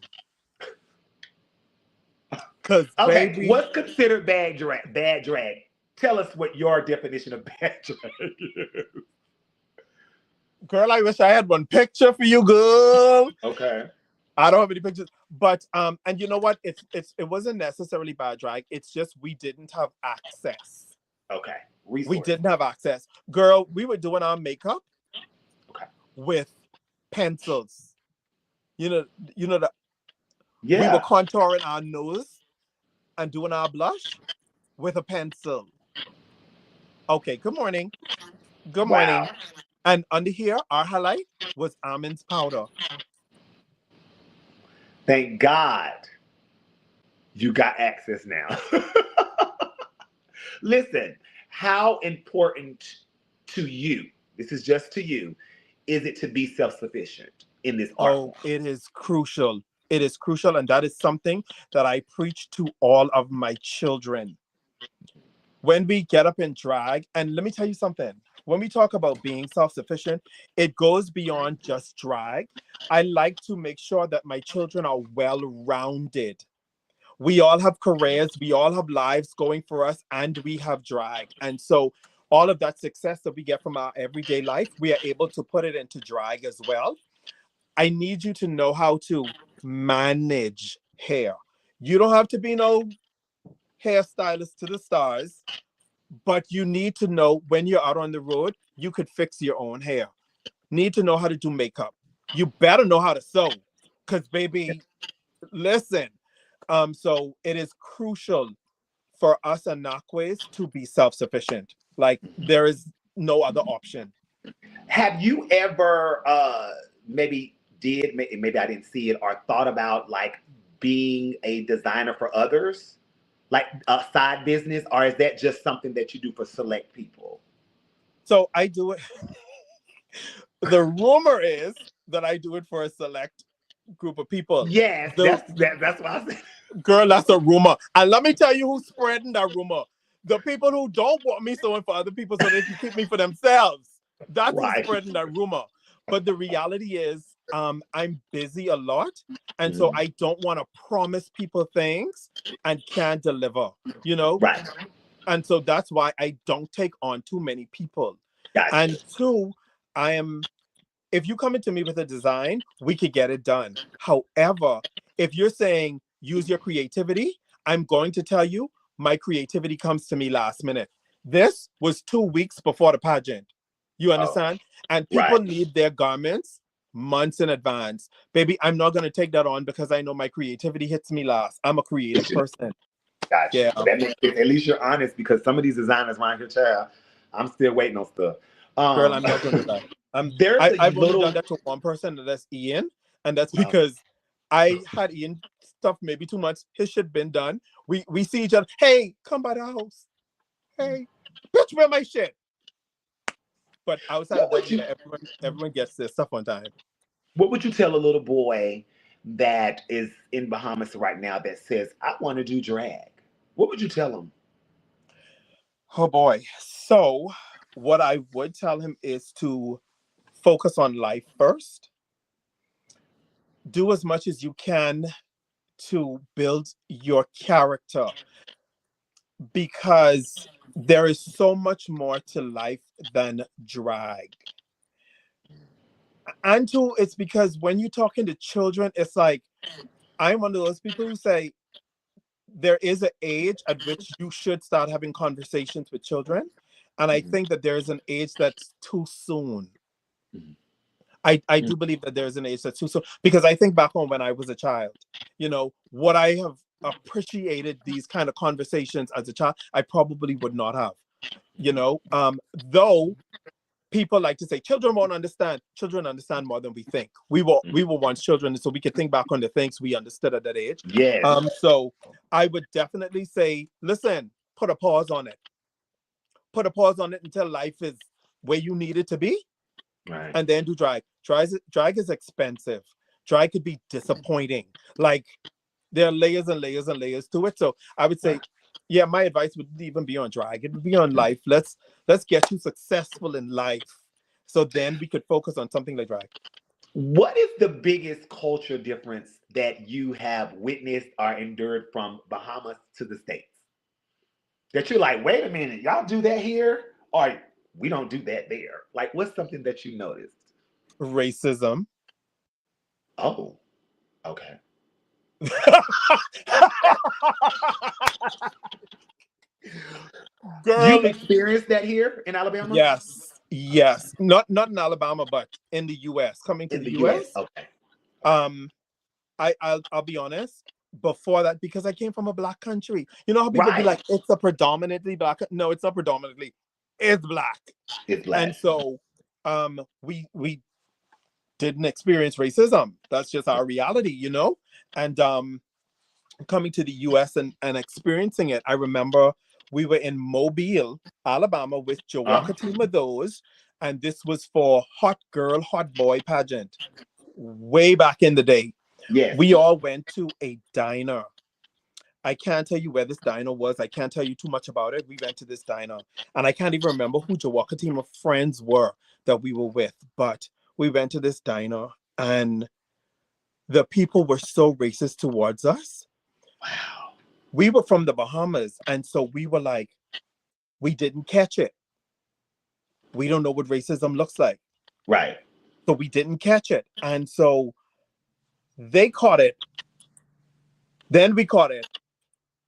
Because, baby, what's considered bad drag? Bad drag. Tell us what your definition of bad drag is. Girl, I wish I had one picture for you, girl. Okay. I don't have any pictures, but and you know what? It wasn't necessarily bad drag. It's just we didn't have access. Okay. We didn't have access. Girl, we were doing our makeup with pencils. You know that we were contouring our nose and doing our blush with a pencil. Okay, good morning. Good morning. Wow. And under here, our highlight was almonds powder. Thank God you got access now. Listen, how important to you, this is just to you, is it to be self-sufficient in this art form? It is crucial. It is crucial. And that is something that I preach to all of my children. When we get up in drag, and let me tell you something, when we talk about being self-sufficient, it goes beyond just drag. I like to make sure that my children are well-rounded. We all have careers, we all have lives going for us, and we have drag. And so all of that success that we get from our everyday life, we are able to put it into drag as well. I need you to know how to manage hair. You don't have to be no hairstylist to the stars, but you need to know when you're out on the road, you could fix your own hair. need to know how to do makeup. You better know how to sew. Because, baby, listen. So it is crucial for us Anakways to be self-sufficient. Like, there is no other option. Have you ever maybe I didn't see it or thought about like being a designer for others, like a side business, or is that just something that you do for select people? So I do it. The rumor is that I do it for a select group of people. Yes, The that's what I said. girl, that's a rumor. And let me tell you who's spreading that rumor. The people who don't want me sewing for other people so they can keep me for themselves. That's who's Right. spreading that rumor. But the reality is, I'm busy a lot. And so Mhm. I don't want to promise people things and can't deliver, you know? Right. And so that's why I don't take on too many people. Gotcha. And two, I am if you come into me with a design, we could get it done. However, if you're saying use your creativity, I'm going to tell you my creativity comes to me last minute. This was 2 weeks before the pageant. You Oh, understand? And people right. need their garments months in advance. Baby, I'm not going to take that on because I know my creativity hits me last. I'm a creative person. Gotcha. Yeah. Well, that makes sense. At least you're honest because some of these designers around here, child, I'm still waiting on stuff. Girl, Um, I'm not gonna lie. there's a I've only done little. that to one person, and that's Ian, and that's Oh, because I had Ian stuff maybe 2 months. His shit been done. We see each other. Hey, come by the house. Hey, bitch, where my shit? But outside of what that, would yeah, you everyone gets their stuff on time. What would you tell a little boy that is in Bahamas right now that says, "I want to do drag"? What would you tell him? Oh boy. So what I would tell him is to focus on life first. Do as much as you can to build your character because there is so much more to life than drag. And two, it's because when you're talking to children, it's like I'm one of those people who say there is an age at which you should start having conversations with children. And I Mhm, think that there's an age that's too soon. mhm, I mhm, do believe that there's an age that's too soon because I think back on when I was a child, what I have appreciated these kind of conversations as a child, I probably would not have. Though people like to say children won't understand. Children understand more than we think. We were once children, so we could think back on the things we understood at that age. yes. So I would definitely say, listen, put a pause on it. Put a pause on it until life is where you need it to be, Right. and then do drag. Drag is expensive. Drag could be disappointing. Like there are layers and layers and layers to it. So I would Right. say, yeah, my advice would even be on drag. It would be on life. Let's get you successful in life. So then we could focus on something like drag. What is the biggest culture difference that you have witnessed or endured from Bahamas to the States? That you're like, wait a minute, y'all do that here? Or we don't do that there? Like, what's something that you noticed? Racism. Oh, okay. You've Girl, experienced that here in Alabama? yes. Yes. Not in Alabama, but in the US. Coming to In the the US? US. Okay. Okay. Um, I'll be honest. Before that, because I came from a black country, you know how people be Right. like, it's a predominantly black. No, it's not predominantly. It's black, It's and black. so we didn't experience racism. That's just our reality. And coming to the US and experiencing it, I remember we were in Mobile, Alabama, with Uh-huh. Jawaka Team of those, and this was for Hot Girl, Hot Boy pageant way back in the day. Yes. We all went to a diner. I can't tell you where this diner was. I can't tell you too much about it. We went to this diner, and I can't even remember who Jawaka team of friends were that we were with. But we went to this diner, and the people were so racist towards us. Wow. We were from the Bahamas, and so we were like, we didn't catch it. We don't know what racism looks like, Right. so we didn't catch it. And so they caught it, then we caught it,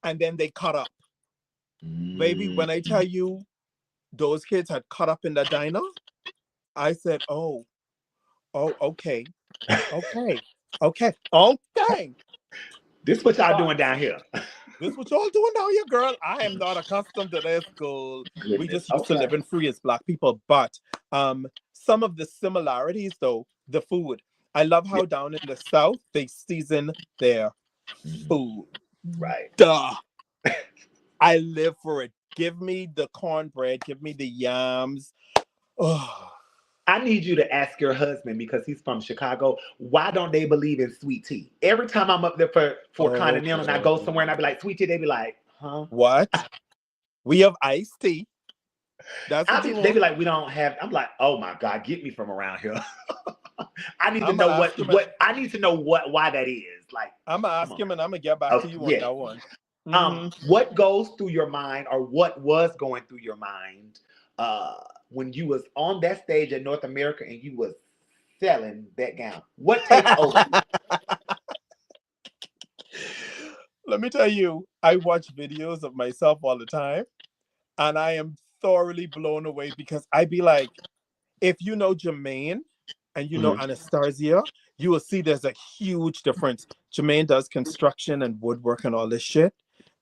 and then they caught up. Baby, Mm. when I tell you those kids had caught up in that diner, I said, oh. Oh, okay. Okay. Okay. Okay. This what y'all But doing down here. this what y'all doing down here, girl. I am not accustomed to this, girl. We Goodness. just used to Okay. living free as black people. But some of the similarities though, the food. I love Yeah. how down in the south they season their Mhm. food. Right. Duh. I live for it. Give me the cornbread, give me the yams. Oh, I need you to ask your husband because he's from Chicago. Why don't they believe in sweet tea? Every time I'm up there for oh continental and I girl. go somewhere and I be like sweet tea, they be like, huh? What? We have iced tea. That's what you They be want. like, we don't have. I'm like, oh my god, get me from around here. I need to I'ma know ask him and what I need to know why that is. Like, I'ma come ask on. him and I'm gonna get back Oh to you on yes. that one. Mm-hmm. What goes through your mind, or what was going through your mind, uh, when you was on that stage at North America and you was selling that gown? What takes over you? Let me tell you, I watch videos of myself all the time, and I am thoroughly blown away because I be like, if you know Jermaine and you know Mhm. Anastasia, you will see there's a huge difference. Jermaine does construction and woodwork and all this shit.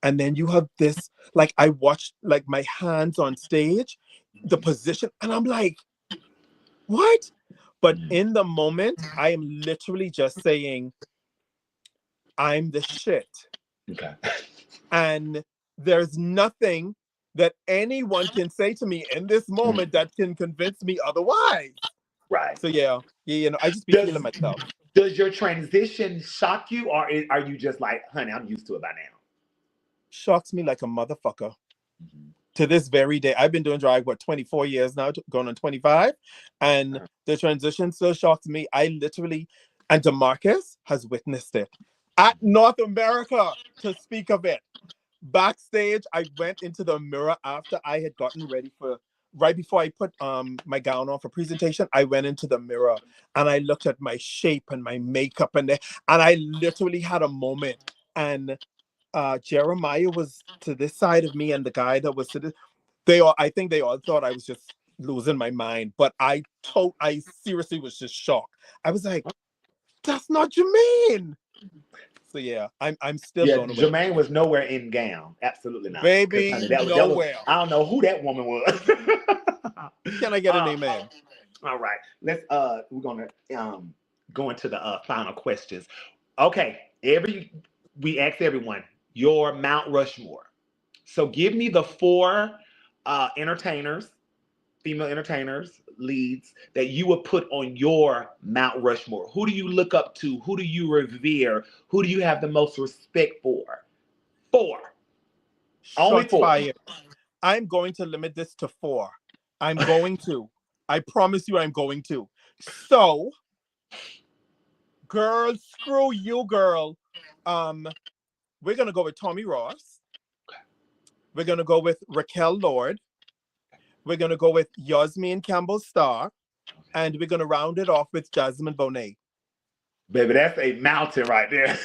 And then you have this, like I watched like my hands on stage, the position, and I'm like, what? But Mhm. in the moment, I am literally just saying, I'm the shit. Okay. And there's nothing that anyone can say to me in this Mm. moment that can convince me otherwise. Right. So yeah, I just be feeling Does myself. does your transition shock you, or are you just like, honey, I'm used to it by now? Shocks me like a motherfucker. Mhm. To this very day, I've been doing drag what 24 years now, going on 25, and Uh-huh. the transition still shocks me. I literally, and Demarcus has witnessed it at North America. To speak of it, backstage, I went into the mirror after I had gotten ready for. Right before I put my gown on for presentation, I went into the mirror and I looked at my shape and my makeup and I literally had a moment. And Jeremiah was to this side of me, and the guy that was to this, I think they all thought I was just losing my mind, but I seriously was just shocked. I was like, that's not Jermaine. So yeah, I'm still Yeah, blown away. Jermaine was nowhere in gown. Absolutely not. Because honey, Baby, that was nowhere. I don't know who that woman was. Can I get an uh, amen? all right. We're gonna go into the final questions. Okay. We ask everyone your Mount Rushmore. So give me the four entertainers, female entertainers, leads that you would put on your Mount Rushmore. Who do you look up to? Who do you revere? Who do you have the most respect for? Four. Only Shots four. fired. I'm going to limit this to four. I'm going to. I promise you I'm going to. So, girl, screw you, girl. Um, we're gonna go with Tommy Ross. We're gonna go with Raquel Lord. We're gonna go with Yasmin Campbell Starr, and we're gonna round it off with Jasmine Bonet. Baby, that's a mountain right there.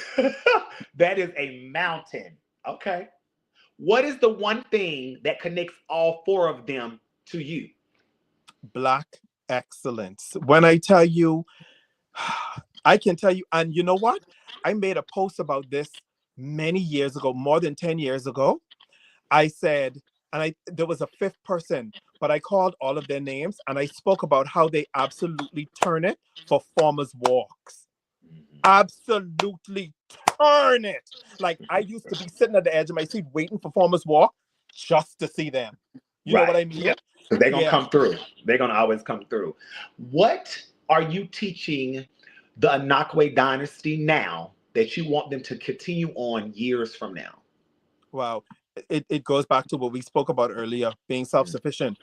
That is a mountain. Okay. What is the one thing that connects all four of them to you? Black excellence. When I tell you, I can tell you, and you know what? I made a post about this many years ago, more than 10 years ago. I said, and I there was a fifth person, but I called all of their names and I spoke about how they absolutely turn it for farmers walks. Absolutely turn it. Like I used to be sitting at the edge of my seat waiting for farmers walk just to see them. You know what Right. I Yeah. mean? Because they're gonna Yeah. come through. They're gonna always come through. What are you teaching the Anaquway dynasty now that you want them to continue on years from now? Wow. It goes back to what we spoke about earlier, being Mm, self-sufficient.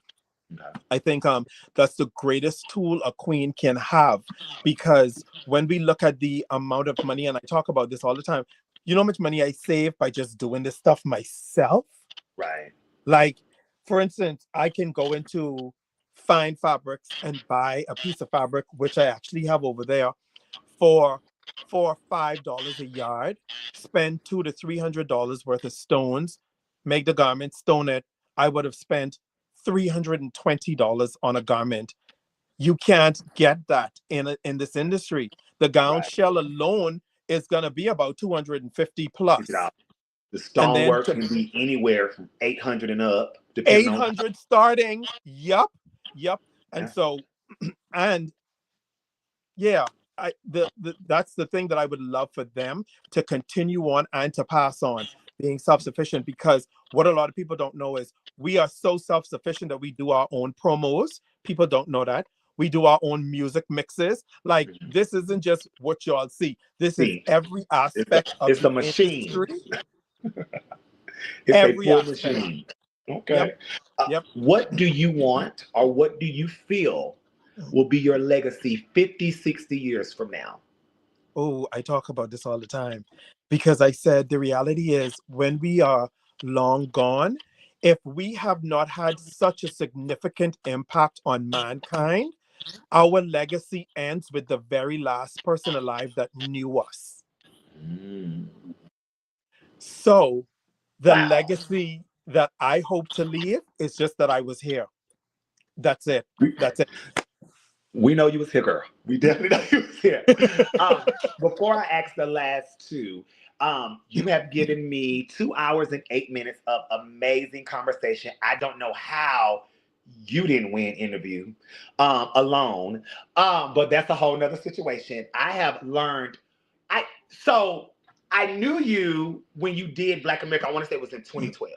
okay. I think that's the greatest tool a queen can have, because when we look at the amount of money, and I talk about this all the time, you know how much money I save by just doing this stuff myself? Right. Like, for instance, I can go into fine fabrics and buy a piece of fabric, which I actually have over there, for $4 or $5 a yard, spend $200 to $300 worth of stones, make the garment, stone it. I would have spent $320 on a garment. You can't get that in this industry. The gown Right. shell alone is going to be about 250 Is it plus. all? The And then stonework can be anywhere from 800 and up, depending on. 800 starting. Yup. Yup. And Yeah. so, and yeah, that's the thing that I would love for them to continue on and to pass on, being self-sufficient, because what a lot of people don't know is we are so self-sufficient that we do our own promos. People don't know that. We do our own music mixes. Like, this isn't just what y'all see. This is See, every it's a, aspect of it's a the machine. industry. It's a Every full aspect. machine. Yep. Okay. Yep. What do you want or what do you feel will be your legacy 50, 60 years from now? Oh, I talk about this all the time because I said the reality is when we are long gone, if we have not had such a significant impact on mankind, our legacy ends with the very last person alive that knew us. Mm. So the Wow. legacy that I hope to leave is just that I was here. That's it. We, That's it. we know you was here, girl. We definitely know you was here. Um, Before I ask the last two, you have given me 2 hours and 8 minutes of amazing conversation. I don't know how you didn't win interview alone, but that's a whole nother situation. I have learned. I so I knew you when you did Black America. I want to say it was in 2012.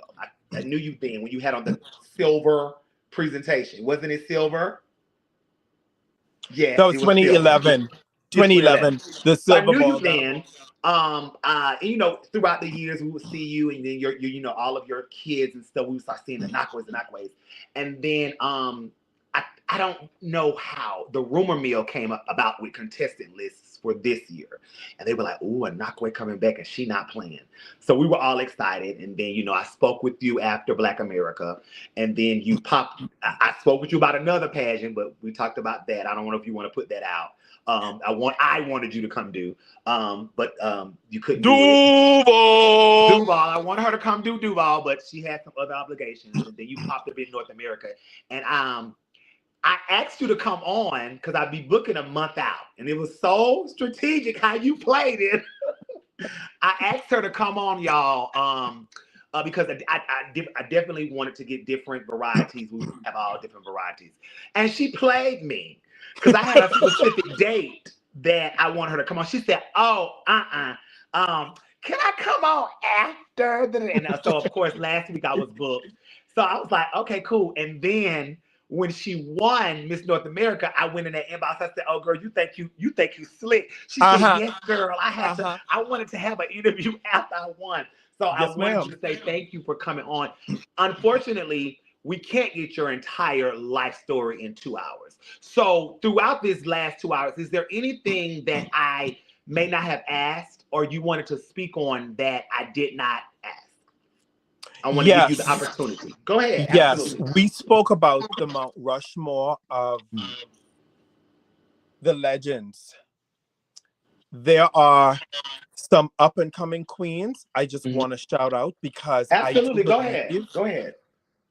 I knew you then when you had on the silver presentation. Wasn't it silver? Yes, That was it was silver. 2011. Yes, 2011. 2011, the So I silver knew you ball gown. then. And, throughout the years, we would see you, and then all of your kids and stuff. We would start seeing the Anaquways, and then I don't know how the rumor mill came up about with contestant lists for this year, and they were like, "Ooh, Anaquway coming back, and she not playing." So we were all excited, and then I spoke with you after Black America, and then you popped. I spoke with you about another pageant, but we talked about that. I don't know if you want to put that out. I wanted you to come do, but you couldn't do it. Duval. Duval, I wanted her to come do Duval, but she had some other obligations, and then you popped up in North America, and I asked you to come on because I'd be booking a month out, and it was so strategic how you played it. I asked her to come on, y'all, because I definitely wanted to get different varieties. We have all different varieties, and she played me because I had a specific date that I wanted her to come on. She said, "Oh, can I come on after?" And so, of course, last week I was booked, so I was like, "Okay, cool." And then when she won Miss North America, I went in that inbox. I said, "Oh, girl, you think you slick?" She said, Uh-huh. "Yes, girl. Uh-huh. I wanted to have an interview after I won, so I Yes, wanted ma'am. you to say thank you for coming on." Unfortunately, we can't get your entire life story in 2 hours. So throughout this last 2 hours, is there anything that I may not have asked, or you wanted to speak on that I did not ask? I want to give you the Yes. opportunity. Go ahead. Yes. Absolutely. We spoke about the Mount Rushmore of the legends. There are some up and coming queens I just Mhm. want to shout out because Absolutely. Go ahead. Go ahead.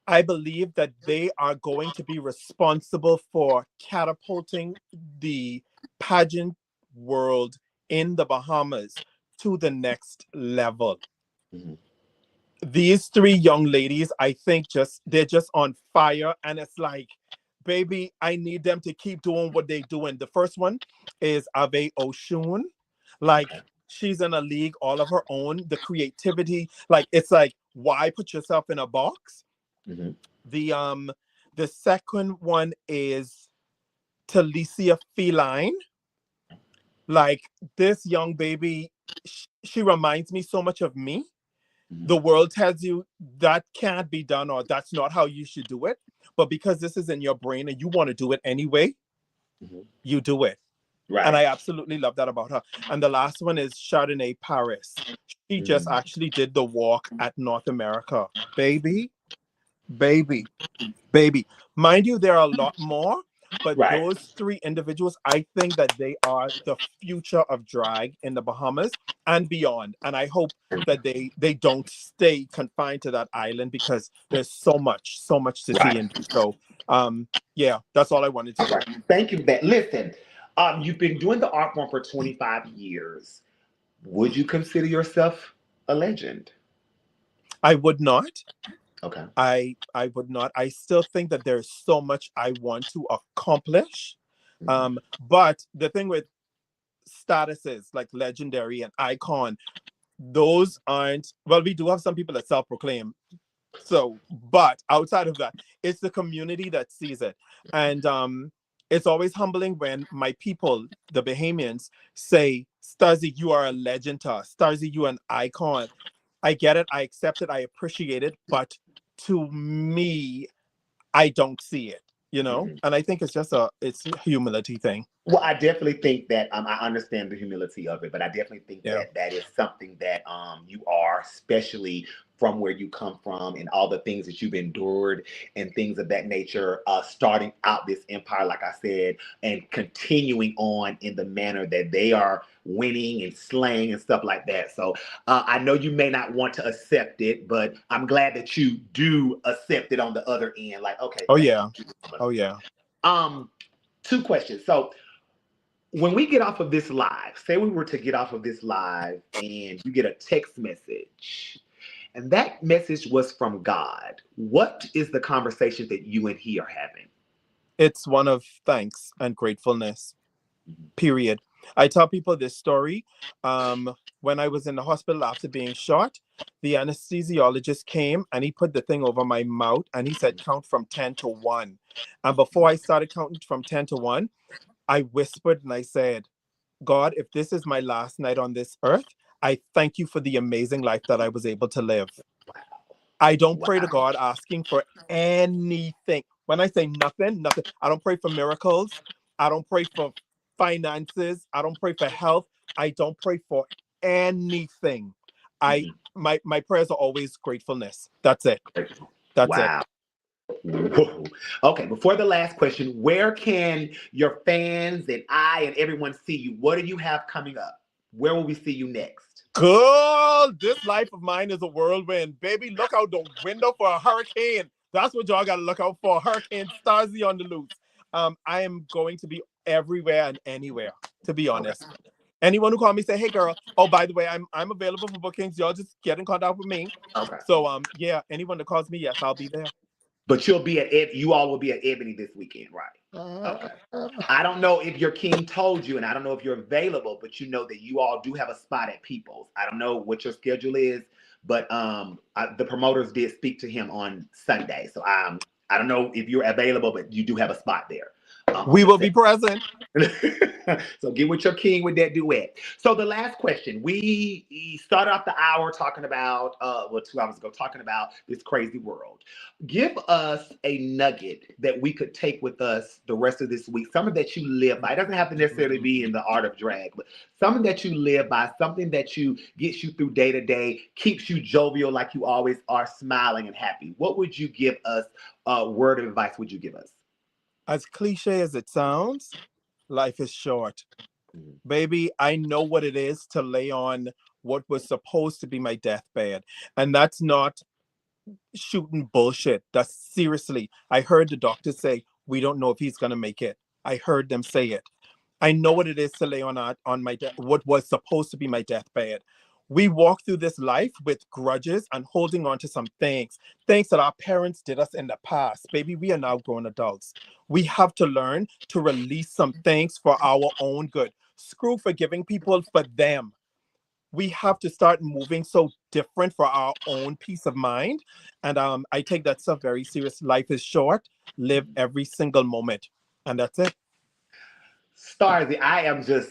I believe that they are going to be responsible for catapulting the pageant world in the Bahamas to the next level. Mhm. These three young ladies, I think they're just on fire. And it's like, baby, I need them to keep doing what they're doing. The first one is Ave Oshun. Like, Okay. she's in a league all of her own. The creativity, like, it's like, why put yourself in a box? Mhm. The second one is Talicia Feline. Like, this young baby, she reminds me so much of me. Mhm. The world tells you that can't be done or that's not how you should do it. But because this is in your brain and you want to do it anyway, Mhm. you do it. And Right. I absolutely love that about her. And the last one is Chardonnay Paris. She just Mhm. actually did the walk at North America. Baby, baby, baby. Mind you, there are a lot more, but Right. those three individuals, I think that they are the future of drag in the Bahamas and beyond. And I hope that they don't stay confined to that island, because there's so much to see Right. and do. So yeah, that's all I wanted to All say. right. Thank you for that. Listen, you've been doing the art form for 25 years. Would you consider yourself a legend? I would not. Okay. I would not. I still think that there's so much I want to accomplish. Mhm. But the thing with statuses like legendary and icon, those aren't, well, we do have some people that self-proclaim. So, but outside of that, it's the community that sees it. And it's always humbling when my people, the Bahamians, say, Starzzzy, you are a legend to us. Starzzzy, you are an icon. I get it, I accept it, I appreciate it, but to me, I don't see it, you know? Mhm. And I think it's a humility thing. Well, I definitely think that I understand the humility of it, but I definitely think Yeah. that that is something that you are, especially from where you come from and all the things that you've endured and things of that nature. Starting out this empire, like I said, and continuing on in the manner that they are winning and slaying and stuff like that. So I know you may not want to accept it, but I'm glad that you do accept it on the other end. Like, okay, Oh thank yeah. you. Oh yeah. Um, Two questions. So when we get off of this live, say we were to get off of this live and you get a text message, and that message was from God, what is the conversation that you and he are having? It's one of thanks and gratefulness. Mhm. Period. I tell people this story. When I was in the hospital after being shot, the anesthesiologist came and he put the thing over my mouth and he said, count from 10 to 1. And before I started counting from 10 to 1, I whispered and I said, God, if this is my last night on this earth, I thank you for the amazing life that I was able to live. I don't pray to Wow. God asking for anything. When I say nothing, nothing. I don't pray for miracles. I don't pray for finances. I don't pray for health. I don't pray for anything. I Mhm. my prayers are always gratefulness. That's it. That's it. Wow. Whoa. Okay, before the last question, where can your fans and I and everyone see you? What do you have coming up? Where will we see you next? Girl, this life of mine is a whirlwind. Baby, look out the window for a hurricane. That's what y'all gotta look out for. Hurricane Starzzzy on the loose. I am going to be everywhere and anywhere, to be Okay. honest. Anyone who call me say, hey girl, oh by the way, I'm available for bookings. Y'all just get in contact with me. Okay. So yeah, anyone that calls me, yes, I'll be there. But you all will be at Ebony this weekend, right? Okay. I don't know if your king told you, and I don't know if you're available, but you know that you all do have a spot at People's. I don't know what your schedule is, but the promoters did speak to him on Sunday, so I don't know if you're available, but you do have a spot there on We the will set. be present. So get with your king with that duet. So the last question, we started off the hour talking about, 2 hours ago, talking about this crazy world. Give us a nugget that we could take with us the rest of this week, something that you live by. It doesn't have to necessarily be in the art of drag, but something that you live by, something that you gets you through day to day, keeps you jovial like you always are, smiling and happy. What would you give us? Word of advice would you give us? As cliche as it sounds, life is short. Mhm. Baby, I know what it is to lay on what was supposed to be my deathbed. And that's not shooting bullshit. That's seriously. I heard the doctor say, we don't know if he's going to make it. I heard them say it. I know what it is to lay on my what was supposed to be my deathbed. We walk through this life with grudges and holding on to some things that our parents did us in the past. Baby, we are now grown adults. We have to learn to release some things for our own good. Screw forgiving people for them. We have to start moving so different for our own peace of mind. And I take that stuff very serious. Life is short. Live every single moment. And that's it. Starzy, I am just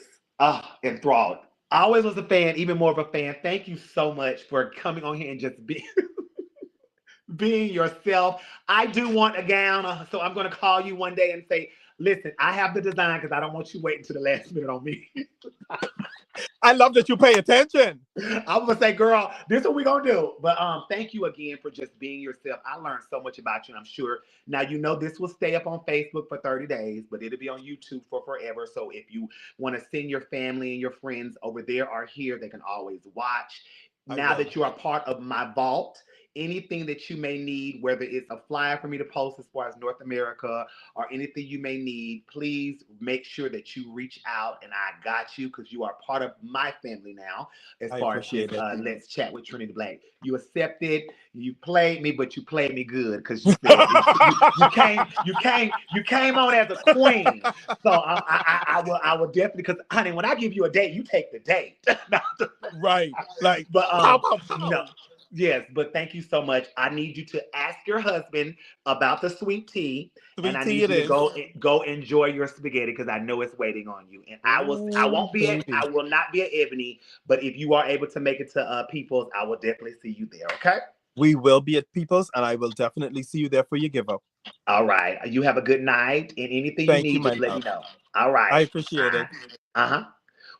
enthralled. I always was a fan, even more of a fan. Thank you so much for coming on here and just being yourself. I do want a gown, so I'm going to call you one day and say, Listen, I have the design because I don't want you waiting to the last minute on me. I love that you pay attention. I'm gonna say, girl, this is what we gonna do. But thank you again for just being yourself. I learned so much about you, and I'm sure now you know this will stay up on Facebook for 30 days, but it'll be on YouTube for forever. So if you want to send your family and your friends over there or here, they can always watch. I Now will. that you are part of my vault, anything that you may need, whether it's a flyer for me to post as far as North America or anything you may need, please make sure that you reach out and I got you because you are part of my family now. As I far as this, appreciate it. let's chat with Trinity Black. You accepted, you played me, but you played me good because you said you came on as a queen. So I will definitely because honey, when I give you a date, you take the date. Right. Like, But pow, pow, no. pow. Yes, but thank you so much. I need you to ask your husband about the sweet tea, and Sweet I tea need it you to is. go enjoy your spaghetti because I know it's waiting on you. And I Oh, won't be at baby. I will not be at Ebony, but if you are able to make it to People's, I will definitely see you there. Okay. We will be at People's, and I will definitely see you there for your give up. All right. You have a good night, and anything you Thank you, need, my just let me love. know. All I right. appreciate it. Uh huh.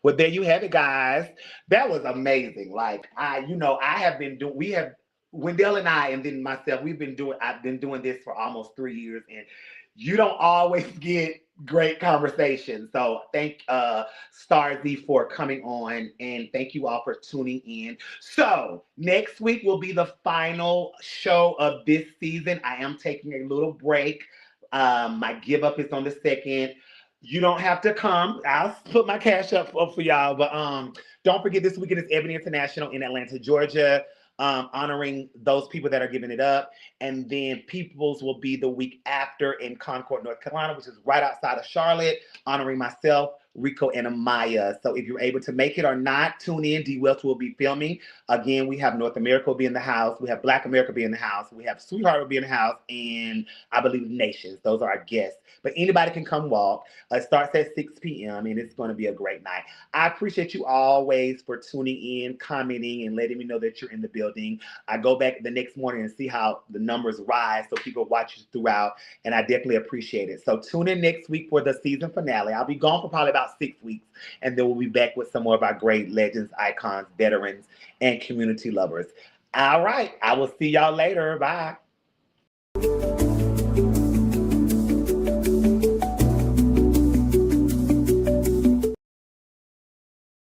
Well, there you have it, guys. That was amazing. Like I have been doing. We have Wendell and I, and then myself. We've been doing. I've been doing this for almost 3 years, and you don't always get great conversation. So thank Starzzzzzy for coming on, and thank you all for tuning in. So next week will be the final show of this season. I am taking a little break. My give up is on the second. You don't have to come. I'll put my cash up for y'all. But don't forget this weekend is Ebony International in Atlanta, Georgia, honoring those people that are giving it up. And then Peoples will be the week after in Concord, North Carolina, which is right outside of Charlotte, honoring myself, Rico, and Amaya. So if you're able to make it or not, tune in. D. Welch will be filming. Again, we have North America will be in the house. We have Black America be in the house. We have Sweetheart will be in the house. And I believe Nations. Those are our guests. But anybody can come walk. It starts at 6 p.m. and it's going to be a great night. I appreciate you always for tuning in, commenting, and letting me know that you're in the building. I go back the next morning and see how the numbers rise so people watch you throughout, and I definitely appreciate it. So tune in next week for the season finale. I'll be gone for probably about 6 weeks, and then we'll be back with some more of our great legends, icons, veterans, and community lovers. All right. I will see y'all later. Bye.